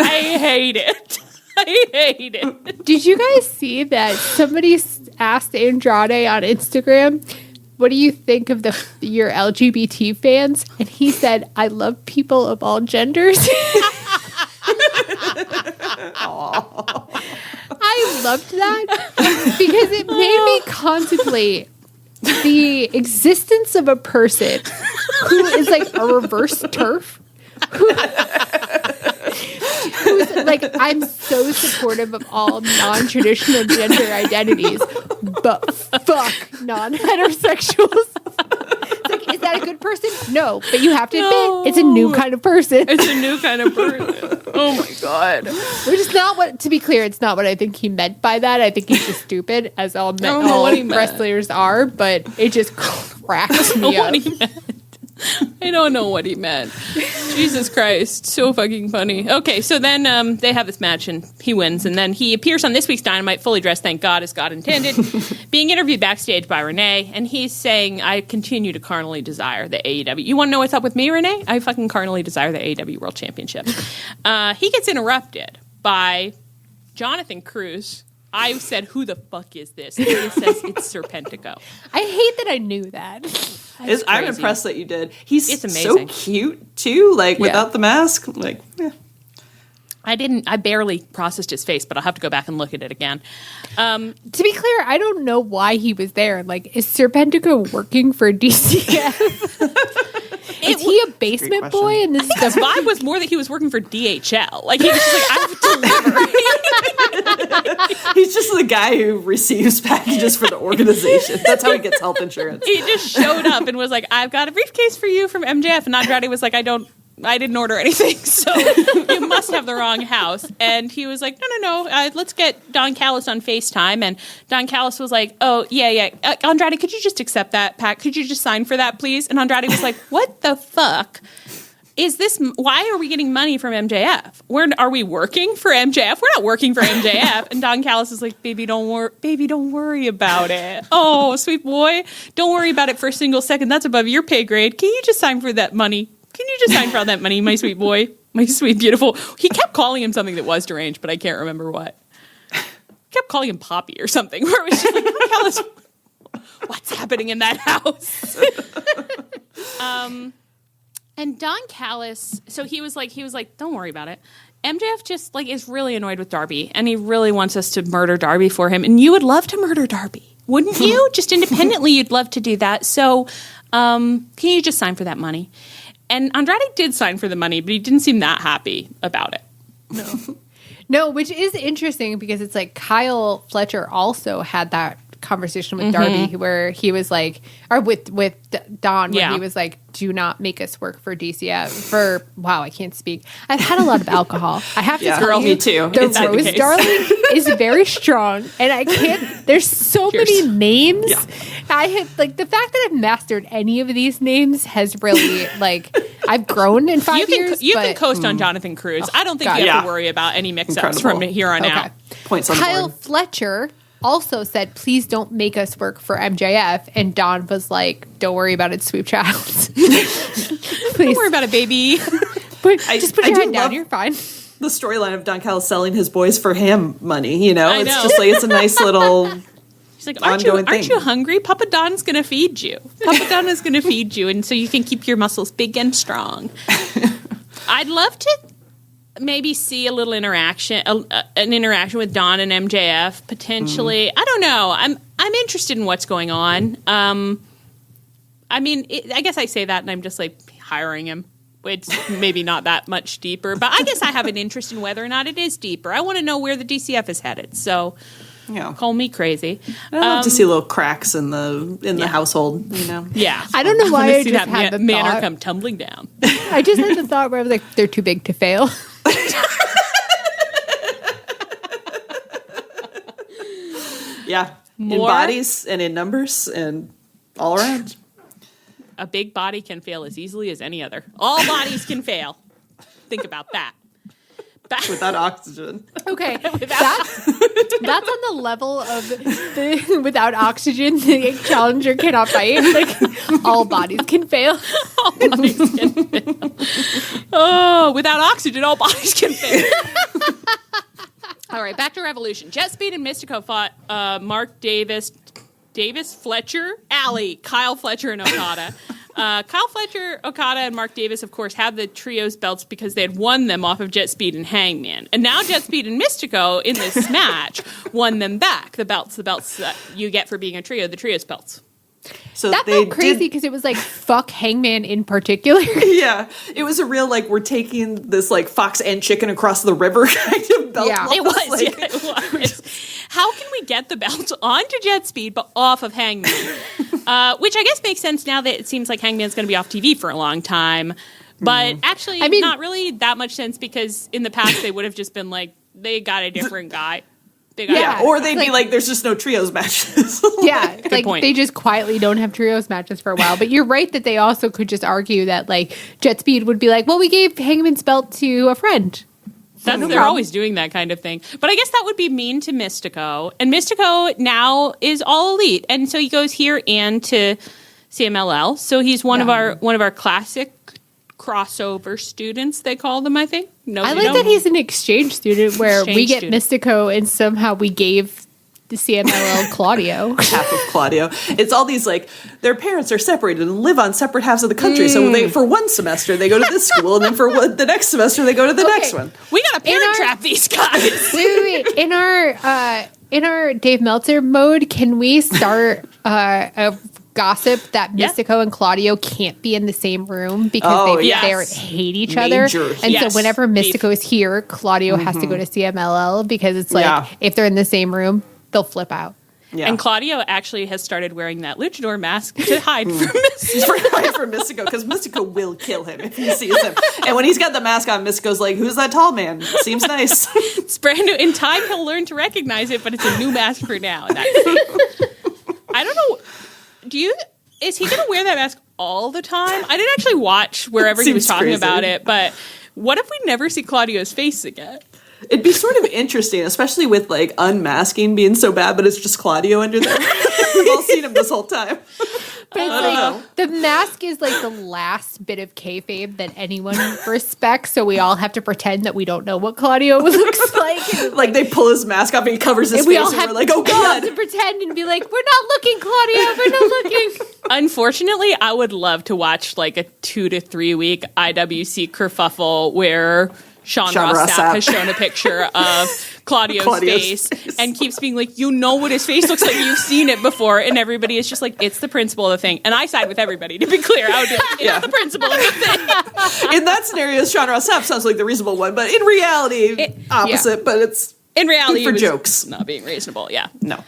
hate it. Did you guys see that somebody asked Andrade on Instagram, what do you think of your LGBT fans? And he said, I love people of all genders. I loved that because it made me contemplate the existence of a person who is like a reverse TERF. Who's like, I'm so supportive of all non-traditional gender identities, but fuck non-heterosexuals. It's like, is that a good person? No, but you have to admit, it's a new kind of person. Oh my God. Which is not what, to be clear, it's not what I think he meant by that. I think he's just stupid, as all wrestlers are, but it just cracks me up. I don't know what he meant. Jesus Christ. So fucking funny. Okay, so then they have this match and he wins. And then he appears on this week's Dynamite fully dressed, thank God, as God intended, being interviewed backstage by Renee. And he's saying, I continue to carnally desire the AEW. You want to know what's up with me, Renee? I fucking carnally desire the AEW World Championship. He gets interrupted by Jonathan Cruz. I said, who the fuck is this? And he says, it's Serpentico. I hate that I knew that. I'm impressed that you did. He's so cute, too, like, without the mask. Like, yeah. I barely processed his face, but I'll have to go back and look at it again. To be clear, I don't know why he was there. Like, is Serpentico working for DCF? Is he a basement boy? And this the vibe was more that he was working for DHL. Like, he was just like, I have to deliver. He's just the guy who receives packages for the organization. That's how he gets health insurance. He just showed up and was like, I've got a briefcase for you from MJF. And Andrade was like, I didn't order anything, so you must have the wrong house. And he was like, no, let's get Don Callis on FaceTime. And Don Callis was like, oh, yeah. Andrade, could you just accept that pack? Could you just sign for that, please? And Andrade was like, what the fuck? why are we getting money from MJF? Are we working for MJF? We're not working for MJF. And Don Callis is like, baby, don't worry about it. Oh, sweet boy. Don't worry about it for a single second. That's above your pay grade. Can you just sign for that money? Can you just sign for all that money, my sweet boy? My sweet, beautiful. He kept calling him something that was deranged, but I can't remember what. He kept calling him Poppy or something, where it was just like, Don Callis, what's happening in that house? And Don Callis, so he was like, don't worry about it. MJF just like is really annoyed with Darby, and he really wants us to murder Darby for him. And you would love to murder Darby, wouldn't you? Just independently, you'd love to do that. So, can you just sign for that money? And Andrade did sign for the money, but he didn't seem that happy about it. No, which is interesting because it's like Kyle Fletcher also had that conversation with Darby where he was like, or with Don, where he was like, do not make us work for DCF wow, I can't speak. I've had a lot of alcohol. I have to tell you, me too. The Rose Darling is very strong, and I can't, there's so many names. Yeah. I had, like, the fact that I've mastered any of these names has really, like, I've grown in 5 years. You can coast on Jonathan Cruz. I don't think you have to worry about any mix-ups from here on out. Points on Kyle the board. Fletcher also said, please don't make us work for MJF. And Don was like, don't worry about it, sweet child. Don't worry about it, baby. Just put your head down. You're fine. The storyline of Don Callis selling his boys for ham money, you know? I know. It's just like, it's a nice little He's like, aren't you hungry? Papa Don's going to feed you. Papa Don is going to feed you, and so you can keep your muscles big and strong. I'd love to maybe see a little interaction, an interaction with Don and MJF potentially. I don't know. I'm interested in what's going on. I mean, I guess I say that, and I'm just like hiring him. It's maybe not that much deeper, but I guess I have an interest in whether or not it is deeper. I want to know where the DCF is headed. So, call me crazy. I love to see little cracks in the household. You know. Yeah, I don't know why I just had the manor thought. come tumbling down. I just had the thought where I was like, they're too big to fail. Yeah, in bodies and in numbers and all around. A big body can fail as easily as any other. All bodies can fail. Think about that. Without oxygen. Okay, that's on the level of the without oxygen, the challenger cannot fight. Like, all bodies can fail. All bodies can fail. Oh, without oxygen, all bodies can fail. All right, back to Revolution. Jet Speed and Mystico fought Mark Davis, Fletcher, Alley, Kyle Fletcher, and Okada. Kyle Fletcher, Okada, and Mark Davis, of course, have the trios belts because they had won them off of Jet Speed and Hangman. And now Jet Speed and Mystico, in this match, won them back. The belts that you get for being a trio, the trios belts. So that felt crazy because it was like, fuck Hangman in particular. Yeah. It was a real, like, we're taking this, like, fox and chicken across the river kind of belt. Yeah, it was. How can we get the belt onto Jet Speed but off of Hangman? Which I guess makes sense now that it seems like Hangman's going to be off TV for a long time. But actually, not really that much sense because in the past they would have just been like, they got a different guy. Or they'd be like, there's just no trios matches. Yeah, like point. they just quietly don't have trios matches for a while. But you're right that they also could just argue that like Jet Speed would be like, well, we gave Hangman's belt to a friend. They're always doing that kind of thing. But I guess that would be mean to Mystico. And Mystico now is all elite. And so he goes here and to CMLL. So he's one of our classic crossover students, they call them, I think. No, I like that he's an exchange student where we get Mystico and somehow we gave the CMLL Claudio. Half of Claudio. It's all these, like, their parents are separated and live on separate halves of the country. So for one semester, they go to this school, and then for the next semester, they go to the next one. We got to parent trap these guys. Wait. In our Dave Meltzer mode, can we start a gossip that Mystico and Claudio can't be in the same room because they hate each other? And so whenever Mystico is here, Claudio has to go to CMLL because it's like, if they're in the same room, they'll flip out. Yeah. And Claudio actually has started wearing that luchador mask to hide from Mystico. For Mystico, because Mystico will kill him if he sees him. And when he's got the mask on, Mystico's like, who's that tall man? Seems nice. It's brand new. In time, he'll learn to recognize it, but it's a new mask for now. I don't know. Is he going to wear that mask all the time. I didn't actually watch wherever he was talking about it, but what if we never see Claudio's face again? It'd be sort of interesting, especially with like unmasking being so bad, but it's just Claudio under there. We've all seen him this whole time. But it's like the mask is like the last bit of kayfabe that anyone respects, so we all have to pretend that we don't know what Claudio looks like. Like they pull his mask off and he covers his face, and we're like, "Oh God!" We all have to pretend and be like, "We're not looking, Claudio. We're not looking." Unfortunately, I would love to watch like a 2 to 3 week IWC kerfuffle where Sean Ross Sapp has shown a picture of Claudio's face and keeps being like, you know what his face looks like, you've seen it before, and everybody is just like, it's the principle of the thing. And I side with everybody, to be clear. I would be like, it's the principle of the thing. In that scenario, Sean Ross Sapp sounds like the reasonable one, but in reality, opposite. But it's in reality for jokes, not being reasonable. Yeah, no.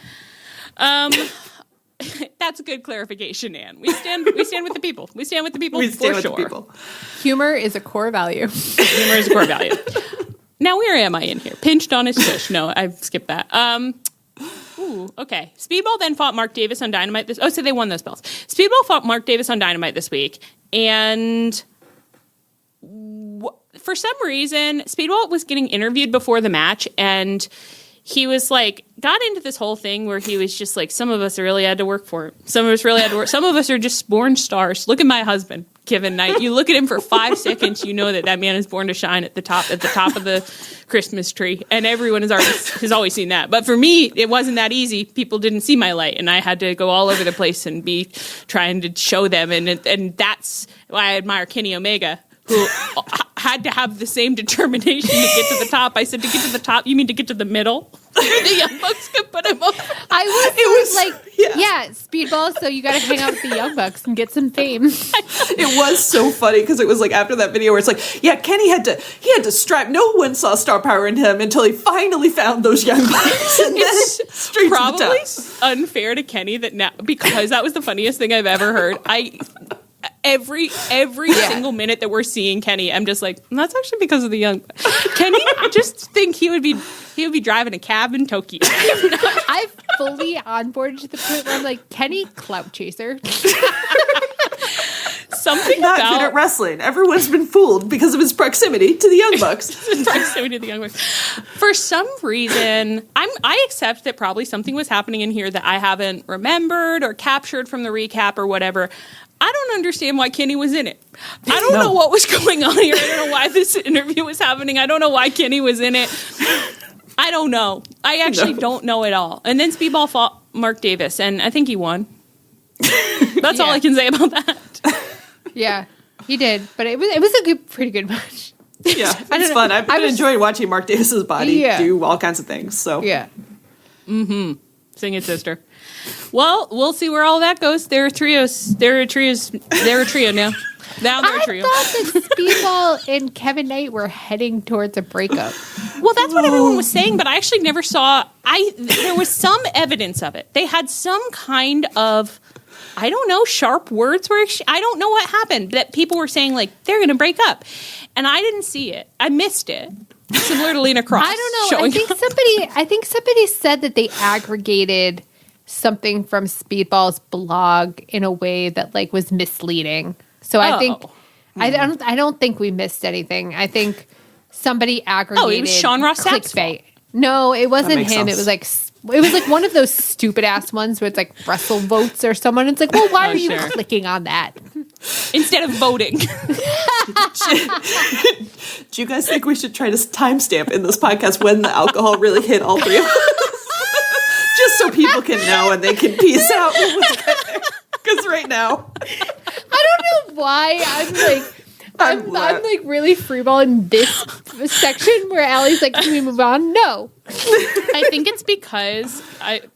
That's a good clarification, Anne. We stand with the people. We stand with the people. We stand with sure. the people. Humor is a core value. Humor is a core value. Now, where am I in here? Pinched on his tush. No, I skipped that. Okay. Speedball then fought Mark Davis on Dynamite so they won those belts. Speedball fought Mark Davis on Dynamite this week, and for some reason, Speedball was getting interviewed before the match, and he was like, got into this whole thing where he was just like, some of us really had to work for it. Some of us really had to work. Some of us are just born stars. Look at my husband, Kevin Knight. You look at him for 5 seconds, you know that man is born to shine at the top of the Christmas tree. And everyone has always seen that. But for me, it wasn't that easy. People didn't see my light, and I had to go all over the place and be trying to show them. And that's why I admire Kenny Omega, who had to have the same determination to get to the top. I said, to get to the top, you mean to get to the middle? The Young Bucks could put him over. Speedball, so you got to hang out with the Young Bucks and get some fame. It was so funny because it was like after that video where it's like, yeah, Kenny had to strive. No one saw star power in him until he finally found those Young Bucks. And it's then probably unfair to Kenny that now, because that was the funniest thing I've ever heard. Every single minute that we're seeing Kenny, I'm just like, that's actually because of the Young. Kenny, I just think he would be driving a cab in Tokyo. I've fully onboarded to the point where I'm like, Kenny, clout chaser. Something not good at wrestling. Everyone's been fooled because of his proximity to the Young Bucks. Proximity to the Young Bucks. For some reason, I accept that probably something was happening in here that I haven't remembered or captured from the recap or whatever. I don't understand why Kenny was in it. I don't know what was going on here. I don't know why this interview was happening. I don't know why Kenny was in it. I don't know. I actually don't know at all. And then Speedball fought Mark Davis, and I think he won. That's all I can say about that. Yeah, he did. But it was a pretty good match. Yeah, it's fun. I've been enjoying watching Mark Davis's body do all kinds of things. So yeah. Mm-hmm. Sing it, sister. Well, we'll see where all that goes. They're a trio now. Now they're a trio. I thought that Speedball and Kevin Knight were heading towards a breakup. Well, that's what everyone was saying, but I actually never saw. There was some evidence of it. They had some kind of, I don't know, sharp words where I don't know what happened. That people were saying like they're going to break up, and I didn't see it. I missed it. Similar to Lena Cross. I don't know. I think somebody said that they aggregated something from Speedball's blog in a way that like was misleading. So I think I don't think we missed anything. I think somebody aggregated. Oh, it was Sean Ross Sapp's fault. No, it wasn't him. Sense. It was like one of those stupid ass ones where it's like Wrestle Votes or someone. It's like, well, why are you clicking on that instead of voting? Do you guys think we should try to timestamp in this podcast when the alcohol really hit all three of us? Just so people can know and they can piece out what was good. Because right now, I don't know why I'm like really freeballing this section where Allie's like, can we move on? No. I think it's because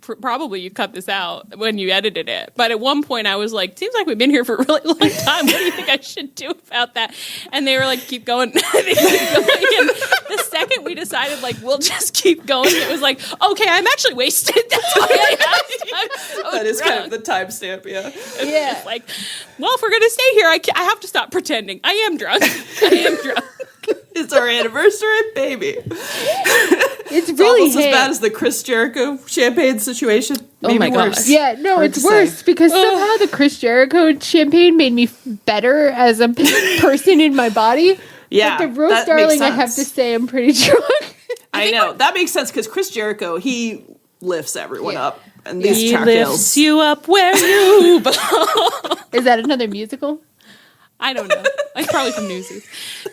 probably you cut this out when you edited it. But at one point I was like, seems like we've been here for a really long time. What do you think I should do about that? And they were like, keep going. And the second we decided like, we'll just keep going, it was like, okay, I'm actually wasted. That's why I asked. That is kind of the timestamp, yeah. It's just like, well, if we're going to stay here, I have to stop pretending. I am drunk. It's our anniversary, baby. It's really almost as bad as the Chris Jericho champagne situation. Oh my god. Yeah, no, Hard it's to worse say. because somehow the Chris Jericho champagne made me better as a person in my body. Yeah, but the roast that darling, makes I have to sense. say, I'm pretty drunk. I know. That makes sense because Chris Jericho, he lifts everyone up. And these He track lifts hills. you up where you belong. Is that another musical? I don't know. It's probably from Newsies.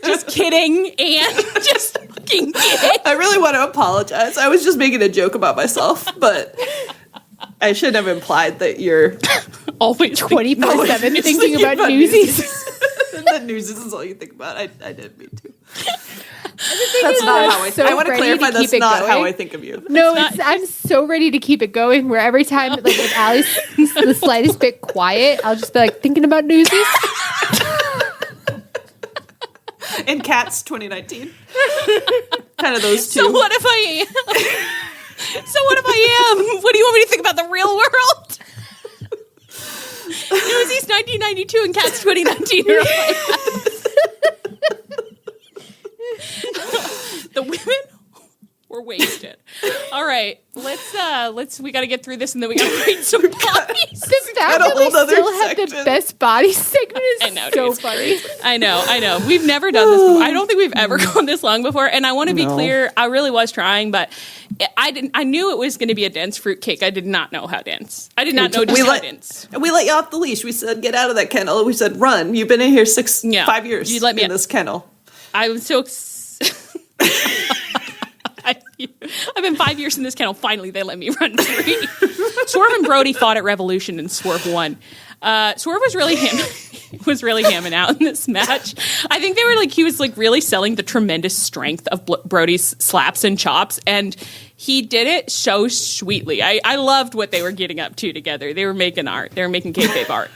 Just kidding, and just fucking kidding. I really want to apologize. I was just making a joke about myself, but I should have implied that you're Always 24/7 thinking about Newsies. The Newsies is all you think about. I didn't mean to. That's not how I so I want to ready clarify to that's keep it not how going. I think of you. No, I'm so ready to keep it going. Where every time, like, if Allie's the slightest bit quiet, I'll just be like thinking about Newsies. In Cats 2019. Kind of those two. So what if I am? So what if I am? What do you want me to think about the real world? Newsies 1992 and Cats 2019 are the women were wasted. All right, let's we got to get through this and then we got to read some bodies. The fact that we still have the best body segment is I know, so it's funny. crazy. I know. We've never done this before. I don't think we've ever gone this long before. And I want to be clear, I really was trying, but I knew it was going to be a dense fruitcake. I did not know how dense. I did not know just how dense. We let you off the leash. We said, get out of that kennel. We said, run. You've been in here 5 years. You let me in this kennel. I was so I've been 5 years in this kennel. Finally, they let me run free. Swerve and Brody fought at Revolution, and Swerve won. Swerve was really hamming out in this match. I think he was really selling the tremendous strength of Brody's slaps and chops, and he did it so sweetly. I loved what they were getting up to together. They were making art. They were making kayfabe art.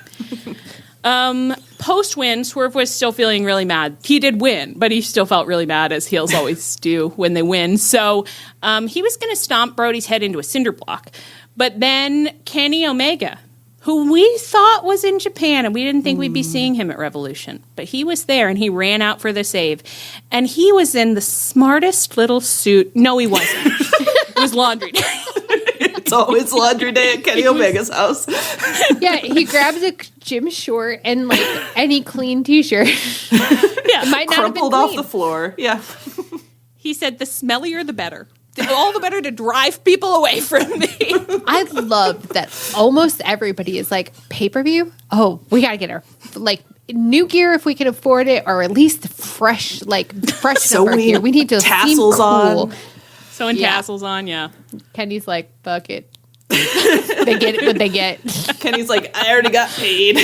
Post-win, Swerve was still feeling really mad. He did win, but he still felt really mad, as heels always do when they win. So he was going to stomp Brody's head into a cinder block. But then Kenny Omega, who we thought was in Japan, and we didn't think we'd be seeing him at Revolution. But he was there, and he ran out for the save. And he was in the smartest little suit. No, he wasn't. It was laundry day. It's always laundry day at Kenny Omega's house. Yeah, he grabs a gym short and any clean t-shirt. Yeah, it might not crumpled have been off clean. the floor. Yeah. He said, the smellier, the better. All the better to drive people away from me. I love that almost everybody is like, pay-per-view? Oh, we gotta get our new gear if we can afford it, or at least fresh Sewing gear. We need to tassels seem cool. on. Sewing tassels on, yeah. Kenny's like, fuck it. They get it what they get. Kenny's like, I already got paid.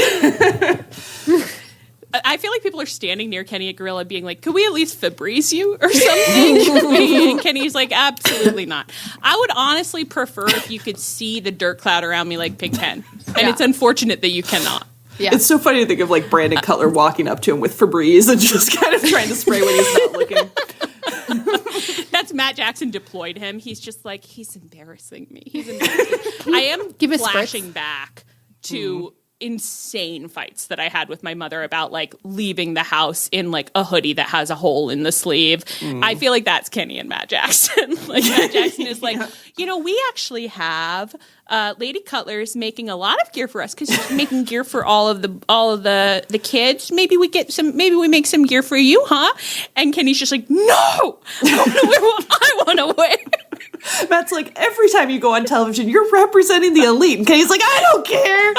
I feel like people are standing near Kenny at Gorilla being like, could we at least Febreze you or something? And Kenny's like, absolutely not. I would honestly prefer if you could see the dirt cloud around me like Pigpen. And it's unfortunate that you cannot. Yeah. It's so funny to think of Brandon Cutler walking up to him with Febreze and just kind of trying to spray when he's not looking. That's Matt Jackson deployed him. He's just like, he's embarrassing me. He's embarrassing. I am flashing back to insane fights that I had with my mother about leaving the house in a hoodie that has a hole in the sleeve. I feel like that's Kenny and Matt Jackson. Matt Jackson is we actually have Lady Cutler's making a lot of gear for us because she's making gear for all of the kids. Maybe we make some gear for you, huh? And Kenny's just like, no, I want to wear what I want to wear. Matt's like, every time you go on television, you're representing the elite. And Kenny's like, I don't care.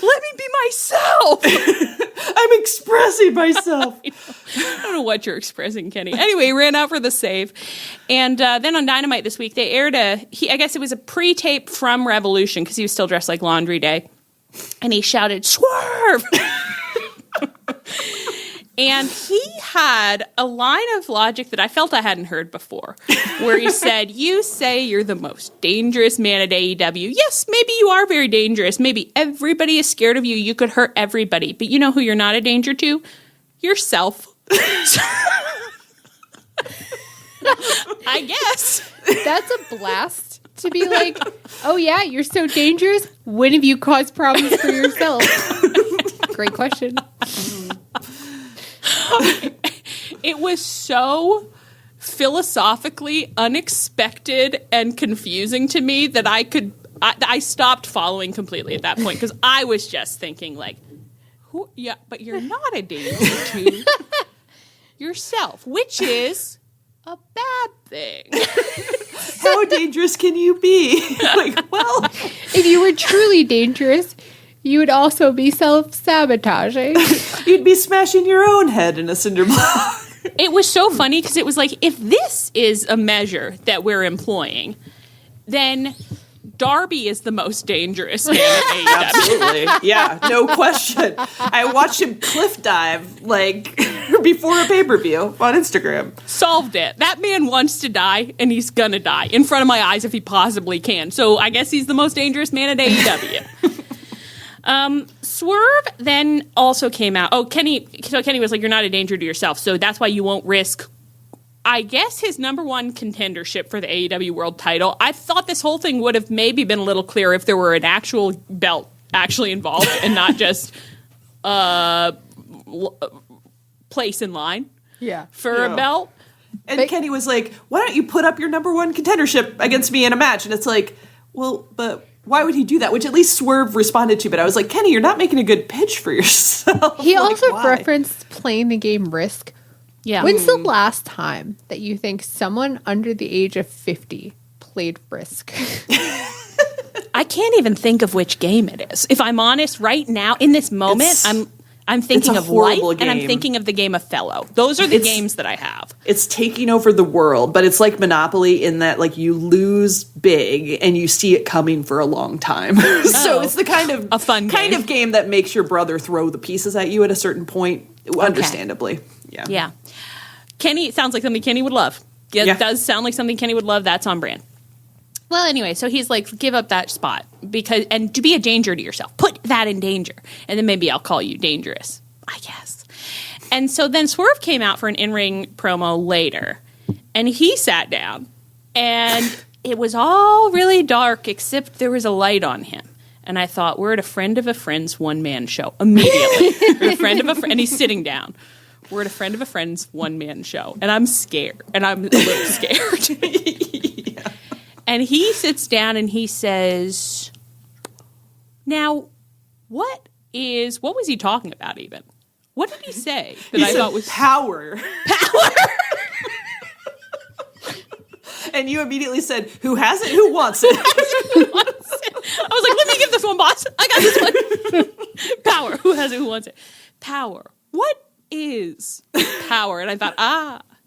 Let me be myself. I'm expressing myself. I don't know what you're expressing, Kenny. Anyway, he ran out for the save. And then on Dynamite this week, they aired I guess it was a pre-tape from Revolution because he was still dressed like Laundry Day. And he shouted, Swerve! And he had a line of logic that I felt I hadn't heard before, where he said, you say you're the most dangerous man at AEW. Yes, maybe you are very dangerous. Maybe everybody is scared of you. You could hurt everybody. But you know who you're not a danger to? Yourself. I guess. That's a blast to be like, oh yeah, you're so dangerous. When have you caused problems for yourself? Great question. It was so philosophically unexpected and confusing to me that I stopped following completely at that point because I was just thinking like, yeah, but you're not a danger to yourself, which is a bad thing. How dangerous can you be? Like, well, if you were truly dangerous, you would also be self-sabotaging. You'd be smashing your own head in a cinder block. It was so funny because it was like, if this is a measure that we're employing, then Darby is the most dangerous man in AEW. Absolutely. Yeah, no question. I watched him cliff dive, like, before a pay-per-view on Instagram. Solved it. That man wants to die, and he's gonna die in front of my eyes if he possibly can. So I guess he's the most dangerous man at AEW. Swerve then also came out. So Kenny was like, you're not a danger to yourself, so that's why you won't risk, I guess, his number one contendership for the AEW World title. I thought this whole thing would have maybe been a little clearer if there were an actual belt actually involved and not just place in line for a belt. And Kenny was like, why don't you put up your number one contendership against me in a match? And it's like, well, but why would he do that? Which at least Swerve responded to. But I was like, Kenny, you're not making a good pitch for yourself. He like, also why? referenced playing the game Risk. Yeah. When's the last time that you think someone under the age of 50 played Risk? I can't even think of which game it is. If I'm honest, right now, in this moment, I'm thinking of Life, and I'm thinking of the game Othello. Those are the games that I have. It's taking over the world, but it's like Monopoly in that, like, you lose big and you see it coming for a long time. So it's the kind of a fun kind game. of game that makes your brother throw the pieces at you at a certain point, understandably. Yeah. Kenny, it sounds like something Kenny would love. It does sound like something Kenny would love. That's on brand. Well, anyway, so he's like, give up that spot and to be a danger to yourself. Put that in danger. And then maybe I'll call you dangerous, I guess. And so then Swerve came out for an in-ring promo later. And he sat down. And it was all really dark, except there was a light on him. And I thought, we're at a friend of a friend's one-man show. Immediately. We're at a friend of a friend. And he's sitting down. We're at a friend of a friend's one-man show. And I'm scared. And I'm a little scared. And he sits down and he says, now, what was he talking about even? What did he say that I thought was power? And you immediately said, who has it? Who wants it? I was like, let me give this one, boss. I got this one. Power. Who has it? Who wants it? Power. What is power? And I thought,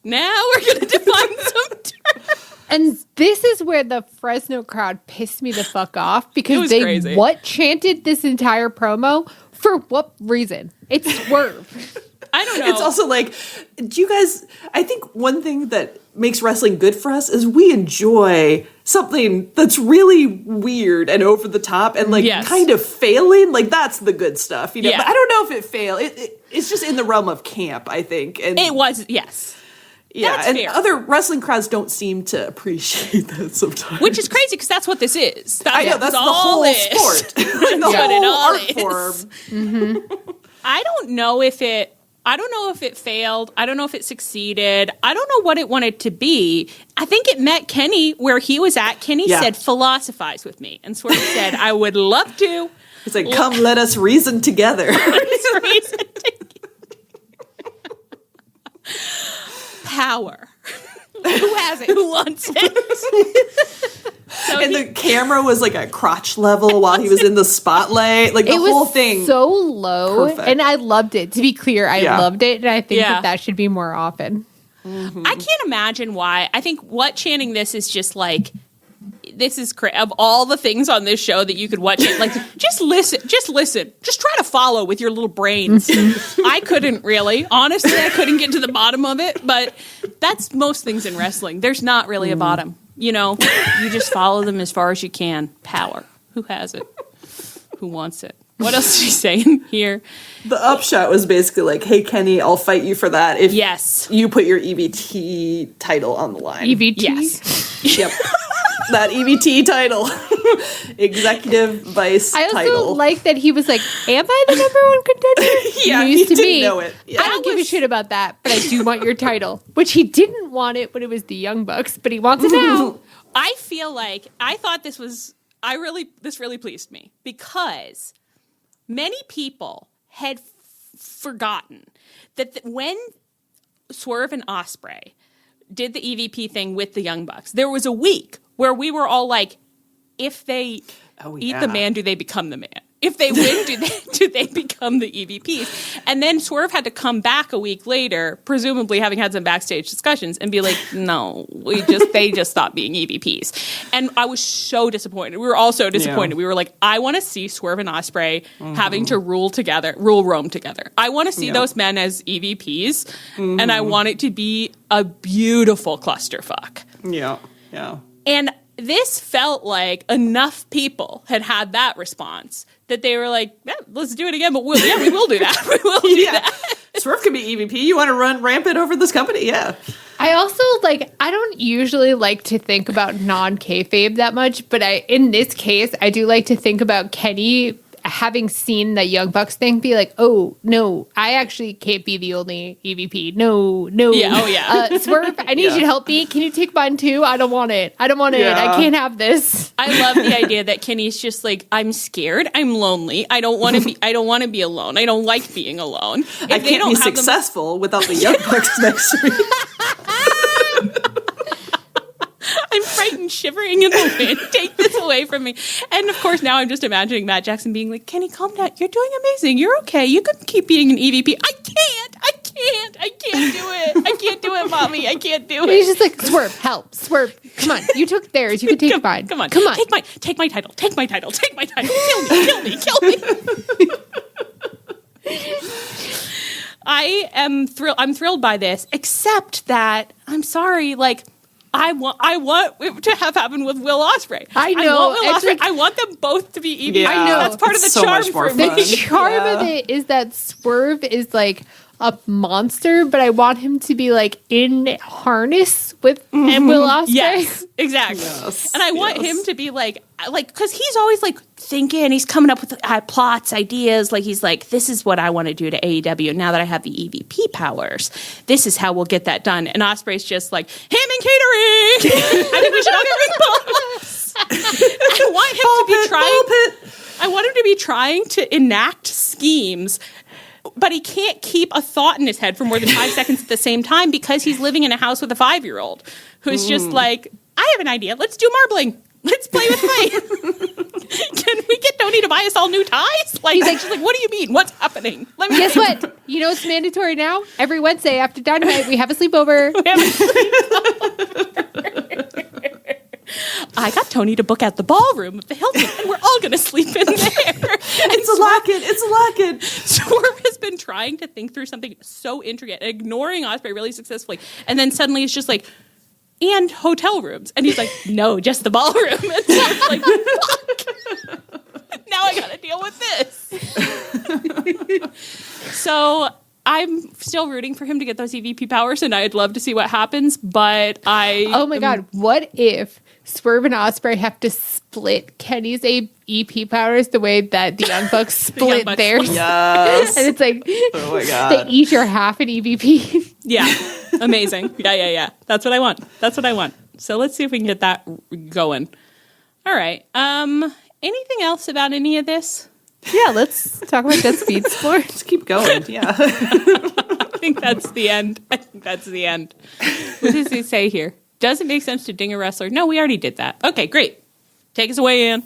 now we're going to define some terms. And this is where the Fresno crowd pissed me the fuck off because they crazy. Chanted this entire promo for what reason? It's Swerve. I don't know. It's also like, do you guys, I think one thing that makes wrestling good for us is we enjoy something that's really weird and over the top and like kind of failing. Like that's the good stuff, you know. But I don't know if it failed. It's just in the realm of camp, I think. And it was, yes. Yeah, that's and fair. Other wrestling crowds don't seem to appreciate that sometimes. Which is crazy because that's what this is. I know, that's the whole sport. The whole art form. Mm-hmm. I don't know if it failed. I don't know if it succeeded. I don't know what it wanted to be. I think it met Kenny where he was at. Kenny said, philosophize with me. And Swerve said, I would love to. He's like, come let us reason together. Power. Who has it? Who wants it? And the camera was like at crotch level while he was in the spotlight. Like the whole thing. So low. Perfect. And I loved it. To be clear, I loved it. And I think that should be more often. Mm-hmm. I can't imagine why. I think what chanting this is just like, this is of all the things on this show that you could watch it, like just listen, just try to follow with your little brains. I couldn't really, honestly, I couldn't get to the bottom of it, but that's most things in wrestling. There's not really a bottom, you know, you just follow them as far as you can. Power. Who has it? Who wants it? What else is he saying here? The upshot was basically like, hey, Kenny, I'll fight you for that if you put your EVT title on the line. EVT? Yes. Yep. that EVT title. Executive Vice title. I also like that he was like, am I the number one contender? Yeah, News he to didn't me. know it. Yeah. I don't give a shit about that, but I do want your title. Which he didn't want it when it was the Young Bucks, but he wants it now. I feel like I thought this really pleased me because many people had forgotten that when Swerve and Ospreay did the EVP thing with the Young Bucks, there was a week where we were all like, if they eat the man, do they become the man? If they win, do they become the EVPs? And then Swerve had to come back a week later, presumably having had some backstage discussions, and be like, no, they just stopped being EVPs. And I was so disappointed. We were all so disappointed. Yeah. We were like, I want to see Swerve and Ospreay having to rule Rome together. I want to see those men as EVPs, and I want it to be a beautiful clusterfuck. Yeah, yeah. And this felt like enough people had that response that they were like, yeah, let's do it again. But we will do that. We will do that. Swerve can be EVP. You want to run rampant over this company? Yeah. I also I don't usually like to think about non-kayfabe that much, but in this case, I do like to think about Kenny having seen the Young Bucks thing, be like, oh, no, I actually can't be the only EVP. No. Yeah, oh, yeah. Swerve, I need you to help me. Can you take mine too? I don't want it. I can't have this. I love the idea that Kenny's just like, I'm scared. I'm lonely. I don't want to be alone. I don't like being alone. I can't be successful without the Young Bucks next to me. I'm frightened, shivering in the wind. Take this away from me. And of course, now I'm just imagining Matt Jackson being like, Kenny, calm down. You're doing amazing. You're okay. You can keep being an EVP. I can't do it. I can't do it, mommy. I can't do it. He's just like, Swerve, help. Swerve, come on. You took theirs. You can take mine. Come on. Take my title. Take my title. Kill me. I am thrilled. I'm thrilled by this, except that I'm sorry, I want it to have happened with Will Ospreay. I know. I want them both to be EVP. Yeah, I know. That's part of the charm for me. The charm of it is that Swerve is like a monster, but I want him to be in harness with and Will Ospreay. Yes, exactly. Yes, and I want him to be because he's always thinking, he's coming up with plots, ideas. He's like, this is what I want to do to AEW now that I have the EVP powers. This is how we'll get that done. And Ospreay's just like, ham and catering. I think we should all get ring balls. I want him to be trying to enact schemes, but he can't keep a thought in his head for more than 5 seconds at the same time because he's living in a house with a 5-year-old who's just like, I have an idea. Let's do marbling. Let's play with clay. Can we get Tony to buy us all new ties? She's like, what do you mean? What's happening? Guess what? You know it's mandatory now? Every Wednesday after Dynamite, we have a sleepover. I got Tony to book out the ballroom of the Hilton, and we're all going to sleep in there. It's a lock-in. Swerve has been trying to think through something so intricate, ignoring Ospreay really successfully, and then suddenly it's just like, and hotel rooms. And he's like, no, just the ballroom. And so it's like, fuck. Now I got to deal with this. So I'm still rooting for him to get those EVP powers, and I'd love to see what happens, but oh my God, what if Swerve and Ospreay have to split Kenny's EP powers the way that the Young Bucks split theirs? Yes. And it's like, oh my God, they each are half an EVP. Yeah, amazing. Yeah. That's what I want. So let's see if we can get that going. All right. Anything else about any of this? Yeah, let's talk about Dead Speed Sport. Let's keep going. Yeah. I think that's the end. What does he say here? Does it make sense to ding a wrestler? No, we already did that. Okay, great. Take us away, Ann.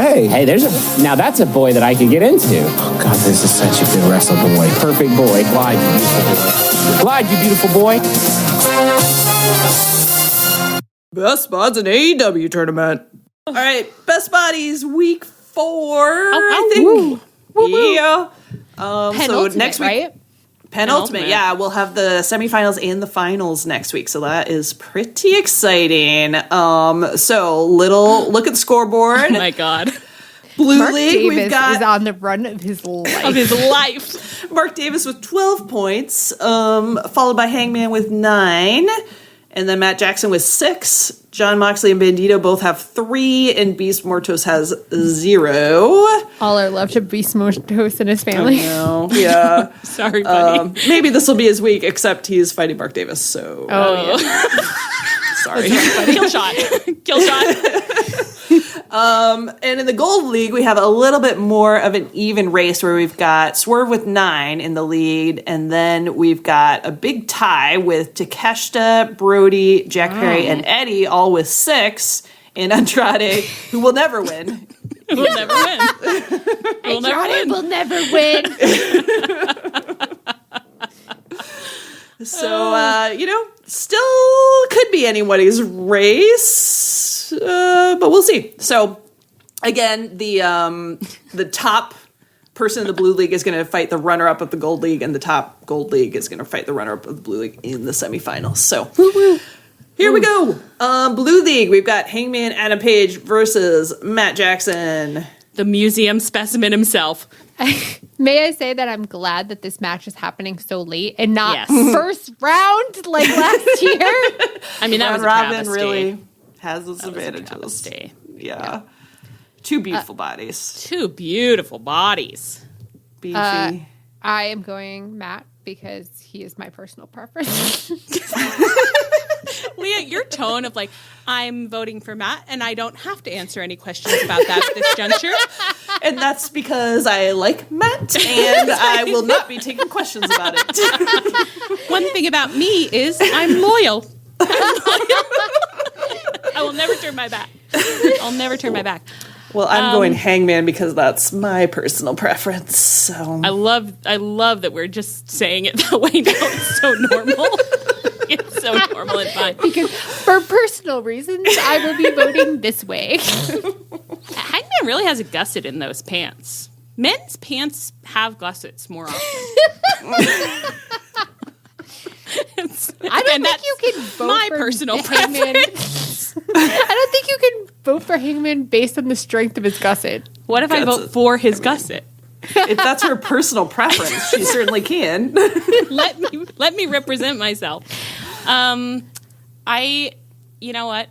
Hey, now that's a boy that I could get into. Oh God, this is such a good wrestle boy. Perfect boy. Glide, you beautiful boy. Glide, you beautiful boy. Best Bods in AEW tournament. All right, Best Bodies week 4. I think. Woo. Yeah. So next week, right? Penultimate. Yeah, we'll have the semifinals and the finals next week. So that is pretty exciting. So look at the scoreboard. Oh my God. Blue Mark League, Davis we've got is on the run of his life. Mark Davis with 12 points, followed by Hangman with 9, and then Matt Jackson with 6. John Moxley and Bandito both have 3, and Beast Mortos has 0. All our love to Beast Mortos and his family. I know, yeah. Sorry, buddy. Maybe this will be his week, except he's fighting Mark Davis, so... Yeah. Sorry. Kill shot. Kill shot. And in the Gold League, we have a little bit more of an even race where we've got Swerve with 9 in the lead, and then we've got a big tie with Takeshita, Brody, Jack Perry, and Eddie, all with 6, and Andrade, who will never win. We'll never win. We'll never win. So, still could be anybody's race, but we'll see. So, again, the top person in the Blue League is going to fight the runner-up of the Gold League, and the top Gold League is going to fight the runner-up of the Blue League in the semifinals. So, here we go. Blue League, we've got Hangman Adam Page versus Matt Jackson. The museum specimen himself. May I say that I'm glad that this match is happening so late and not first round like last year? I mean, that was a Robin travesty. really has its advantages. Yeah. Two beautiful bodies. Two beautiful bodies. Beefy. I am going Matt because he is my personal preference. Leah, your tone of like, I'm voting for Matt and I don't have to answer any questions about that at this juncture. And that's because I like Matt and I will not be taking questions about it. One thing about me is I'm loyal. I will never turn my back. I'll never turn my back. Well, I'm going Hangman because that's my personal preference. So I love that we're just saying it that way now. It's so normal. It's so normal and fine. Because for personal reasons, I will be voting this way. Hangman really has a gusset in those pants. Men's pants have gussets more often. I don't think you can vote my for personal Hangman. preference. I don't think you can vote for Hangman based on the strength of his gusset. What if I vote for his gusset? If that's her personal preference, she certainly can. Let me represent myself. You know what?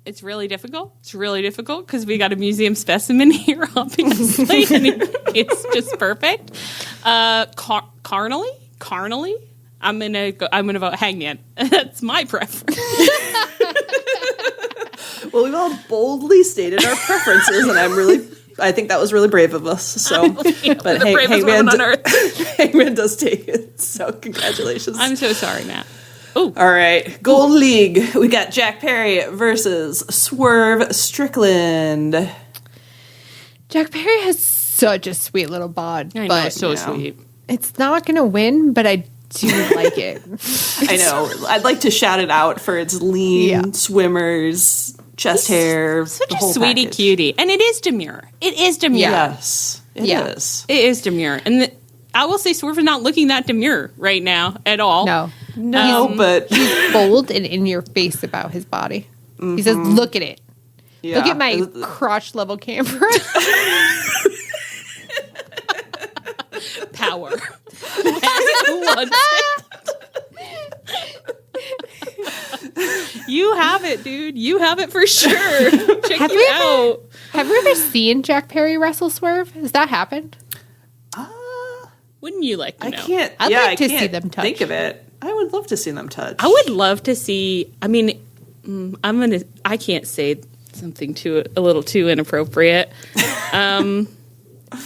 It's really difficult. It's really difficult because we got a museum specimen here, obviously, and it's just perfect. Carnally, I'm gonna vote Hangman. That's my preference. Well, we've all boldly stated our preferences, and I think that was really brave of us. So, but Hangman does take it. So, congratulations. I'm so sorry, Matt. Ooh. All right, Gold League. We got Jack Perry versus Swerve Strickland. Jack Perry has such a sweet little bod. I know, so sweet. It's not going to win, but I do like it. I know. I'd like to shout it out for its lean swimmers, chest hair, such the a whole sweetie package. cutie, and it is demure. It is demure. Yes, it is. It is demure, and I will say Swerve is not looking that demure right now at all. No, but he's bold and in your face about his body. He says, "Look at it. Yeah. Look at my crotch level camera." Power. Who wants it? You have it, dude. You have it for sure. Check it out. Have you ever seen Jack Perry wrestle Swerve? Has that happened? Wouldn't you like to know? I'd like to see them touch. Think of it. I would love to see them touch. I would love to see. I mean, I can't say something a little too inappropriate.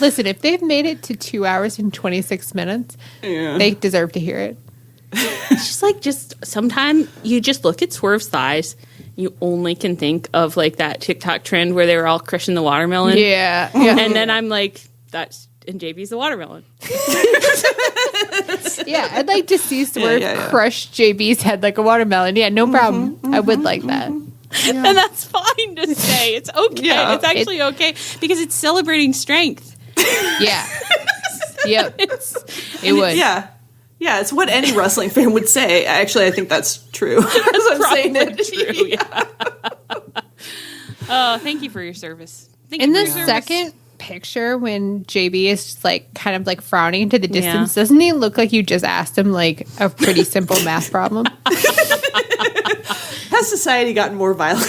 Listen, if they've made it to 2 hours and 26 minutes, they deserve to hear it. It's just sometimes you just look at Swerve's thighs. You only can think of like that TikTok trend where they were all crushing the watermelon. Yeah. And then I'm like, and JB's the watermelon. Yeah, I'd like to see Swerve crush JB's head like a watermelon. Yeah, no problem. I would like that. Yeah. And that's fine to say. It's okay. Yeah. It's actually okay because it's celebrating strength. Yeah. Yep. It would. Yeah. Yeah, it's what any wrestling fan would say. Actually, I think that's true. As I'm saying it. True, yeah. Thank you for your service. In the second picture when JB is just like kind of like frowning into the distance, doesn't he look like you just asked him like a pretty simple math problem? Has society gotten more violent?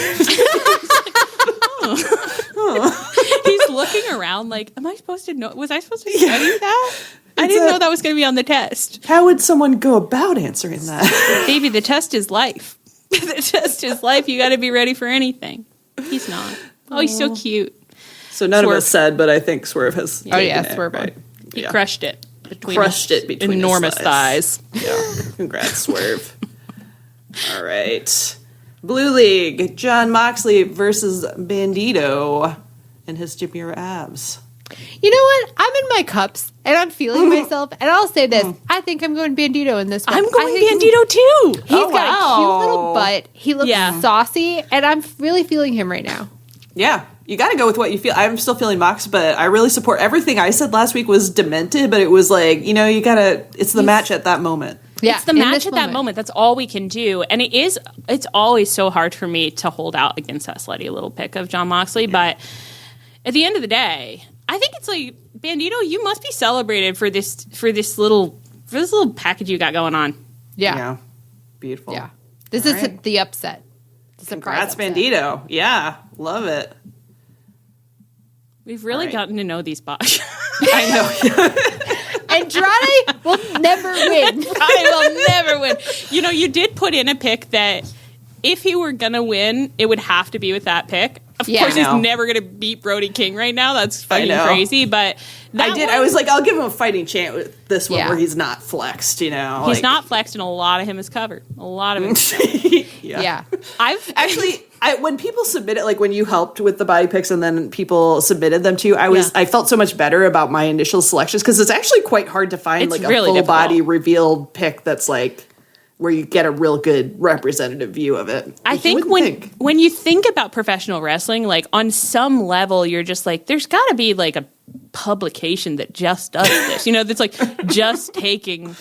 He's looking around like, am I supposed to know? Was I supposed to study that? I didn't know that was going to be on the test. How would someone go about answering that? Baby, the test is life. The test is life. You got to be ready for anything. He's not. Oh, he's so cute. So none of us said, but I think Swerve has. Swerve. Right. He crushed it. Between enormous his thighs. Yeah. Congrats, Swerve. All right. Blue League, Jon Moxley versus Bandito and his Jimmy abs. You know what? I'm in my cups and I'm feeling myself. And I'll say this. I think I'm going Bandito in this one. I'm going Bandito too. He's got a cute little butt. He looks saucy. And I'm really feeling him right now. Yeah. You got to go with what you feel. I'm still feeling Mox, but I really support everything I said last week was demented, but it was like, you know, you got to, it's the match at that moment. Yeah, it's the match at that moment. That's all we can do. And it's always so hard for me to hold out against that slutty little pick of Jon Moxley. Yeah. But at the end of the day, I think it's like, Bandito, you must be celebrated for this little package you got going on. Yeah. Beautiful. Yeah. This is the upset. The Congrats, Bandito. Yeah. Love it. We've really gotten to know these bots. I know. Andrade will never win. Andrade will never win. You know, you did put in a pick that if he were going to win, it would have to be with that pick. Of course, he's never going to beat Brody King right now. That's fucking crazy. But I was like, I'll give him a fighting chance with this one where he's not flexed, you know. He's not flexed, and a lot of him is covered. A lot of it. Yeah. I've actually, when people submitted, like when you helped with the body picks and then people submitted them to you, I felt so much better about my initial selections because it's actually quite hard to find like a really full body revealed pick that's like where you get a real good representative view of it. I think when you think about professional wrestling, like on some level, you're just like, there's got to be like a publication that just does this, you know, that's like just taking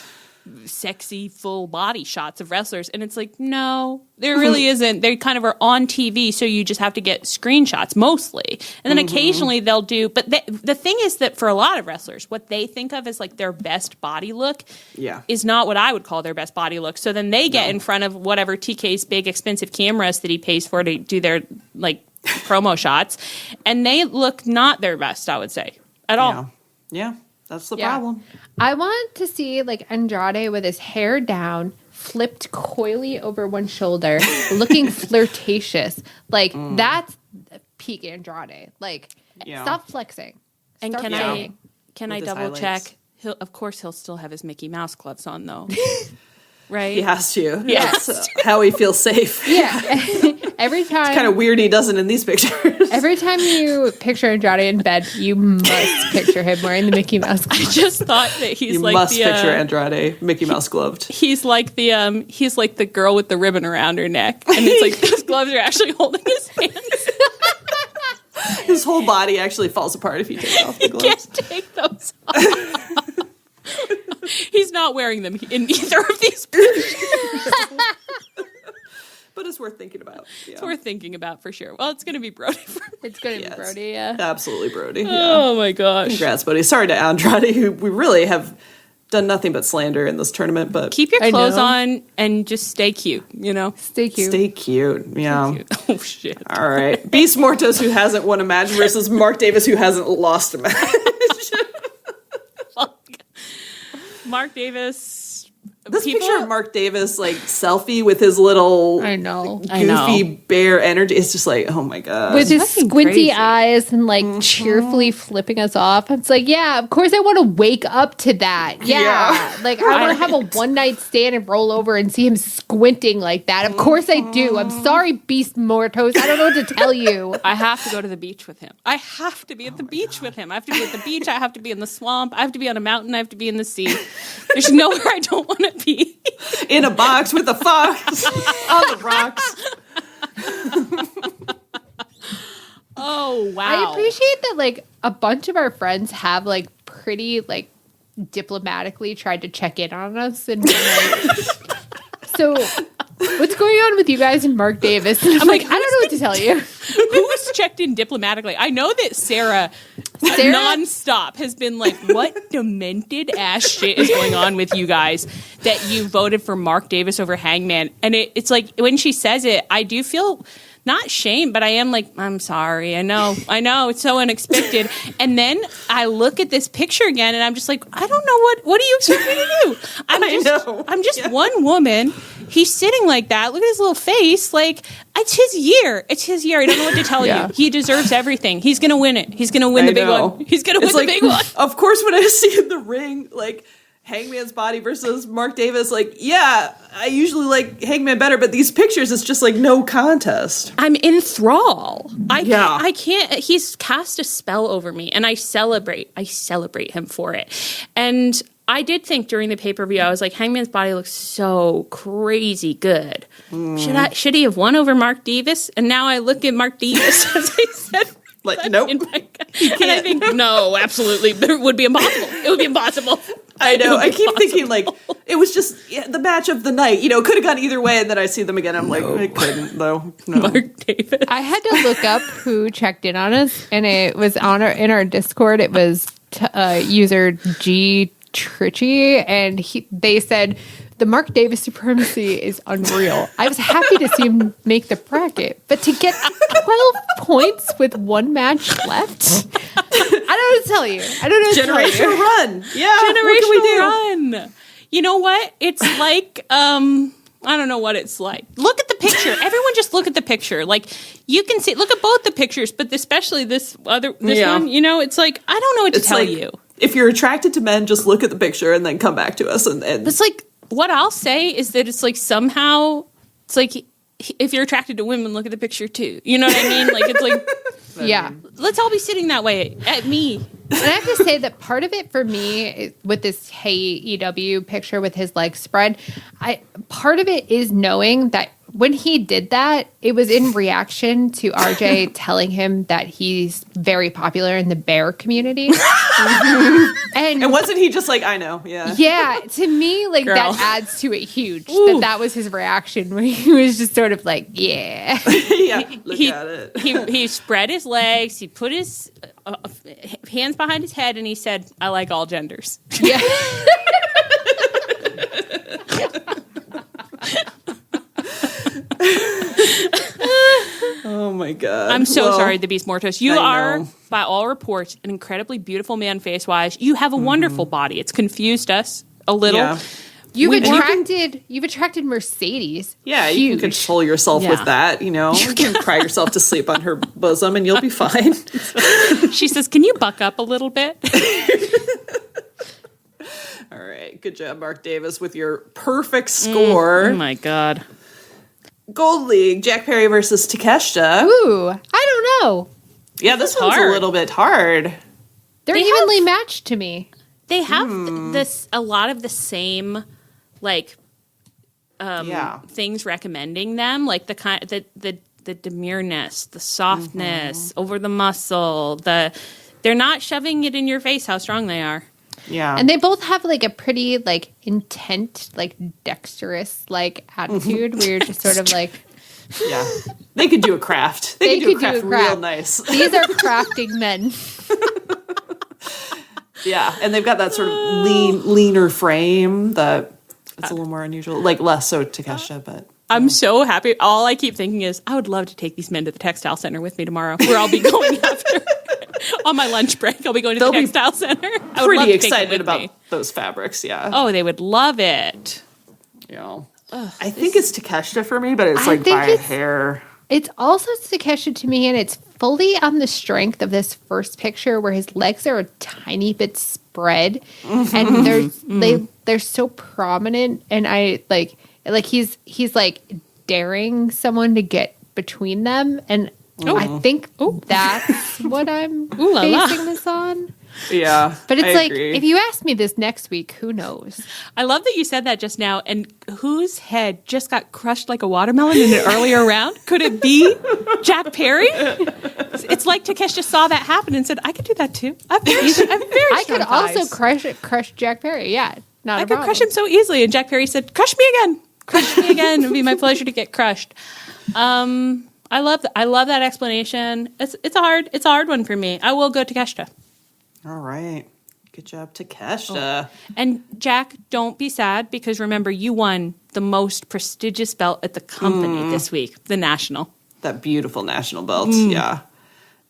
sexy full body shots of wrestlers. And it's like, no, there really isn't. They kind of are on TV, so you just have to get screenshots mostly. And then occasionally they'll do, but the thing is that for a lot of wrestlers, what they think of as like their best body look is not what I would call their best body look. So then they get in front of whatever TK's big expensive cameras that he pays for to do their like promo shots, and they look not their best, I would say, at all. Yeah. That's the problem. I want to see like Andrade with his hair down, flipped coyly over one shoulder, looking flirtatious. Like that's peak Andrade. Like stop flexing. And can I double check? Of course he'll still have his Mickey Mouse gloves on though. Right? He has to. Yes. How he feels safe. Yeah. Every time. It's kind of weird he doesn't in these pictures. Every time you picture Andrade in bed, you must picture him wearing the Mickey Mouse glove. I just thought that he's you like must picture Andrade Mickey Mouse gloved. He's like the girl with the ribbon around her neck, and it's like those gloves are actually holding his hands. His whole body actually falls apart if you take off the gloves. You can't take those off. He's not wearing them in either of these pictures. But it's worth thinking about. Yeah. It's worth thinking about for sure. Well, it's going to be Brody. It's going to be Brody, yeah. Absolutely Brody. Yeah. Oh, my gosh. Congrats, buddy. Sorry to Andrade, who we really have done nothing but slander in this tournament. But keep your clothes on and just stay cute, you know? Stay cute. Stay cute. Yeah. Stay cute. Oh, shit. All right. Beast Mortos, who hasn't won a match, versus Mark Davis, who hasn't lost a match. Mark Davis. This picture of Mark Davis, like, selfie with his little goofy bear energy. It's just like, oh, my God. With his squinty eyes and, like, cheerfully flipping us off. It's like, yeah, of course I want to wake up to that. Yeah. Like, I want to have a one-night stand and roll over and see him squinting like that. Of course I do. I'm sorry, Beast Mortos. I don't know what to tell you. I have to go to the beach with him. I have to be at the beach with him. I have to be at the beach. I have to be in the swamp. I have to be on a mountain. I have to be in the sea. There's nowhere I don't want to be. In a box with a fox on the rocks. Oh, wow. I appreciate that, like, a bunch of our friends have, like, pretty, like, diplomatically tried to check in on us. And, like, so, what's going on with you guys and Mark Davis? And I'm like, I don't know what to tell you. Who's checked in diplomatically? I know that Sarah nonstop has been like, what demented ass shit is going on with you guys that you voted for Mark Davis over Hangman? And it's like, when she says it, I do feel not shame, but I am like, I'm sorry. I know, it's so unexpected. And then I look at this picture again, and I'm just like, I don't know what do you expect me to do? I'm just one woman. He's sitting like that. Look at his little face. Like, it's his year. It's his year. I don't know what to tell you. He deserves everything. He's gonna win it. He's gonna win the big one. He's gonna win the big one. Of course, when I see in the ring, like, Hangman's body versus Mark Davis, like, yeah, I usually like Hangman better, but these pictures, it's just like no contest. I'm in thrall. I can't. He's cast a spell over me, and I celebrate him for it. And I did think during the pay-per-view, I was like, Hangman's body looks so crazy good. Should he have won over Mark Davis? And now I look at Mark Davis, as I said. Like, nope. And I think, no, absolutely. It would be impossible. It would be impossible. I know. I keep thinking, like, it was just the match of the night. You know, it could have gone either way, and then I see them again. I'm like, it couldn't, though. No. Mark Davis. I had to look up who checked in on us, and it was in our Discord. It was user G Tritchy, and they said the Mark Davis supremacy is unreal. I was happy to see him make the bracket, but to get 12 points with one match left, I don't know what to tell you. Generational run. Yeah. Generational run. You know what? It's like, I don't know what it's like. Look at the picture. Everyone just look at the picture. Like, you can see, look at both the pictures, but especially this one, you know, it's like, I don't know what to tell you. If you're attracted to men, just look at the picture and then come back to us. And it's like, what I'll say is that it's like somehow, it's like if you're attracted to women, look at the picture too. You know what I mean? Like, it's like, yeah. Let's all be sitting that way at me. And I have to say that part of it for me with this Hey EW picture with his legs spread, part of it is knowing that when he did that, it was in reaction to RJ telling him that he's very popular in the bear community. And wasn't he just like, I know, yeah. Yeah, to me, like, that adds to it huge. That was his reaction, where he was just sort of like, yeah. Yeah, look at it. He spread his legs, he put his hands behind his head, and he said, I like all genders. Yeah. Oh my God. I'm so sorry, the Beast Mortos. You are, by all reports, an incredibly beautiful man face-wise. You have a wonderful body. It's confused us a little. Yeah. You've attracted Mercedes. Yeah, you can control yourself with that, you know. You can cry yourself to sleep on her bosom and you'll be fine. She says, can you buck up a little bit? All right. Good job, Mark Davis, with your perfect score. Oh my God. Gold League, Jack Perry versus Takeshita. Ooh, I don't know. Yeah, this one's a little bit hard. They're evenly matched to me. They have a lot of the same, like, things recommending them, like the demureness, the softness, over the muscle. They're not shoving it in your face how strong they are. Yeah. And they both have like a pretty like intent, like dexterous like attitude where you're just sort of like yeah. They could do a craft. They could do a craft real nice. These are crafting men. Yeah, and they've got that sort of leaner frame that it's a little more unusual. Like less so Takeshita, but I'm so happy. All I keep thinking is I would love to take these men to the textile center with me tomorrow, where I'll be going after. On my lunch break, I'll be going to the textile center. Pretty excited about those fabrics, yeah. Oh, they would love it. Yeah. I think it's Takeshita for me, but it's like by a hair. It's also Takeshita to me, and it's fully on the strength of this first picture where his legs are a tiny bit spread, and they're so prominent, and I like he's like daring someone to get between them, and I think that's what I'm basing this on. Yeah, but it's like, if you ask me this next week, who knows? I love that you said that just now. And whose head just got crushed like a watermelon in an earlier round? Could it be Jack Perry? It's like Takeshita saw that happen and said, I could do that too. I could also crush Jack Perry. Yeah, I could crush him so easily. And Jack Perry said, crush me again. Crush me again. It would be my pleasure to get crushed. I love that explanation. It's a hard one for me. I will go Takeshita. All right. Good job, Takeshita. Oh. And Jack, don't be sad because remember, you won the most prestigious belt at the company this week, the national. That beautiful national belt. Yeah.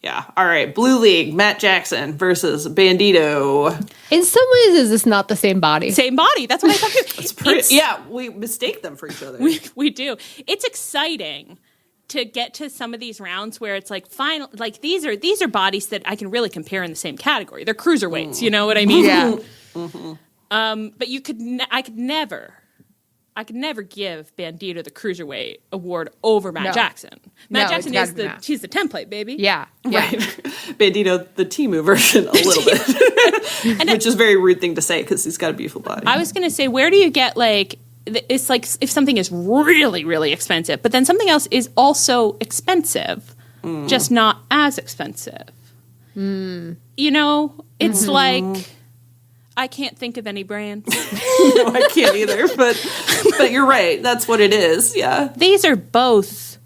Yeah. All right. Blue League, Matt Jackson versus Bandito. In some ways, is this not the same body? Same body. That's what I thought. It's pretty. Yeah, we mistake them for each other. We do. It's exciting to get to some of these rounds where it's like final. Like these are bodies that I can really compare in the same category. They're cruiserweights. You know what I mean? Yeah. But I could never give Bandito the cruiserweight award over Matt Jackson. Matt Jackson he's the template, baby. Yeah. Right. Bandito, the Timu version, a little bit. Which is a very rude thing to say because he's got a beautiful body. I was going to say, where do you get like, it's like if something is really, really expensive, but then something else is also expensive, just not as expensive. You know, it's like, I can't think of any brands. No, I can't either, but you're right. That's what it is. Yeah. These are both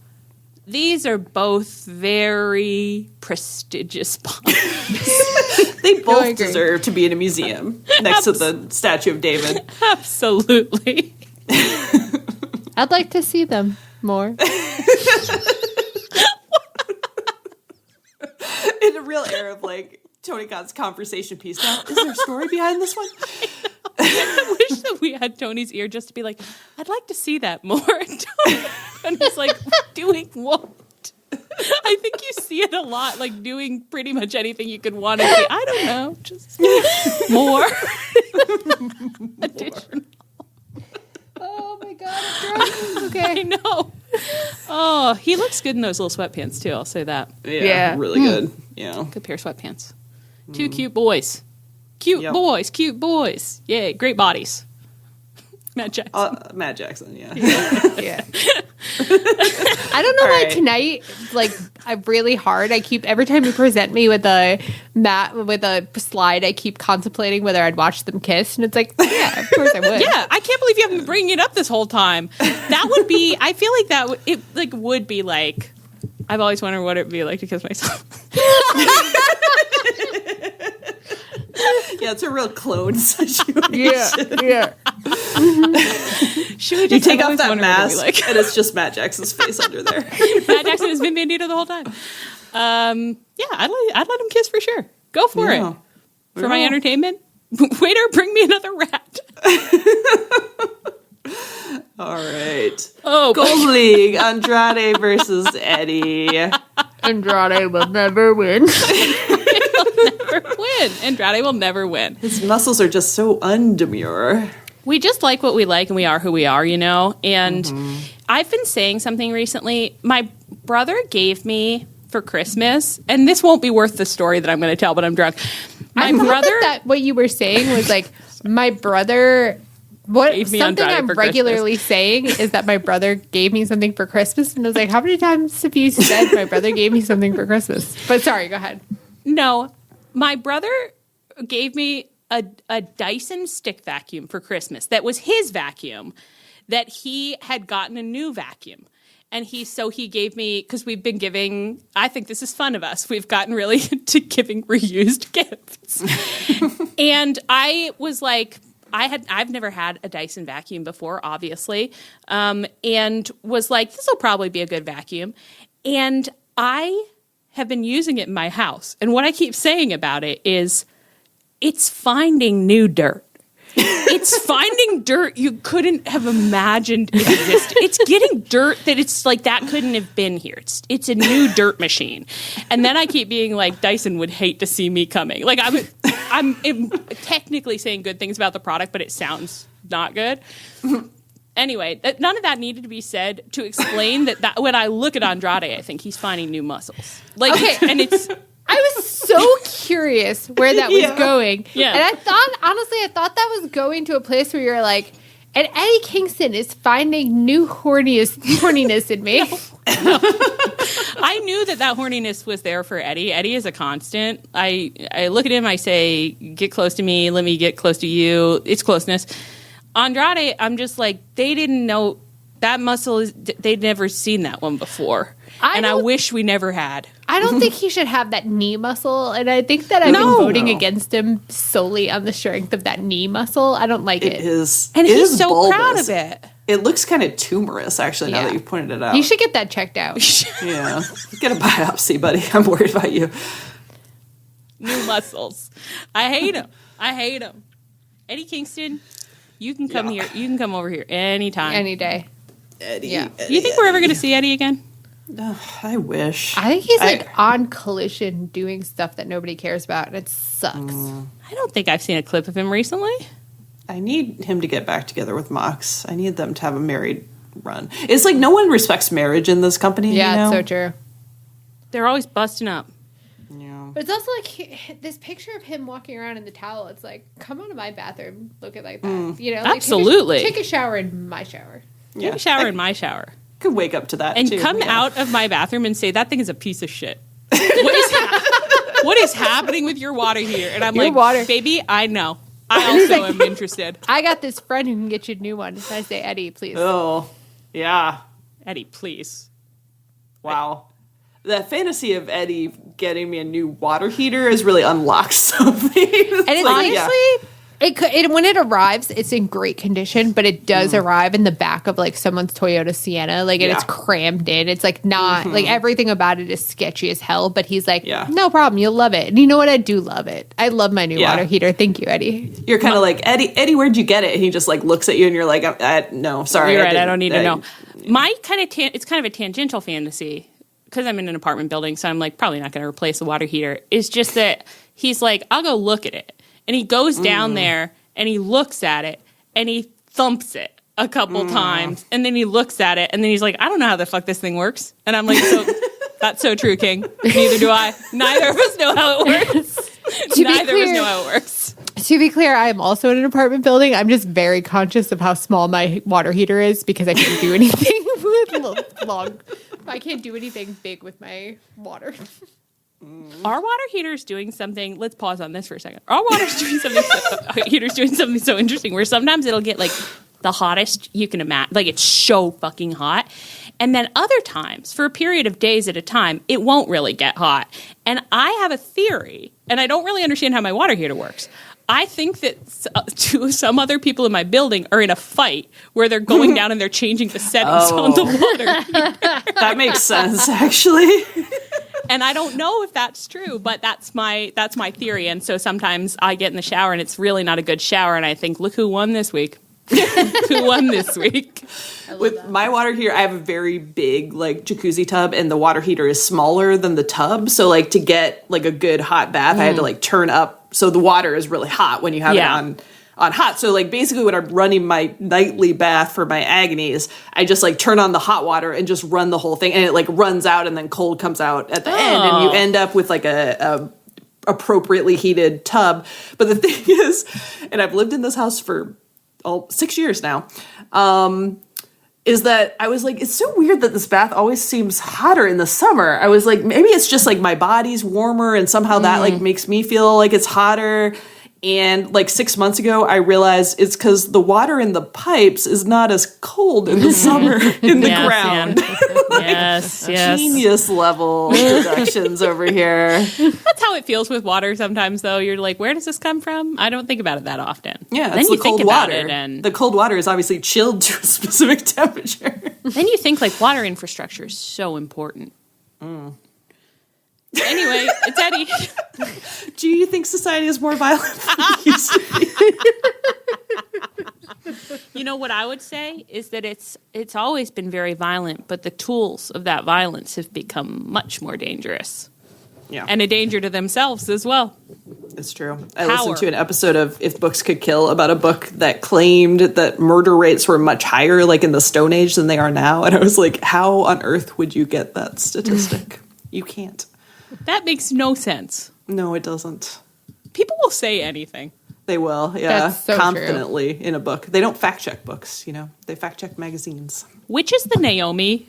very prestigious bodies. They both deserve to be in a museum next to the statue of David. Absolutely. I'd like to see them more. In a real era of like Tony Khan's conversation piece. Now, is there a story behind this one? I wish that we had Tony's ear just to be like, I'd like to see that more. And he's like, doing what? I think you see it a lot, like doing pretty much anything you could want to see. I don't know, just more. Additional. Oh my god, I'm drunk. Okay. I know. Oh, he looks good in those little sweatpants too, I'll say that. Yeah. Really good. Yeah. Good pair of sweatpants. Two cute boys. Cute boys. Yay, great bodies. Matt Jackson. Matt Jackson, yeah. Yeah. I don't know why tonight, like, I'm really hard. I keep, every time you present me with a slide, I keep contemplating whether I'd watch them kiss. And it's like, yeah, of course I would. Yeah, I can't believe you haven't been bringing it up this whole time. That would be, I feel like it would be like, I've always wondered what it would be like to kiss myself. Yeah, it's a real clone situation. Yeah. You take off that mask, and it's just Matt Jackson's face under there. Matt Jackson has been Bandito the whole time. Yeah, I'd let him kiss for sure. Go for it. For my entertainment. Waiter, bring me another rat. All right. Oh, Gold League, Andrade versus Eddie. Andrade will never win. Andrade will never win. His muscles are just so undemure. We just like what we like and we are who we are, you know? And I've been saying something recently. My brother gave me for Christmas, and this won't be worth the story that I'm going to tell, but I'm drunk. My brother... that what you were saying was like, my brother... Something I'm regularly saying is that my brother gave me something for Christmas. And I was like, how many times have you said my brother gave me something for Christmas? But sorry, go ahead. No, my brother gave me a Dyson stick vacuum for Christmas. That was his vacuum that he had gotten a new vacuum. And he gave me, because we've been giving, I think this is fun of us. We've gotten really into giving reused gifts. And I was like, I've never had a Dyson vacuum before, obviously, and was like, this will probably be a good vacuum. And I have been using it in my house. And what I keep saying about it is it's finding new dirt. It's finding dirt you couldn't have imagined existed. It's getting dirt that it's like that couldn't have been here. It's a new dirt machine. And then I keep being like, Dyson would hate to see me coming. Like I'm technically saying good things about the product, but it sounds not good. Anyway, none of that needed to be said to explain that when I look at Andrade, I think he's finding new muscles. Like, okay. And it's... I was so curious where that was going. Yeah. And I thought that was going to a place where you're like, and Eddie Kingston is finding new horniness in me. No. I knew that horniness was there for Eddie. Eddie is a constant. I look at him, I say, get close to me, let me get close to you. It's closeness. Andrade, I'm just like, they didn't know that muscle they'd never seen that one before. I wish we never had. I don't think he should have that knee muscle, and I think that I've been voting against him solely on the strength of that knee musle. I don't like it. And he's so bulbous. proud of it. It looks kind of tumorous, actually, now that you've pointed it out. You should get that checked out. Yeah. Get a biopsy, buddy. I'm worried about you. New muscles. I hate him. Eddie Kingston, you can come here. You can come over here anytime. Any day. Eddie. Yeah. You think we're ever going to see Eddie again? I wish. I think he's on Collision doing stuff that nobody cares about, and it sucks. I don't think I've seen a clip of him recently. I need him to get back together with Mox. I need them to have a married run. It's like no one respects marriage in this company. Yeah, you know? it's so true. They're always busting up. Yeah. But it's also like this picture of him walking around in the towel. It's like, come on to my bathroom, looking like that. You know, like, absolutely. Take a shower in my shower. Take a shower in my shower. Could wake up to that and too. Come out of my bathroom and say that thing is a piece of shit. What is happening with your water here? And I'm baby, I know. I also am interested. I got this friend who can get you a new one. And I say, Eddie, please. Oh, yeah. Eddie, please. Wow. The fantasy of Eddie getting me a new water heater has really unlocked something. And it's honestly, when it arrives, it's in great condition, but it does arrive in the back of like someone's Toyota Sienna, like, and it's crammed in. It's like not like everything about it is sketchy as hell. But he's like, no problem, you'll love it. And you know what? I do love it. I love my new water heater. Thank you, Eddie. You're kind of like Eddie. Where'd you get it? And he just like looks at you, and you're like, no, sorry. You're right. I don't need to know. My it's kind of a tangential fantasy. Because I'm in an apartment building, so I'm like probably not going to replace the water heater. It's just that he's like, I'll go look at it. And he goes down there and he looks at it and he thumps it a couple times. And then he looks at it and then he's like, I don't know how the fuck this thing works. And I'm like, so that's so true, King. Neither do I. Neither of us know how it works. Neither of us know how it works. To be clear, I am also in an apartment building. I'm just very conscious of how small my water heater is because I can't do anything with long. I can't do anything big with my water. Our water heater's doing something. Let's pause on this for a second. Our water's doing something. Heater's doing something so interesting. Where sometimes it'll get like the hottest you can imagine. Like it's so fucking hot, and then other times, for a period of days at a time, it won't really get hot. And I have a theory, and I don't really understand how my water heater works. I think that some other people in my building are in a fight where they're going down and they're changing the settings on the water. That makes sense, actually. And I don't know if that's true, but that's my theory. And so sometimes I get in the shower and it's really not a good shower, and I think, look who won this week. Who won this week? With my water heater, I have a very big like jacuzzi tub, and the water heater is smaller than the tub. So like to get like a good hot bath, I had to like turn up so the water is really hot when you have it on hot. So like basically when I'm running my nightly bath for my agonies, I just like turn on the hot water and just run the whole thing, and it like runs out and then cold comes out at the end, and you end up with like a appropriately heated tub. But the thing is, and I've lived in this house for 6 years now, is that I was like, it's so weird that this bath always seems hotter in the summer. I was like, maybe it's just like my body's warmer and somehow that like makes me feel like it's hotter. And like 6 months ago, I realized it's because the water in the pipes is not as cold in the summer in the ground. Like, yes. Genius level productions over here. That's how it feels with water sometimes, though. You're like, where does this come from? I don't think about it that often. Yeah, then it's you the think cold about water. it, and the cold water is obviously chilled to a specific temperature. Then you think like water infrastructure is so important. Anyway, it's Eddie. Do you think society is more violent than it used to be? You know what I would say is that it's always been very violent, but the tools of that violence have become much more dangerous. Yeah. And a danger to themselves as well. It's true. I listened to an episode of If Books Could Kill about a book that claimed that murder rates were much higher like in the Stone Age than they are now. And I was like, how on earth would you get that statistic? You can't. That makes no sense. No, it doesn't. People will say anything. They will, yeah. That's so confidently true. In a book. They don't fact check books, you know. They fact check magazines. Which is the Naomi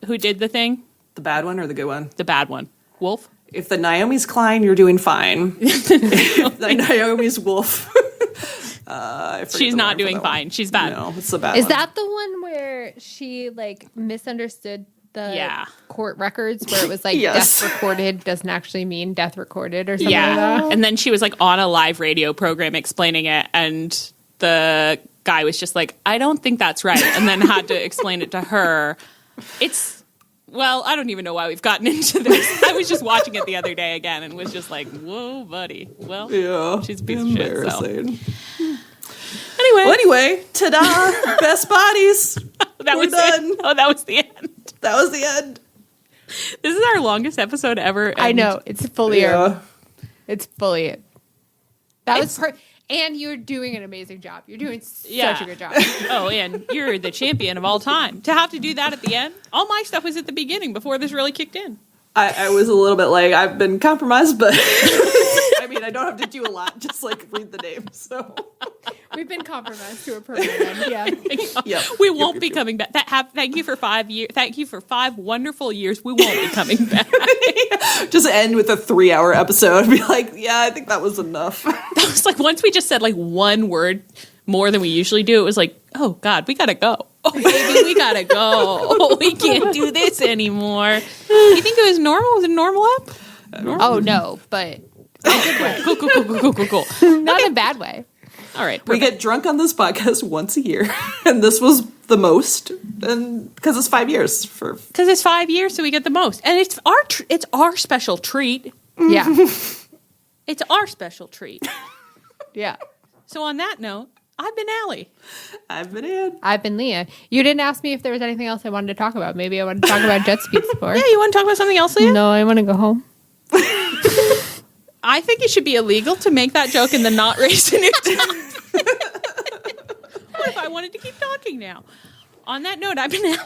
who did the thing? The bad one or the good one? The bad one. Wolf? If the Naomi's Klein, you're doing fine. If the Naomi's Wolf. She's not doing fine. She's bad. No, it's the bad Is one. that the one where she like misunderstood the court records where it was like Yes. death recorded doesn't actually mean death recorded or something like that. And then she was like on a live radio program explaining it, and the guy was just like, I don't think that's right, and then had to explain it to her. Well, I don't even know why we've gotten into this. I was just watching it the other day again and was just like, whoa, buddy. Well, she's a piece of shit. So. Anyway, ta-da! Best bodies. We're done. It. Oh, that was the end. That was the end. This is our longest episode ever. I know. It's fully It's fully That was and you're doing an amazing job. You're doing such a good job. Oh, and you're the champion of all time. To have to do that at the end, all my stuff was at the beginning before this really kicked in. I was a little bit like, I've been compromised, but I mean, I don't have to do a lot, just like read the names. So we've been compromised to a permanent end. Yeah. We won't be coming back. Thank you for 5 years. Thank you for 5 wonderful years. We won't be coming back. Just end with a 3-hour episode. Be like, yeah, I think that was enough. That was like, once we just said like one word more than we usually do, it was like, oh God, we gotta go. Oh baby, we gotta go. We can't do this anymore. You think it was normal? Was it normal up? Oh no, but Cool. Not in a bad way. All right. Perfect. We get drunk on this podcast once a year, and this was the most, and because it's 5 years because it's 5 years, so we get the most, and it's our special treat. Yeah, it's our special treat. Yeah. So on that note, I've been Allie. I've been Ann. I've been Leah. You didn't ask me if there was anything else I wanted to talk about. Maybe I wanted to talk about jet speed support. Yeah, you want to talk about something else, Leah? No, I want to go home. I think it should be illegal to make that joke and then not raise a new topic. What if I wanted to keep talking now? On that note, I've been Allie.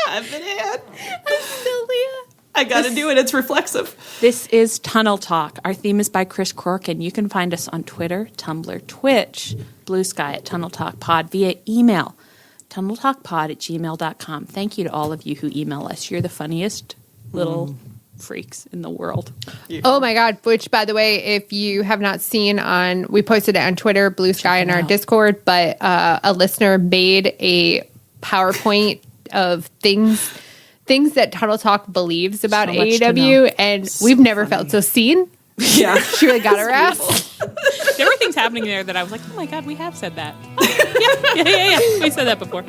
I've been Ann. I'm still Leah. I gotta do it. It's reflexive. This is Tunnel Talk. Our theme is by Chris Corkin. You can find us on Twitter, Tumblr, Twitch, Blue Sky at Tunnel Talk Pod via email, tunneltalkpod@gmail.com. Thank you to all of you who email us. You're the funniest little freaks in the world. Yeah. Oh my God. Which, by the way, if you have not seen we posted it on Twitter, Blue Sky, and our Discord, but a listener made a PowerPoint of things that Tunnel Talk believes about AEW, and we've never felt so seen. Yeah. She really got her ass. There were things happening there that I was like, oh my God, we have said that. Oh, yeah. We said that before.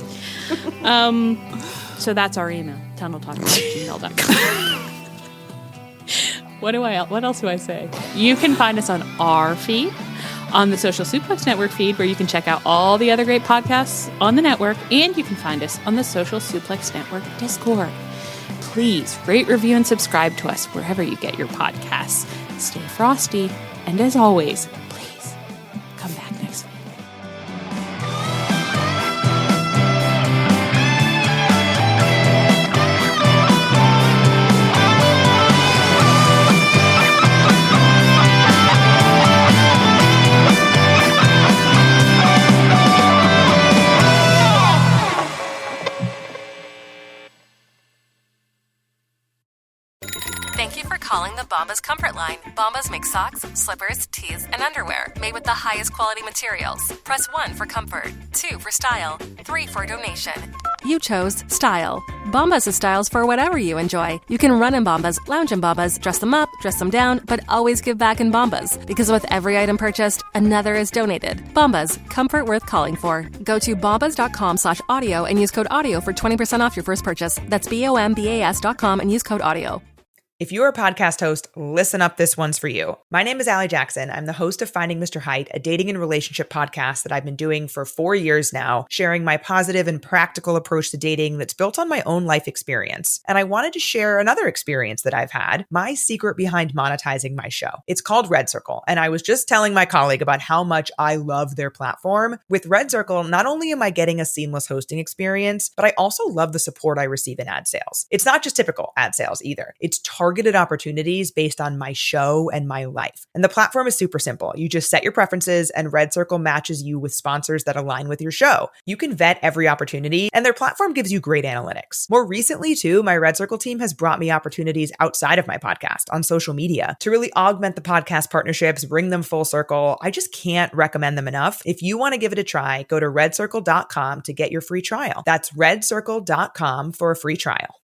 So that's our email, tunneltalk@gmail.com. What else do I say? You can find us on our feed, on the Social Suplex Network feed, where you can check out all the other great podcasts on the network, and you can find us on the Social Suplex Network Discord. Please rate, review, and subscribe to us wherever you get your podcasts. Stay frosty, and as always, please come back next week. Thank you for calling the Bombas Comfort Line. Bombas make socks, slippers, tees, and underwear made with the highest quality materials. Press 1 for comfort, 2 for style, 3 for donation. You chose style. Bombas has styles for whatever you enjoy. You can run in Bombas, lounge in Bombas, dress them up, dress them down, but always give back in Bombas. Because with every item purchased, another is donated. Bombas, comfort worth calling for. Go to bombas.com/audio and use code AUDIO for 20% off your first purchase. That's BOMBAS.com and use code AUDIO. If you're a podcast host, listen up, this one's for you. My name is Allie Jackson. I'm the host of Finding Mr. Height, a dating and relationship podcast that I've been doing for 4 years now, sharing my positive and practical approach to dating that's built on my own life experience. And I wanted to share another experience that I've had, my secret behind monetizing my show. It's called Red Circle, and I was just telling my colleague about how much I love their platform. With Red Circle, not only am I getting a seamless hosting experience, but I also love the support I receive in ad sales. It's not just typical ad sales either. It's targeted targeted opportunities based on my show and my life. And the platform is super simple. You just set your preferences and Red Circle matches you with sponsors that align with your show. You can vet every opportunity and their platform gives you great analytics. More recently too, my Red Circle team has brought me opportunities outside of my podcast on social media to really augment the podcast partnerships, bring them full circle. I just can't recommend them enough. If you want to give it a try, go to redcircle.com to get your free trial. That's redcircle.com for a free trial.